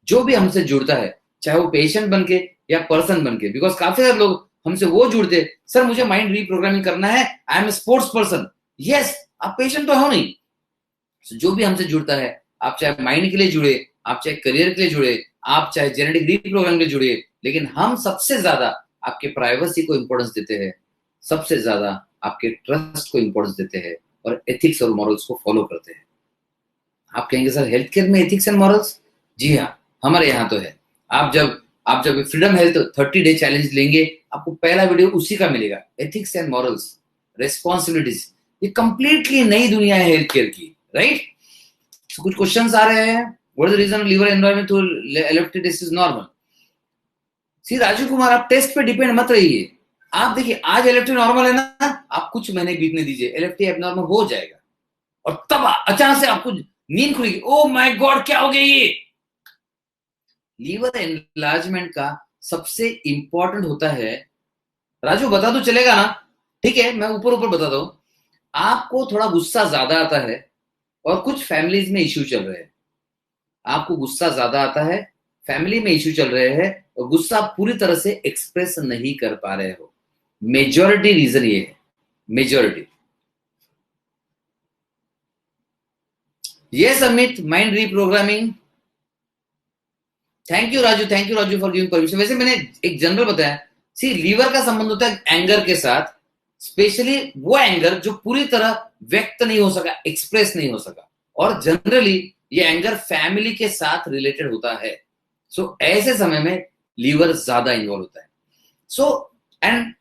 जो भी हमसे जुड़ता है, चाहे वो पेशेंट बन के या पर्सन बन के, बिकॉज काफी सारे लोग हमसे वो जुड़ते, सर मुझे माइंड रीप्रोग्रामिंग करना है, I am a sports person. Yes, आप पेशेंट तो हो नहीं। So, जो भी हमसे जुड़ता है, आप चाहे माइंड के लिए जुड़े, आप चाहे करियर के लिए जुड़े, आप चाहे जेनेटिक रीप्रोग्राम के लिए जुड़े, लेकिन हम सबसे ज्यादा आपके प्राइवेसी को इंपॉर्टेंस देते हैं, सबसे ज्यादा आपके ट्रस्ट को इंपॉर्टेंस देते हैं, और एथिक्स और मॉरल्स को फॉलो करते हैं। आप कहेंगे सर हेल्थ केयर में एथिक्स एंड मॉरल्स? जी हाँ, हमारे यहाँ तो है। आप जब फ्रीडम हेल्थ 30 डे चैलेंज लेंगे, आपको पहला वीडियो उसी का मिलेगा, एथिक्स एंड मॉरल्स, रेस्पॉन्सिबिलिटीज। ये कंप्लीटली नई दुनिया है हेल्थ केयर की, राइट। So, कुछ क्वेश्चंस आ रहे हैं। What is the reason liver environment through LFT test is normal? See Raju Kumar, आप टेस्ट पे डिपेंड मत रहिए। आप देखिए, आज एलएफटी नॉर्मल है ना, आप कुछ महीने बीतने दीजिए, एलएफटी एबनॉर्मल हो जाएगा, और तब अचानक से आपको नींद खुलेगी, ओ माय गॉड क्या हो गया ये। लीवर एनलार्जमेंट का सबसे इंपॉर्टेंट होता है, राजू बता दो चलेगा ना? ठीक है, मैं ऊपर ऊपर बताता हूं। आपको थोड़ा गुस्सा ज्यादा आता है, और कुछ फैमिलीज में इश्यू चल रहे हैं। आपको गुस्सा ज्यादा आता है, फैमिली में इश्यू चल रहे हैं, और गुस्सा आप पूरी तरह से एक्सप्रेस नहीं कर पा रहे हो। मेजोरिटी रीजन ये है, majority. Yes Amit, mind reprogramming. Thank you Raju for giving permission. वैसे मैंने एक जनरल बताया। सी, लीवर का संबंध होता है एंगर के साथ, स्पेशली वो एंगर जो पूरी तरह व्यक्त नहीं हो सका, एक्सप्रेस नहीं हो सका, और जनरली ये एंगर फैमिली के साथ रिलेटेड होता है। सो ऐसे समय में लीवर ज्यादा इन्वॉल्व होता है। So and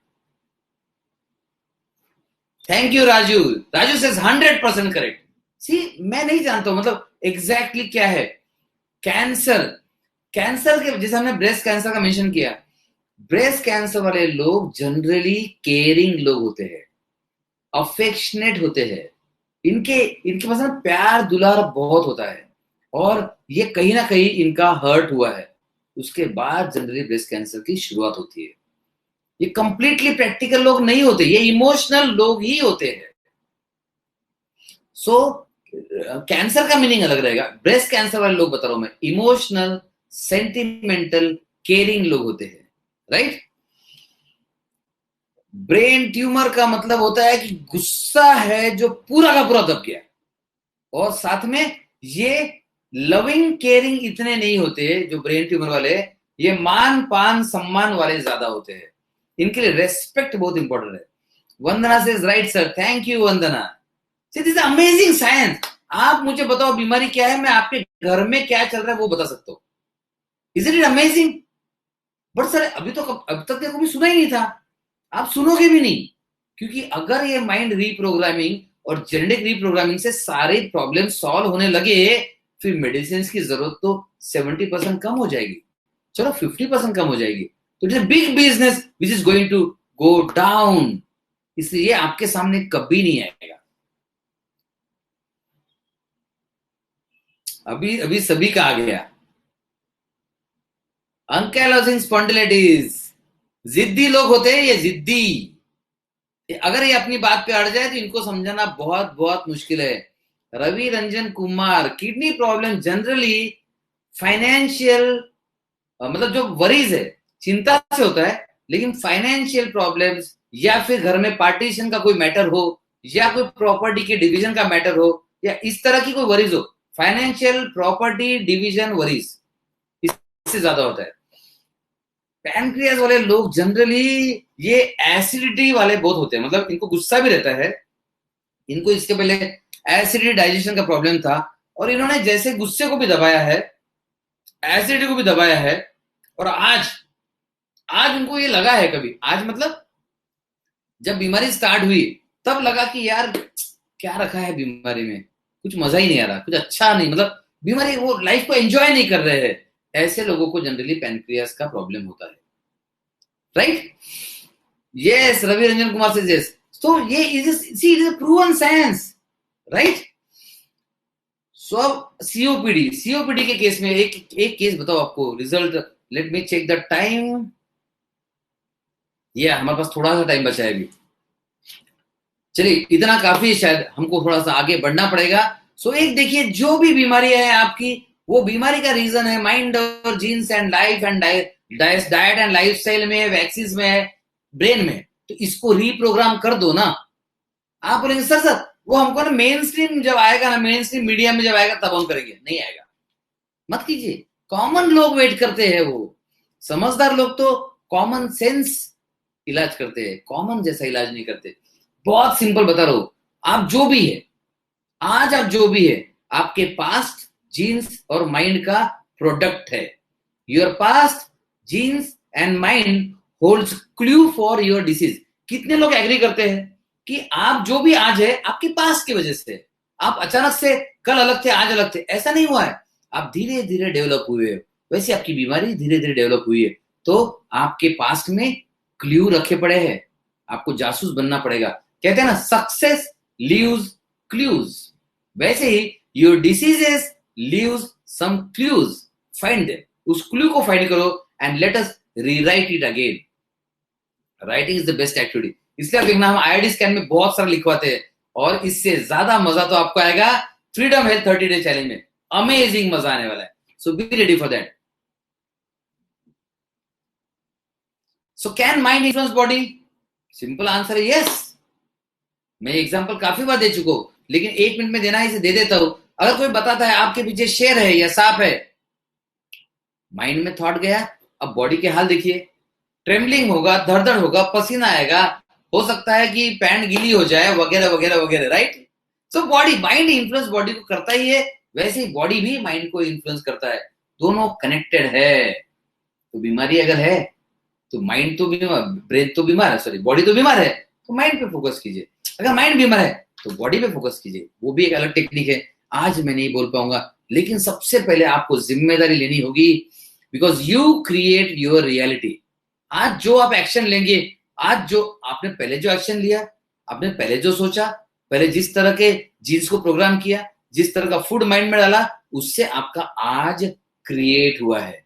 thank you Raju. Raju से 100% करेक्ट। सी, मैं नहीं जानता हूं मतलब एग्जैक्टली क्या है कैंसर। कैंसर के जैसे हमने ब्रेस्ट कैंसर का मेंशन किया, ब्रेस्ट कैंसर वाले लोग जनरली केयरिंग लोग होते हैं, अफेक्शनेट होते हैं। इनके इनके पास ना प्यार दुलार बहुत होता है, और ये कहीं ना कहीं इनका हर्ट हुआ है, उसके बाद जनरली ब्रेस्ट कैंसर की शुरुआत होती है। ये कंप्लीटली प्रैक्टिकल लोग नहीं होते, ये इमोशनल लोग ही होते हैं। सो कैंसर का मीनिंग अलग रहेगा। ब्रेस्ट कैंसर वाले लोग बता रहा हूं मैं, इमोशनल, सेंटिमेंटल, केयरिंग लोग होते हैं, राइट। ब्रेन ट्यूमर का मतलब होता है कि गुस्सा है जो पूरा का पूरा दब गया, और साथ में ये लविंग केयरिंग इतने नहीं होते जो ब्रेन ट्यूमर वाले, ये मान पान सम्मान वाले ज्यादा होते हैं। इनके लिए रेस्पेक्ट बहुत इंपॉर्टेंट है। वंदना से right sir, thank you Vandana. This amazing science. आप मुझे बताओ बीमारी क्या है, मैं आपके घर में क्या चल रहा है वो बता सकता हूँ। Is it amazing? But sir अभी तो अब तक कभी सुना ही नहीं था। आप सुनोगे भी नहीं, क्योंकि अगर ये माइंड रीप्रोग्रामिंग और जेनेटिक रीप्रोग्रामिंग से सारे प्रॉब्लम सॉल्व होने लगे, फिर मेडिसिन की जरूरत तो 70% कम हो जाएगी, चलो 50% कम हो जाएगी। तो it is big business which is going to go down, इसलिए आपके सामने कभी नहीं आएगा। अभी अभी सभी का आ गया। अंकाइलोसिंग स्पॉन्डिलाइटिस, जिद्दी लोग होते हैं ये, जिद्दी। अगर ये अपनी बात पे अड़ जाए तो इनको समझाना बहुत बहुत मुश्किल है। Ravi Ranjan Kumar, kidney problem generally financial, मतलब जो वरीज है, चिंता से होता है, लेकिन फाइनेंशियल प्रॉब्लम्स या फिर घर में पार्टीशन का कोई मैटर हो या कोई प्रॉपर्टी के डिवीजन का मैटर हो या इस तरह की कोई वरीज हो, फाइनेंशियल प्रॉपर्टी डिवीजन वरीज, इससे ज्यादा होता है। पैनक्रियास वाले लोग जनरली ये एसिडिटी वाले बहुत होते हैं, मतलब इनको गुस्सा भी रहता है, इनको इसके पहले एसिडिटी डाइजेशन का प्रॉब्लम था और इन्होंने जैसे गुस्से को भी दबाया है, एसिडिटी को भी दबाया है, और आज आज उनको ये लगा है, कभी आज मतलब जब बीमारी स्टार्ट हुई तब लगा कि यार क्या रखा है बीमारी में, कुछ मजा ही नहीं आ रहा, कुछ अच्छा नहीं, मतलब बीमारी, वो लाइफ को एंजॉय नहीं कर रहे हैं। ऐसे लोगों को जनरली पैनक्रियास का प्रॉब्लम होता है, राइट? यस, रवि रंजन कुमार से यस। तो ये is a proven science, right? So COPD के केस में एक केस बताओ आपको result, let me check the time. ये हमारे पास थोड़ा सा टाइम बचा है अभी, चलिए इतना काफी है, शायद हमको थोड़ा सा आगे बढ़ना पड़ेगा। सो एक देखिए, जो भी बीमारी है आपकी, वो बीमारी का रीजन है माइंड और genes and life and diet and lifestyle में, वैक्सीन में है, ब्रेन में। तो इसको रीप्रोग्राम कर दो ना। आप बोलेंगे सर वो हमको ना मेन स्ट्रीम जब आएगा ना, मेन स्ट्रीम मीडिया में जब आएगा तब हम करेंगे, नहीं आएगा, मत कीजिए। कॉमन लोग वेट करते हैं, वो समझदार लोग तो कॉमन सेंस इलाज करते हैं, कॉमन जैसा इलाज नहीं करते। बहुत सिंपल बता रहा हूं, आप जो भी है, आज आप जो भी है, आपके पास्ट जीन्स और माइंड का प्रोडक्ट है। Your past genes and mind holds clue for your disease. कितने लोग एग्री करते हैं कि आप जो भी आज है आपके पास्ट की वजह से, आप अचानक से कल अलग थे आज अलग थे, ऐसा नहीं हुआ है, आप धीरे धीरे डेवलप हुए। वैसे आपकी बीमारी धीरे धीरे डेवलप हुई है, तो आपके पास्ट में क्लू रखे पड़े हैं, आपको जासूस बनना पड़ेगा। कहते हैं ना, सक्सेस लीव्स क्लूज, वैसे ही your diseases leaves some clues, find them, उस क्लू को फाइंड करो and let us rewrite it again. Writing is the best activity. इसलिए आप देखना, हम आईआईडी स्कैन में बहुत सारा लिखवाते हैं, और इससे ज्यादा मजा तो आपको आएगा फ्रीडम हेल्थ 30 डे चैलेंज में। अमेजिंग मजा आने वाला है, so be ready for that. So can mind influence body? Simple answer है यस। मैं एग्जांपल काफी बार दे चुका हूं, लेकिन 1 मिनट में देना है, इसे दे देता हूं। अगर कोई बताता है आपके पीछे शेर है या सांप है, माइंड में थॉट गया, अब बॉडी के हाल देखिए, ट्रेमलिंग होगा, धड़धड़ होगा, पसीना आएगा, हो सकता है कि पैंट गीली हो जाए, वगैरह वगैरह वगैरह, right? So body, mind influence body को करता ही है, वैसे ही बॉडी भी माइंड को इन्फ्लुएंस करता है, दोनों कनेक्टेड है। तो बीमारी अगर है तो माइंड तो बीमार, ब्रेन तो बीमार है, सॉरी बॉडी तो बीमार है, तो माइंड पे फोकस कीजिए। अगर माइंड बीमार है तो बॉडी पे फोकस कीजिए, वो भी एक अलग टेक्निक है, आज मैं नहीं बोल पाऊंगा। लेकिन सबसे पहले आपको जिम्मेदारी लेनी होगी, because you create your reality. आज जो आप एक्शन लेंगे, आज जो आपने पहले जो एक्शन लिया, आपने पहले जो सोचा, पहले जिस तरह के जीन्स को प्रोग्राम किया, जिस तरह का फूड माइंड में डाला, उससे आपका आज क्रिएट हुआ है।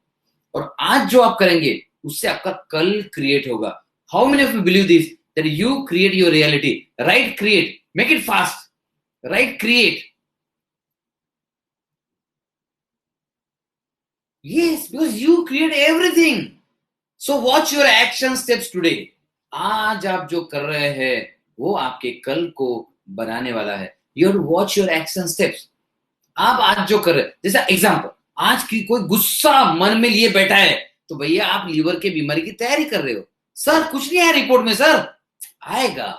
और आज जो आप करेंगे उससे आपका कल क्रिएट होगा। How many of you believe this, that you create your reality? Right create, make it fast, right create. Yes, because you create everything. So watch your action steps today. आज आप जो कर रहे हैं वो आपके कल को बनाने वाला है। You have to watch your action steps. आप आज जो कर रहे हैं, जैसा एग्जाम्पल, आज की कोई गुस्सा मन में लिए बैठा है, तो भैया आप लीवर के बीमारी की तैयारी कर रहे हो। सर कुछ नहीं है रिपोर्ट में, सर आएगा,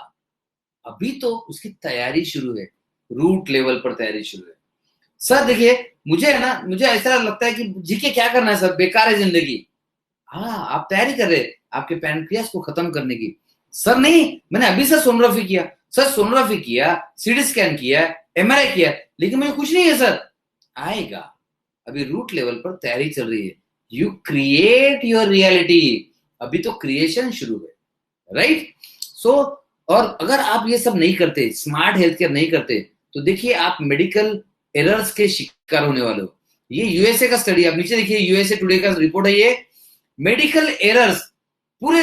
अभी तो उसकी तैयारी शुरू है, रूट लेवल पर तैयारी शुरू है। सर देखिए, मुझे है ना, मुझे ऐसा लगता है कि जीके क्या करना है सर, बेकार है जिंदगी। हाँ, आप तैयारी कर रहे हैं आपके पैनक्रियास को खत्म करने की। सर नहीं, मैंने अभी से सोनोग्राफी किया, सर सोनोग्राफी किया, सीटी स्कैन किया, एमआरआई किया, लेकिन मुझे कुछ नहीं है सर। आएगा, अभी रूट लेवल पर तैयारी चल रही है। यू क्रिएट योर रियलिटी, अभी तो क्रिएशन शुरू है, राइट? सो और अगर आप ये सब नहीं करते, स्मार्ट हेल्थ केयर नहीं करते, तो देखिए आप मेडिकल एरर्स के शिकार होने वाले हो। ये यूएसए का स्टडी, आप नीचे देखिए, यूएसए टुडे का रिपोर्ट है ये। मेडिकल एरर्स पूरे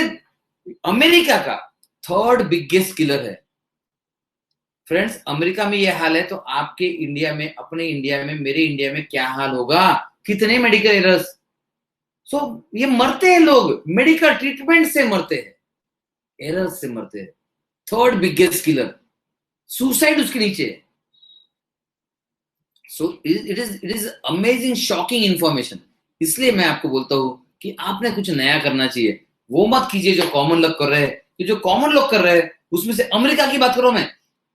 अमेरिका का थर्ड बिगेस्ट किलर है। फ्रेंड्स, अमेरिका में यह हाल है तो आपके इंडिया में, अपने इंडिया में, मेरे इंडिया में क्या हाल होगा? कितने मेडिकल एरर्स। सो ये मरते हैं लोग, मेडिकल ट्रीटमेंट से मरते हैं, एरर्स से मरते हैं। थर्ड बिगेस्ट किलर, सुसाइड उसके नीचे है। So it is amazing, shocking information. इसलिए मैं आपको बोलता हूं कि आपने कुछ नया करना चाहिए। वो मत कीजिए जो कॉमन लोग कर रहे हैं, कि जो कॉमन लोग कर रहे हैं उसमें से अमेरिका की बात करो मैं,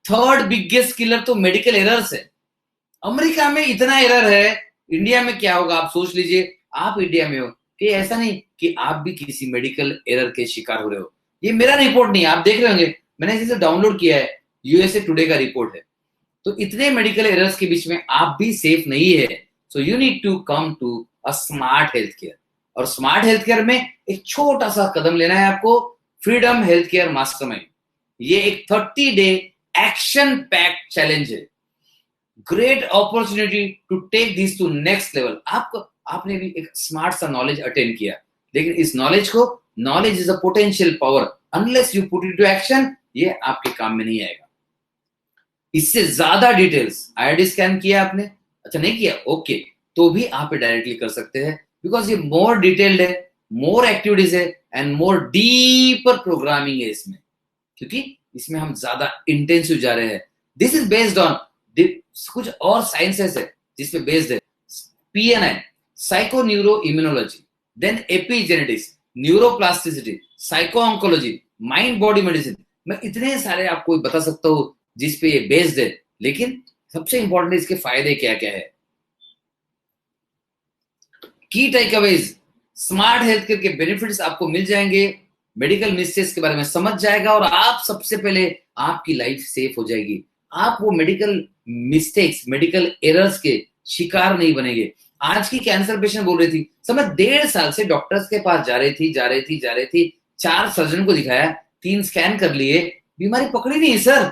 थर्ड बिगेस्ट किलर तो मेडिकल एरर्स है। अमेरिका में इतना एरर है, इंडिया में क्या होगा आप सोच लीजिए। आप इंडिया में हो कि ऐसा नहीं कि आप भी किसी मेडिकल एरर के शिकार हो रहे हो। ये मेरा रिपोर्ट नहीं है, आप देख रहे होंगे, मैंने इसे डाउनलोड किया है, यूएसए टुडे का रिपोर्ट है। तो इतने मेडिकल एरर्स के बीच में आप भी सेफ नहीं है। So you need to come to a smart health care. और स्मार्ट हेल्थ केयर में एक छोटा सा कदम लेना है आपको, फ्रीडम हेल्थ केयर मास्टरमाइंड। ये एक 30 डे एक्शन पैक्ड चैलेंज है। Great opportunity to take this to next level. आपने भी एक स्मार्ट सा नॉलेज अटेंड किया, लेकिन इस नॉलेज को, knowledge is a potential power, unless you put it to action, ये आपके काम में नहीं आएगा। इससे ज्यादा डिटेल्स, आईडी स्कैन किया आपने? अच्छा नहीं किया, ओके, तो भी आप डायरेक्टली कर सकते हैं, बिकॉज ये मोर डिटेल्ड है, मोर एक्टिविटीज है एंड मोर डीपर प्रोग्रामिंग है इसमें, क्योंकि इसमें हम ज्यादा इंटेंसिव जा रहे हैं। दिस इज बेस्ड ऑन कुछ और साइंसेस है जिसपे बेस्ड है, PNI, psycho neuro immunology, then epigenetics, neuroplasticity, psycho oncology, mind body medicine. मैं इतने सारे आपको बता सकता हूं जिसपे ये बेस्ड है, लेकिन सबसे इंपॉर्टेंट इसके फायदे क्या क्या है। की टेकअवेज, स्मार्ट हेल्थ केयर के बेनिफिट्स आपको मिल जाएंगे, मेडिकल मिस्टेक्स के बारे में समझ जाएगा, और आप सबसे पहले आपकी लाइफ सेफ हो जाएगी। आप वो मेडिकल मिस्टेक्स, मेडिकल एरर्स के शिकार नहीं बनेंगे। आज की कैंसर पेशेंट बोल रही थी, समय 1.5 साल से डॉक्टर्स के पास जा रही थी, 4 सर्जन को दिखाया, 3 स्कैन कर लिए, बीमारी पकड़ी नहीं सर।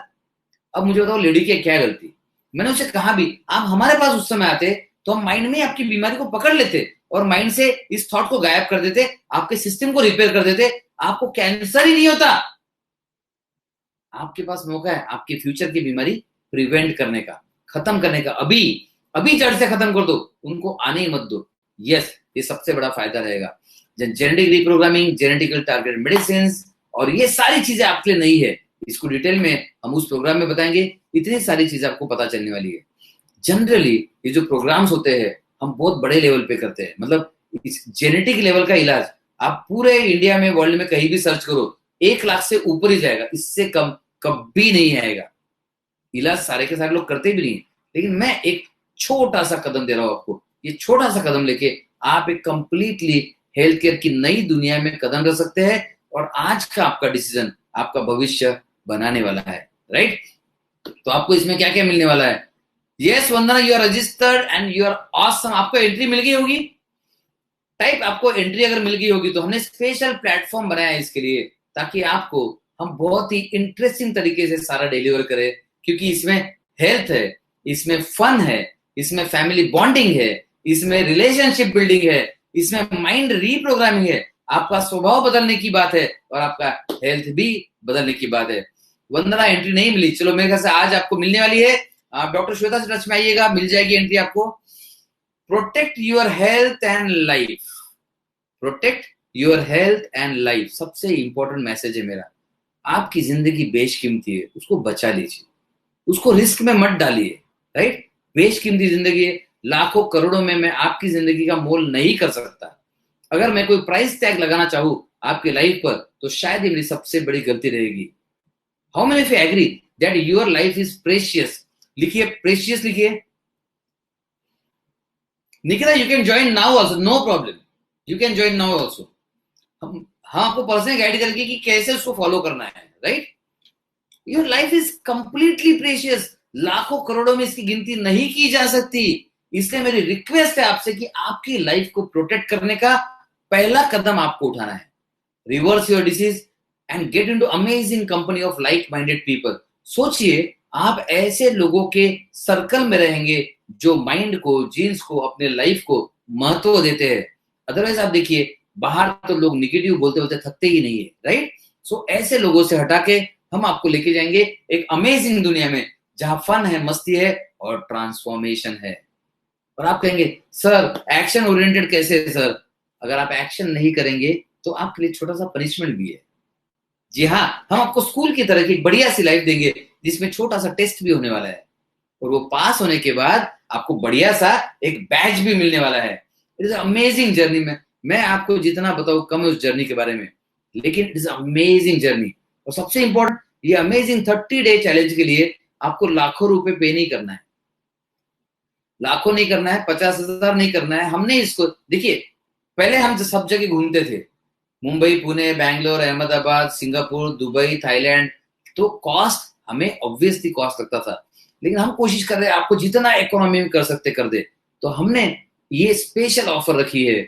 अब मुझे बताओ लेडी की क्या गलती? मैंने उसे कहा भी, आप हमारे पास उस समय आते तो हम माइंड में आपकी बीमारी को पकड़ लेते और माइंड से इस थॉट को गायब कर देते, आपके सिस्टम को रिपेयर कर देते, आपको कैंसर ही नहीं होता। आपके पास मौका है आपके फ्यूचर की बीमारी प्रिवेंट करने का, खत्म करने का। अभी जड़ से खत्म कर दो, उनको आने ही मत दो। यस, ये सबसे बड़ा फायदा रहेगा। Genetic reprogramming, genetical targeted medicine, और ये सारी चीजें आपके लिए नहीं है, इसको डिटेल में हम उस प्रोग्राम में बताएंगे। इतनी सारी चीजें आपको पता चलने वाली है। जनरली ये जो प्रोग्राम्स होते हैं हम बहुत बड़े लेवल पे करते हैं, मतलब इस जेनेटिक लेवल का इलाज आप पूरे इंडिया में, वर्ल्ड में कहीं भी सर्च करो, 1 लाख से ऊपर ही जाएगा, इससे कम कभी नहीं आएगा। इलाज सारे के सारे लोग करते भी नहीं, लेकिन मैं एक छोटा सा कदम दे रहा हूं आपको। ये छोटा सा कदम लेके आप एक कंप्लीटली हेल्थ केयर की नई दुनिया में कदम रख सकते हैं, और आज का आपका डिसीजन आपका भविष्य बनाने वाला है, राइट? तो आपको इसमें क्या क्या मिलने वाला है? Yes Vandana, you are registered and you are awesome. आपको एंट्री मिल गई होगी, टाइप आपको एंट्री अगर मिल गई होगी तो हमने स्पेशल प्लेटफॉर्म बनाया है इसके लिए, ताकि आपको हम बहुत ही इंटरेस्टिंग तरीके से सारा डिलीवर करें, क्योंकि इसमें हेल्थ है, इसमें फन है, इसमें फैमिली बॉन्डिंग है, इसमें रिलेशनशिप बिल्डिंग है, इसमें माइंड रीप्रोग्रामिंग है, आपका स्वभाव बदलने की बात है, और आपका हेल्थ भी बदलने की बात है। वंदना एंट्री नहीं मिली, चलो मेरे ख्याल से आज आपको मिलने वाली है। आप डॉक्टर श्वेता से टच में आइएगा, मिल जाएगी एंट्री आपको। Protect your health and life, protect your health and life, सबसे इंपॉर्टेंट मैसेज है मेरा। आपकी जिंदगी बेशकीमती है, उसको बचा लीजिए, उसको रिस्क में मत डालिए, राइट? बेशकीमती जिंदगी है, लाखों करोड़ों में मैं आपकी जिंदगी का मोल नहीं कर सकता। अगर मैं कोई प्राइस टैग लगाना चाहूं आपकी लाइफ पर, तो शायद ये मेरी सबसे बड़ी गलती रहेगी। How many of you agree that your life is precious? लिखिए प्रेशियस, लिखिए। Nikita you can join now also, no problem, you can join now also. हम आपको पर्सनल गाइड करेंगे कि कैसे उसको फॉलो करना है, right? Your life is completely precious, लाखों करोड़ों में इसकी गिनती नहीं की जा सकती। इसलिए मेरी रिक्वेस्ट है आपसे कि आपकी लाइफ को प्रोटेक्ट करने का पहला कदम आपको उठाना है। Reverse your disease and get into amazing company of like minded people. सोचिए आप ऐसे लोगों के सर्कल में रहेंगे जो माइंड को, जीन्स को, अपने लाइफ को महत्व देते हैं। अदरवाइज आप देखिए, बाहर तो लोग निगेटिव बोलते बोलते थकते ही नहीं है, राइट? सो ऐसे लोगों से हटा के हम आपको लेके जाएंगे एक अमेजिंग दुनिया में, जहां फन है, मस्ती है और ट्रांसफॉर्मेशन है। और आप कहेंगे सर एक्शन ओरिएंटेड कैसे है सर? अगर आप एक्शन नहीं करेंगे तो आपके लिए छोटा सा पनिशमेंट भी है। जी हाँ, हम आपको स्कूल की तरह की एक बढ़िया सी लाइफ देंगे जिसमें छोटा सा टेस्ट भी होने वाला है, और वो पास होने के बाद आपको बढ़िया सा एक बैच भी मिलने वाला है। इट इज अमेजिंग जर्नी में, मैं आपको जितना बताऊं कम है उस जर्नी के बारे में, लेकिन इट इज अमेजिंग जर्नी। और सबसे इंपॉर्टेंट, ये अमेजिंग 30 डे चैलेंज के लिए आपको लाखों रुपए पे नहीं करना है, लाखों नहीं करना है, 50,000 नहीं करना है। हमने इसको देखिए, पहले हम सब जगह घूमते थे, Mumbai, Pune, Bangalore, Ahmedabad, Singapore, Dubai, Thailand, तो कॉस्ट हमें ऑब्वियसली कॉस्ट लगता था, लेकिन हम कोशिश कर रहे हैं आपको जितना इकोनॉमी में कर सकते कर दे। तो हमने ये स्पेशल ऑफर रखी है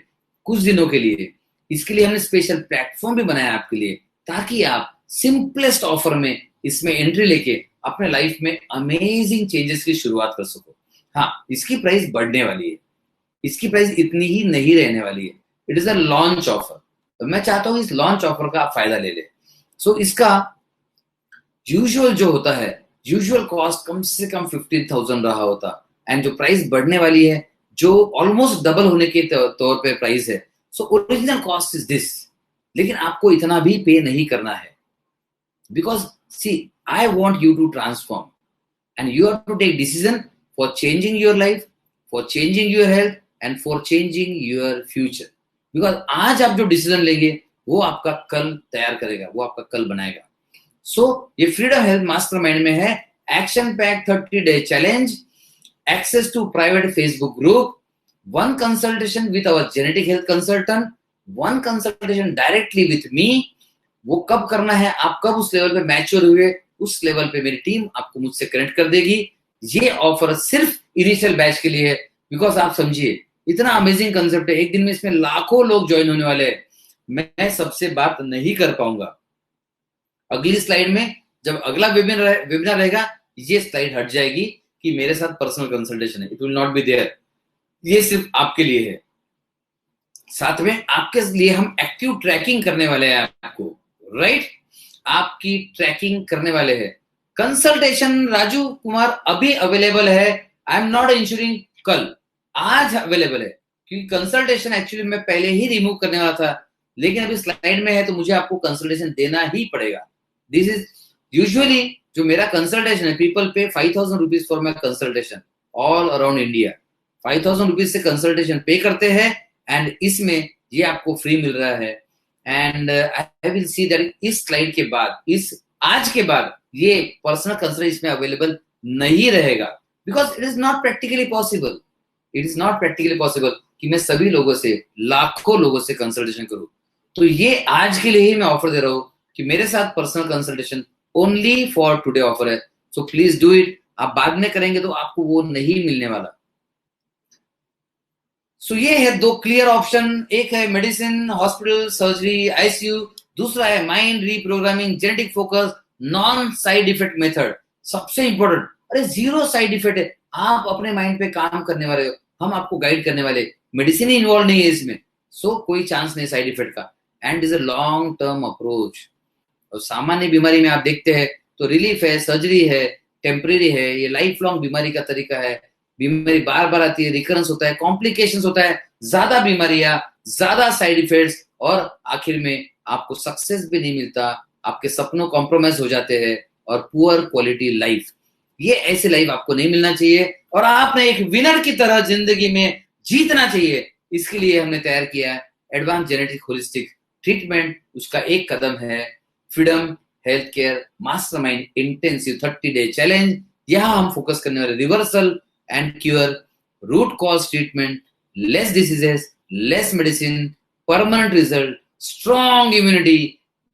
कुछ दिनों के लिए, इसके लिए हमने स्पेशल प्लेटफॉर्म भी बनाया आपके लिए, ताकि आप सिंपलेस्ट ऑफर में इसमें एंट्री लेके अपने लाइफ में अमेजिंग चेंजेस की शुरुआत कर सको। हाँ, इसकी प्राइस बढ़ने वाली है, इसकी प्राइस इतनी ही नहीं रहने वाली है। It is a launch offer, तो मैं चाहता हूं इस लॉन्च ऑफर का आप फायदा ले ले। सो इसका यूजुअल जो होता है, यूजुअल कॉस्ट कम से कम 15,000 रहा होता, एंड जो प्राइस बढ़ने वाली है, जो ऑलमोस्ट डबल होने के तौर पे प्राइस है। So original cost is this, लेकिन आपको इतना भी पे नहीं करना है, because see I want you to transform and you have to take decision for changing your life, for changing your health and for changing your future, because आज आप जो डिसीजन लेंगे वो आपका कल तैयार करेगा, वो आपका कल बनाएगा। सो ये फ्रीडम हेल्थ मास्टरमाइंड में है action pack 30 day challenge, access to private Facebook group, 1 consultation with our genetic health consultant, 1 consultation directly with me. वो कब करना है, आप कब उस लेवल पे मैच्योर हुए, उस लेवल पे मेरी टीम आपको मुझसे कनेक्ट कर देगी। ये ऑफर सिर्फ इनिशियल बैच के लिए है, बिकॉज आप समझिए इतना अमेजिंग कंसेप्ट है, एक दिन में इसमें लाखों लोग ज्वाइन होने वाले हैं। मैं सबसे बात नहीं कर पाऊंगा। अगली स्लाइड में जब अगला वेबिनार रहेगा, ये स्लाइड हट जाएगी कि मेरे साथ पर्सनल कंसल्टेशन है, it will not be there. ये सिर्फ आपके लिए है। साथ में आपके लिए हम एक्टिव ट्रैकिंग करने वाले हैं आपको, राइट? आपकी ट्रैकिंग करने वाले हैं। कंसल्टेशन राजू कुमार अभी अवेलेबल है, आई एम नॉट इंश्योरिंग कल, आज अवेलेबल है, क्योंकि कंसल्टेशन एक्चुअली मैं पहले ही रिमूव करने वाला था, लेकिन अभी स्लाइड में है तो मुझे आपको कंसल्टेशन देना ही पड़ेगा। दिस इज यूजुअली जो मेरा कंसल्टेशन है, पीपल पे 5,000 rupees for my consultation all around India. 5,000 rupees से कंसल्टेशन पे करते हैं, एंड इसमें ये आपको फ्री मिल रहा है। And I will see that इस स्लाइड के बाद, इस आज के बाद ये पर्सनल कंसल्टेशन इसमें अवेलेबल नहीं रहेगा, because it is not practically possible. It is not practically possible कि मैं सभी लोगों से, लाखों लोगों से कंसल्टेशन करूं। तो ये आज के लिए ही मैं ऑफर दे रहा हूं कि मेरे साथ personal consultation only for today offer है। So please do it. आप बाद में करेंगे तो आपको वो नहीं मिलने वाला। सो ये है 2 क्लियर ऑप्शन, एक है मेडिसिन, हॉस्पिटल, सर्जरी, आईसीयू, दूसरा है mind reprogramming, genetic focus, non side effect method. सबसे इंपॉर्टेंट, अरे 0 साइड इफेक्ट है, आप अपने माइंड पे काम करने वाले हो, हम आपको गाइड करने वाले, मेडिसिन ही इन्वॉल्व नहीं है इसमें, सो कोई चांस नहीं साइड इफेक्ट का, and is a long term approach. और सामान्य बीमारी में आप देखते हैं तो रिलीफ है, सर्जरी है, टेम्परेरी है, ये लाइफ लॉन्ग बीमारी का तरीका है। बीमारी बार बार आती है, रिकरेंस होता है, कॉम्प्लिकेशंस होता है, ज्यादा बीमारियां, ज्यादा साइड इफेक्ट्स, और आखिर में आपको सक्सेस भी नहीं मिलता, आपके सपनों कॉम्प्रोमाइज हो जाते हैं, और पुअर क्वालिटी लाइफ। ये ऐसी लाइफ आपको नहीं मिलना चाहिए, और आपने एक विनर की तरह जिंदगी में जीतना चाहिए। इसके लिए हमने तैयार किया है एडवांस जेनेटिक होलिस्टिक ट्रीटमेंट। उसका एक कदम है freedom health care mastermind intensive 30 day challenge. यहां हम फोकस करने वाले reversal and cure, root cause treatment, less diseases, less medicine, permanent result, strong immunity,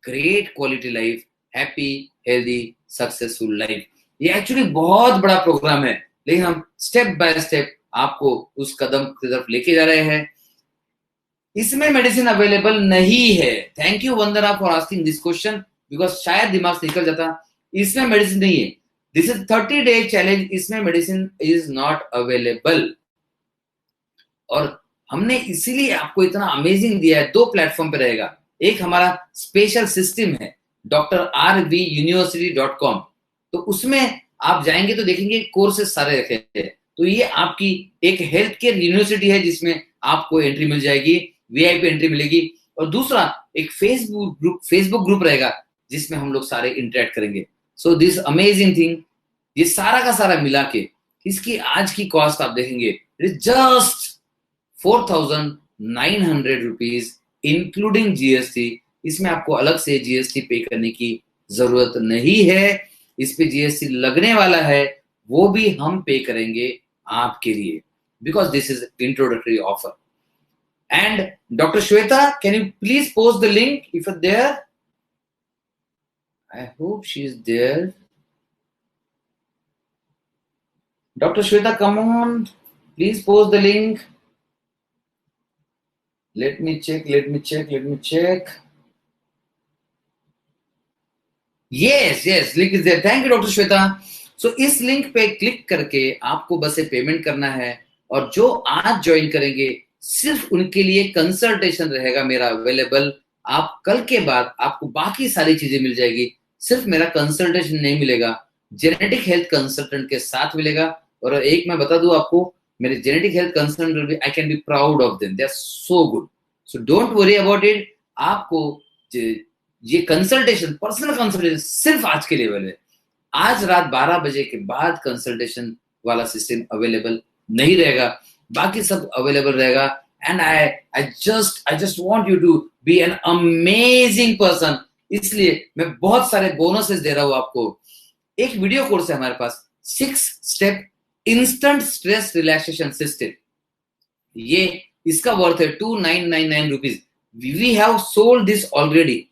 great quality life, happy, healthy, successful life। ये actually बहुत बड़ा प्रोग्राम है, लेकिन हम स्टेप बाय स्टेप आपको उस कदम की तरफ लेके जा रहे हैं। इसमें मेडिसिन अवेलेबल नहीं है। Thank you Vandana for asking this question, because शायद दिमाग से निकल जाता। इसमें मेडिसिन नहीं है, दिस इज 30 डे चैलेंज, इसमें मेडिसिन इज नॉट अवेलेबल। और हमने इसीलिए आपको इतना अमेजिंग दिया है। 2 प्लेटफॉर्म पे रहेगा। एक हमारा स्पेशल सिस्टम है drrvuniversity.com, तो उसमें आप जाएंगे तो देखेंगे कोर्सेज सारे रखे हैं। तो ये आपकी एक हेल्थ केयर यूनिवर्सिटी है जिसमें आपको एंट्री मिल जाएगी, वीआईपी एंट्री मिलेगी। और दूसरा एक फेसबुक ग्रुप रहेगा जिसमें हम लोग सारे इंटरेक्ट करेंगे। सो दिस अमेजिंग थिंग, ये सारा का सारा मिला के इसकी आज की कॉस्ट आप देखेंगे it is just 4,900 rupees including GST. इसमें आपको अलग से जीएसटी पे करने की जरूरत नहीं है। इस पे जीएसटी लगने वाला है, वो भी हम पे करेंगे आपके लिए, because this is introductory offer. And doctor Shweta, can you please post the link if you there? I hope she is there. Doctor Shweta, come on, please post the link. Let me check. Yes, link is there. Thank you, Dr. Shweta. So इस link पे click करके आपको बस payment करना है, और जो आज ज्वाइन करेंगे सिर्फ उनके लिए कंसल्टेशन रहेगा मेरा अवेलेबल। आप कल के बाद आपको बाकी सारी चीजें मिल जाएगी, सिर्फ मेरा कंसल्टेशन नहीं मिलेगा, जेनेटिक हेल्थ कंसल्टेंट के साथ मिलेगा। और एक मैं बता दूं आपको, मेरे जेनेटिक हेल्थ कंसल्टेंट भी, I can be proud of them, they are so good. So don't worry about it. आपको ये कंसल्टेशन, पर्सनल कंसल्टेशन सिर्फ आज के लेवल है। आज रात 12 बजे के बाद कंसल्टेशन वाला सिस्टम अवेलेबल नहीं रहेगा, बाकी सब अवेलेबल रहेगा। And I just want you to be an amazing person, इसलिए मैं बहुत सारे बोनसेस दे रहा हूं आपको। एक वीडियो कोर्स है हमारे पास, 6 step instant stress relaxation system. ये इसका वर्थ है 2,999 rupees. We have sold this already.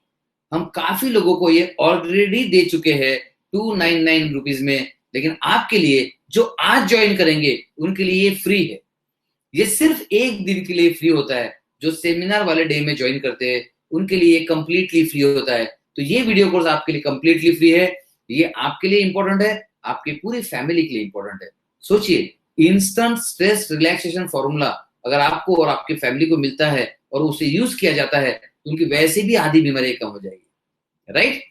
हम काफी लोगों को ये ऑलरेडी दे चुके हैं 299 रुपीज में, लेकिन आपके लिए जो आज ज्वाइन करेंगे उनके लिए ये फ्री है। ये सिर्फ एक दिन के लिए फ्री होता है। जो सेमिनार वाले डे में ज्वाइन करते हैं उनके लिए कंप्लीटली फ्री होता है। तो ये वीडियो कोर्स आपके लिए कंप्लीटली फ्री है। ये आपके लिए इंपॉर्टेंट है, आपकी पूरी फैमिली के लिए इंपॉर्टेंट है। सोचिए, इंस्टेंट स्ट्रेस रिलैक्सेशन फॉर्मूला अगर आपको और आपकी फैमिली को मिलता है और उसे यूज किया जाता है तो उनकी वैसे भी आधी बीमारी कम हो जाएगी, right?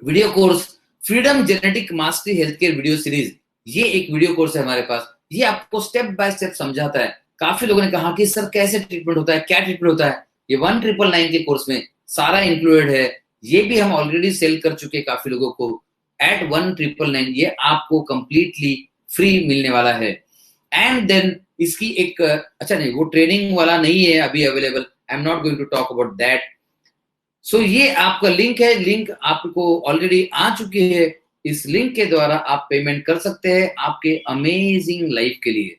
Video course freedom genetic mastery health care video series, ये एक वीडियो कोर्स है हमारे पास। ये आपको स्टेप बाय स्टेप समझाता है। काफी लोगों ने कहा कि सर कैसे ट्रीटमेंट होता है, क्या ट्रीटमेंट होता है? ये 1999 के कोर्स में सारा इंक्लूडेड है। ये भी हम ऑलरेडी सेल कर चुके काफी लोगों को एट 1999। ये आपको कंप्लीटली फ्री मिलने वाला है। एंड देन इसकी एक, अच्छा नहीं, वो ट्रेनिंग वाला नहीं है अभी available, I am not going to talk about that. So ये आपका लिंक है, लिंक आपको ऑलरेडी आ चुकी है। इस लिंक के द्वारा आप पेमेंट कर सकते हैं आपके अमेजिंग लाइफ के लिए।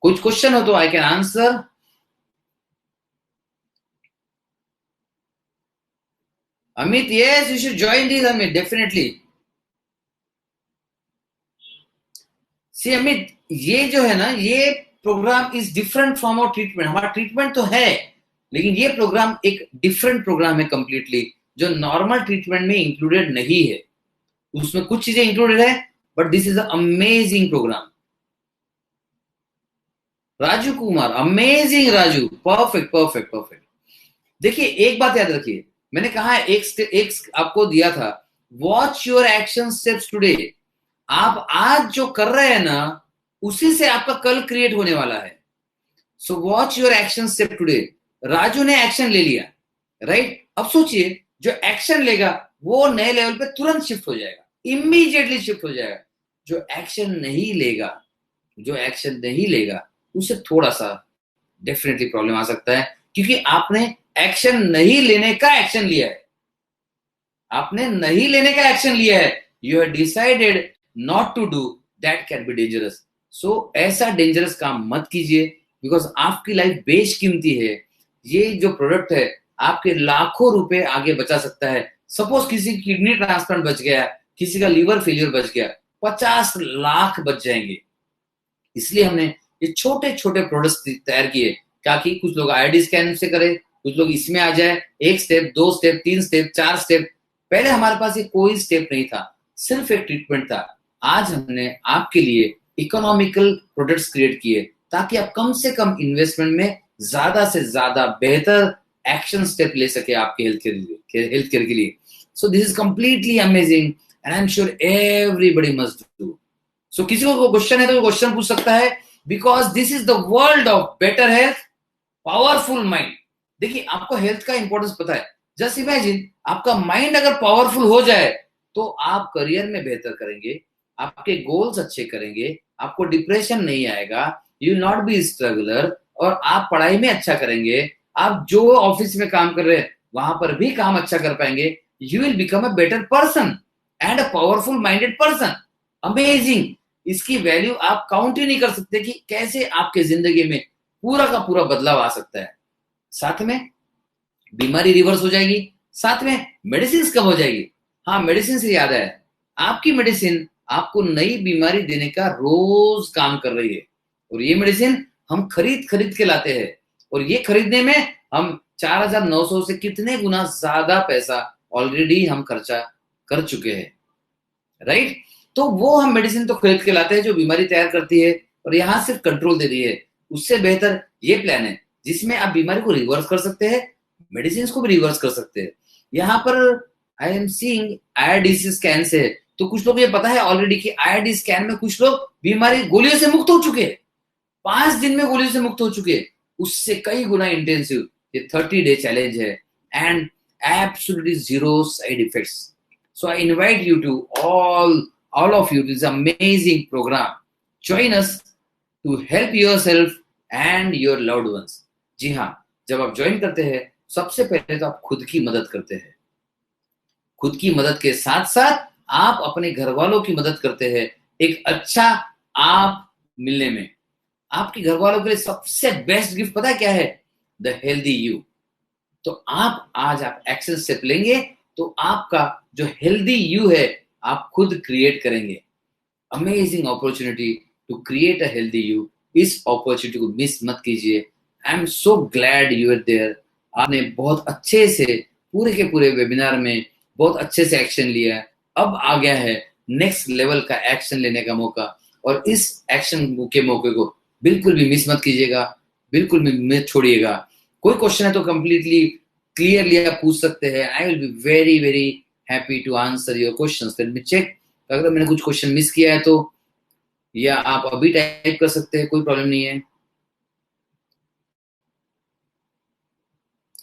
कुछ क्वेश्चन हो तो I can answer. Amit, yes you should join this Amit, definitely. See Amit, ये जो है ना, ये programme is different from our treatment. हमारा ट्रीटमेंट तो है, लेकिन ये प्रोग्राम एक डिफरेंट प्रोग्राम है कंप्लीटली, जो नॉर्मल ट्रीटमेंट में इंक्लूडेड नहीं है। उसमें कुछ चीजें इंक्लूडेड है, but this is amazing programme. Raju Kumar, amazing Raju, perfect perfect perfect. देखिए एक बात याद रखिए, मैंने कहा है एक आपको दिया था, watch your action steps today. आप आज जो कर रहे हैं ना, उसी से आपका कल क्रिएट होने वाला है। So watch your action step today. Raju ने एक्शन ले लिया, राइट? अब सोचिए, जो एक्शन लेगा वो नए लेवल पे तुरंत शिफ्ट हो जाएगा, इमीडिएटली शिफ्ट हो जाएगा। जो एक्शन नहीं लेगा उसे थोड़ा सा डेफिनेटली प्रॉब्लम आ सकता है, क्योंकि आपने एक्शन नहीं लेने का एक्शन लिया है। आपने नहीं लेने का एक्शन लिया है, you have decided not to do, that can be dangerous. So ऐसा डेंजरस काम मत कीजिए, बिकॉज आपकी लाइफ बेशकीमती है। ये जो प्रोडक्ट है आपके लाखों रुपए आगे बचा सकता है। सपोज किसी की किडनी ट्रांसप्लांट बच गया, किसी का लीवर फेलियर बच गया, 50 लाख बच जाएंगे। इसलिए हमने ये छोटे छोटे प्रोडक्ट्स तैयार किए, ताकि कुछ लोग आईडी स्कैन से करें, कुछ लोग इसमें आ जाए। 1 स्टेप, 2 स्टेप, 3 स्टेप, 4 स्टेप। पहले हमारे पास ये कोई स्टेप नहीं था, सिर्फ एक ट्रीटमेंट था। आज हमने आपके लिए इकोनॉमिकल प्रोडक्ट्स क्रिएट किए, ताकि आप कम से कम इन्वेस्टमेंट में ज्यादा से ज्यादा बेहतर एक्शन स्टेप ले सके आपके हेल्थ केयर के लिए. So this is completely amazing and I am sure everybody must do. So किसी को क्वेश्चन है तो क्वेश्चन पूछ सकता है, because this is the world of better health, powerful mind. देखिए, आपको हेल्थ का इंपॉर्टेंस पता है. जस्ट इमेजिन, आपका माइंड अगर पावरफुल हो जाए तो आप करियर में बेहतर करेंगे, आपके गोल्स अच्छे करेंगे, आपको डिप्रेशन नहीं आएगा, you will not B struggler, और आप पढ़ाई में अच्छा करेंगे. आप जो ऑफिस में काम कर रहे हैं वहां पर भी काम अच्छा कर पाएंगे. You will become a better person and a powerful minded person. Amazing. इसकी वैल्यू आप काउंट ही नहीं कर सकते कि कैसे आपके जिंदगी में पूरा का पूरा बदलाव आ सकता है. साथ में बीमारी रिवर्स हो जाएगी, साथ में मेडिसिन कम हो जाएगी. हाँ, मेडिसिन से याद है, आपकी मेडिसिन आपको नई बीमारी देने का रोज काम कर रही है. और ये मेडिसिन हम खरीद खरीद के लाते हैं, और ये खरीदने में हम 4,900 से कितने गुना ज्यादा पैसा ऑलरेडी हम खर्चा कर चुके हैं. राइट. तो वो हम मेडिसिन तो खरीद के लाते हैं जो बीमारी तैयार करती है, और यहाँ सिर्फ कंट्रोल दे रही है. उससे बेहतर ये प्लान है जिसमें आप बीमारी को रिवर्स कर सकते हैं, मेडिसिन को भी रिवर्स कर सकते हैं. यहाँ पर I am seeing IRDC scan से, तो कुछ लोग ये पता है ऑलरेडी कि IRD स्कैन में कुछ लोग बीमारी गोलियों से मुक्त हो चुके हैं, 5 दिन में गोलियों से मुक्त हो चुके हैं. उससे कई गुना इंटेंसिव ये 30-day चैलेंज है, and absolutely zero side effects. So I invite you to all of you to this amazing program. Join us to help yourself and your loved ones. जी हाँ, जब आप ज्वाइन करते हैं सबसे पहले तो आप खुद की मदद करते हैं. खुद की मदद के साथ साथ आप अपने घर वालों की मदद करते हैं एक अच्छा आप मिलने में. आपके घर वालों के लिए सबसे बेस्ट गिफ्ट पता है क्या है? The healthy you. तो आज आप एक्शन स्टेप लेंगे तो आपका जो हेल्दी यू है आप खुद क्रिएट करेंगे. Amazing opportunity to create a healthy you. इस अपॉर्चुनिटी को मिस मत कीजिए. I am so glad you are there. आपने बहुत अच्छे से पूरे के पूरे वेबिनार में बहुत अच्छे से एक्शन लिया. अब आ गया है नेक्स्ट लेवल का एक्शन लेने का मौका, और इस एक्शन के मौके को बिल्कुल भी मिस मत कीजिएगा, बिल्कुल भी मत छोड़िएगा. कोई क्वेश्चन है तो कंप्लीटली क्लियरली आप पूछ सकते हैं. I will be very very happy to answer your questions. Let me check. अगर मैंने कुछ क्वेश्चन मिस किया है तो, या आप अभी टाइप कर सकते हैं, कोई प्रॉब्लम नहीं है.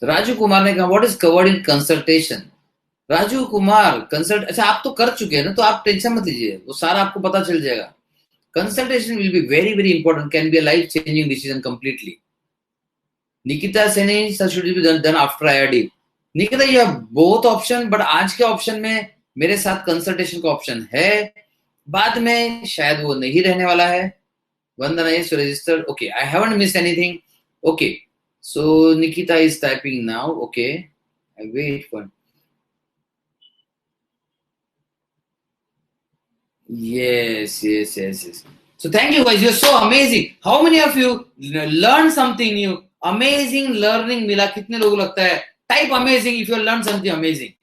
राजू कुमार ने कहा what is covered in consultation. Raju Kumar, consult, अच्छा आप तो कर चुके हैं ना, तो आप टेंशन मत लीजिए, वो सारा आपको पता चल जाएगा. Consultation will be very very important, can be a life changing decision completely. Nikita saying sir should be done after IRD. Nikita, you have both option, but आज के ऑप्शन में मेरे साथ कंसल्टेशन का ऑप्शन है, बाद में शायद वो नहीं रहने वाला है. Vandana is registered. Okay, I haven't missed anything. Okay, so Nikita is typing now. Okay, I wait for. Yes. So thank you guys. You're so amazing. How many of you learned something new? Amazing learning मिला. कितने लोगों को लगता है? Type amazing if you learned something amazing.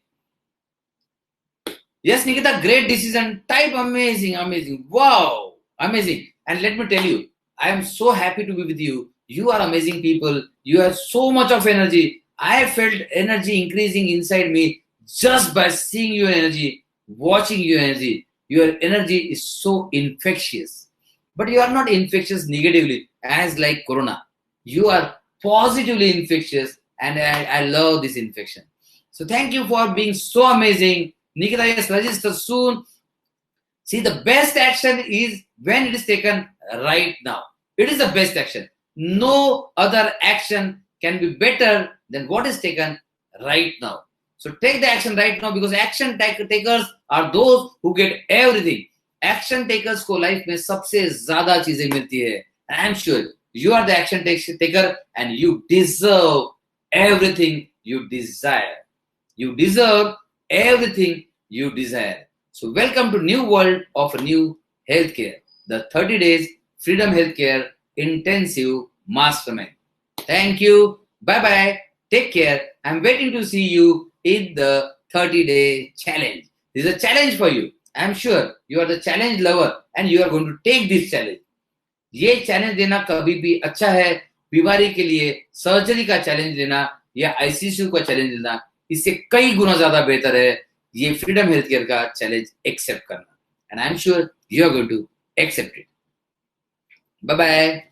Yes, Nikita, great decision. Type amazing. Wow, amazing. And let me tell you, I am so happy to be with you. You are amazing people. You have so much of energy. I felt energy increasing inside me just by seeing your energy, watching your energy. Your energy is so infectious. But you are not infectious negatively as like Corona. You are positively infectious, and I love this infection. So thank you for being so amazing. Nikita, yes, register soon. See, the best action is when it is taken right now. It is the best action. No other action can be better than what is taken right now. So take the action right now, because action takers are those who get everything. Action takers को life में सबसे ज़्यादा चीजें मिलती है. I am sure you are the action taker, and you deserve everything you desire. You deserve everything you desire. So welcome to new world of new healthcare, the 30 days Freedom Healthcare Intensive Mastermind. Thank you. Bye-bye. Take care. I'm waiting to see you in the 30-day challenge. This is a challenge for you. I'm sure you are the challenge lover and you are going to take this challenge. ये challenge लेना कभी भी अच्छा है। बीमारी के लिए surgery का चैलेंज लेना या आईसीयू का चैलेंज लेना इससे कई गुना ज्यादा बेहतर है ये फ्रीडम हेल्थ केयर का चैलेंज एक्सेप्ट करना। And I am sure you are going to accept it. Bye bye.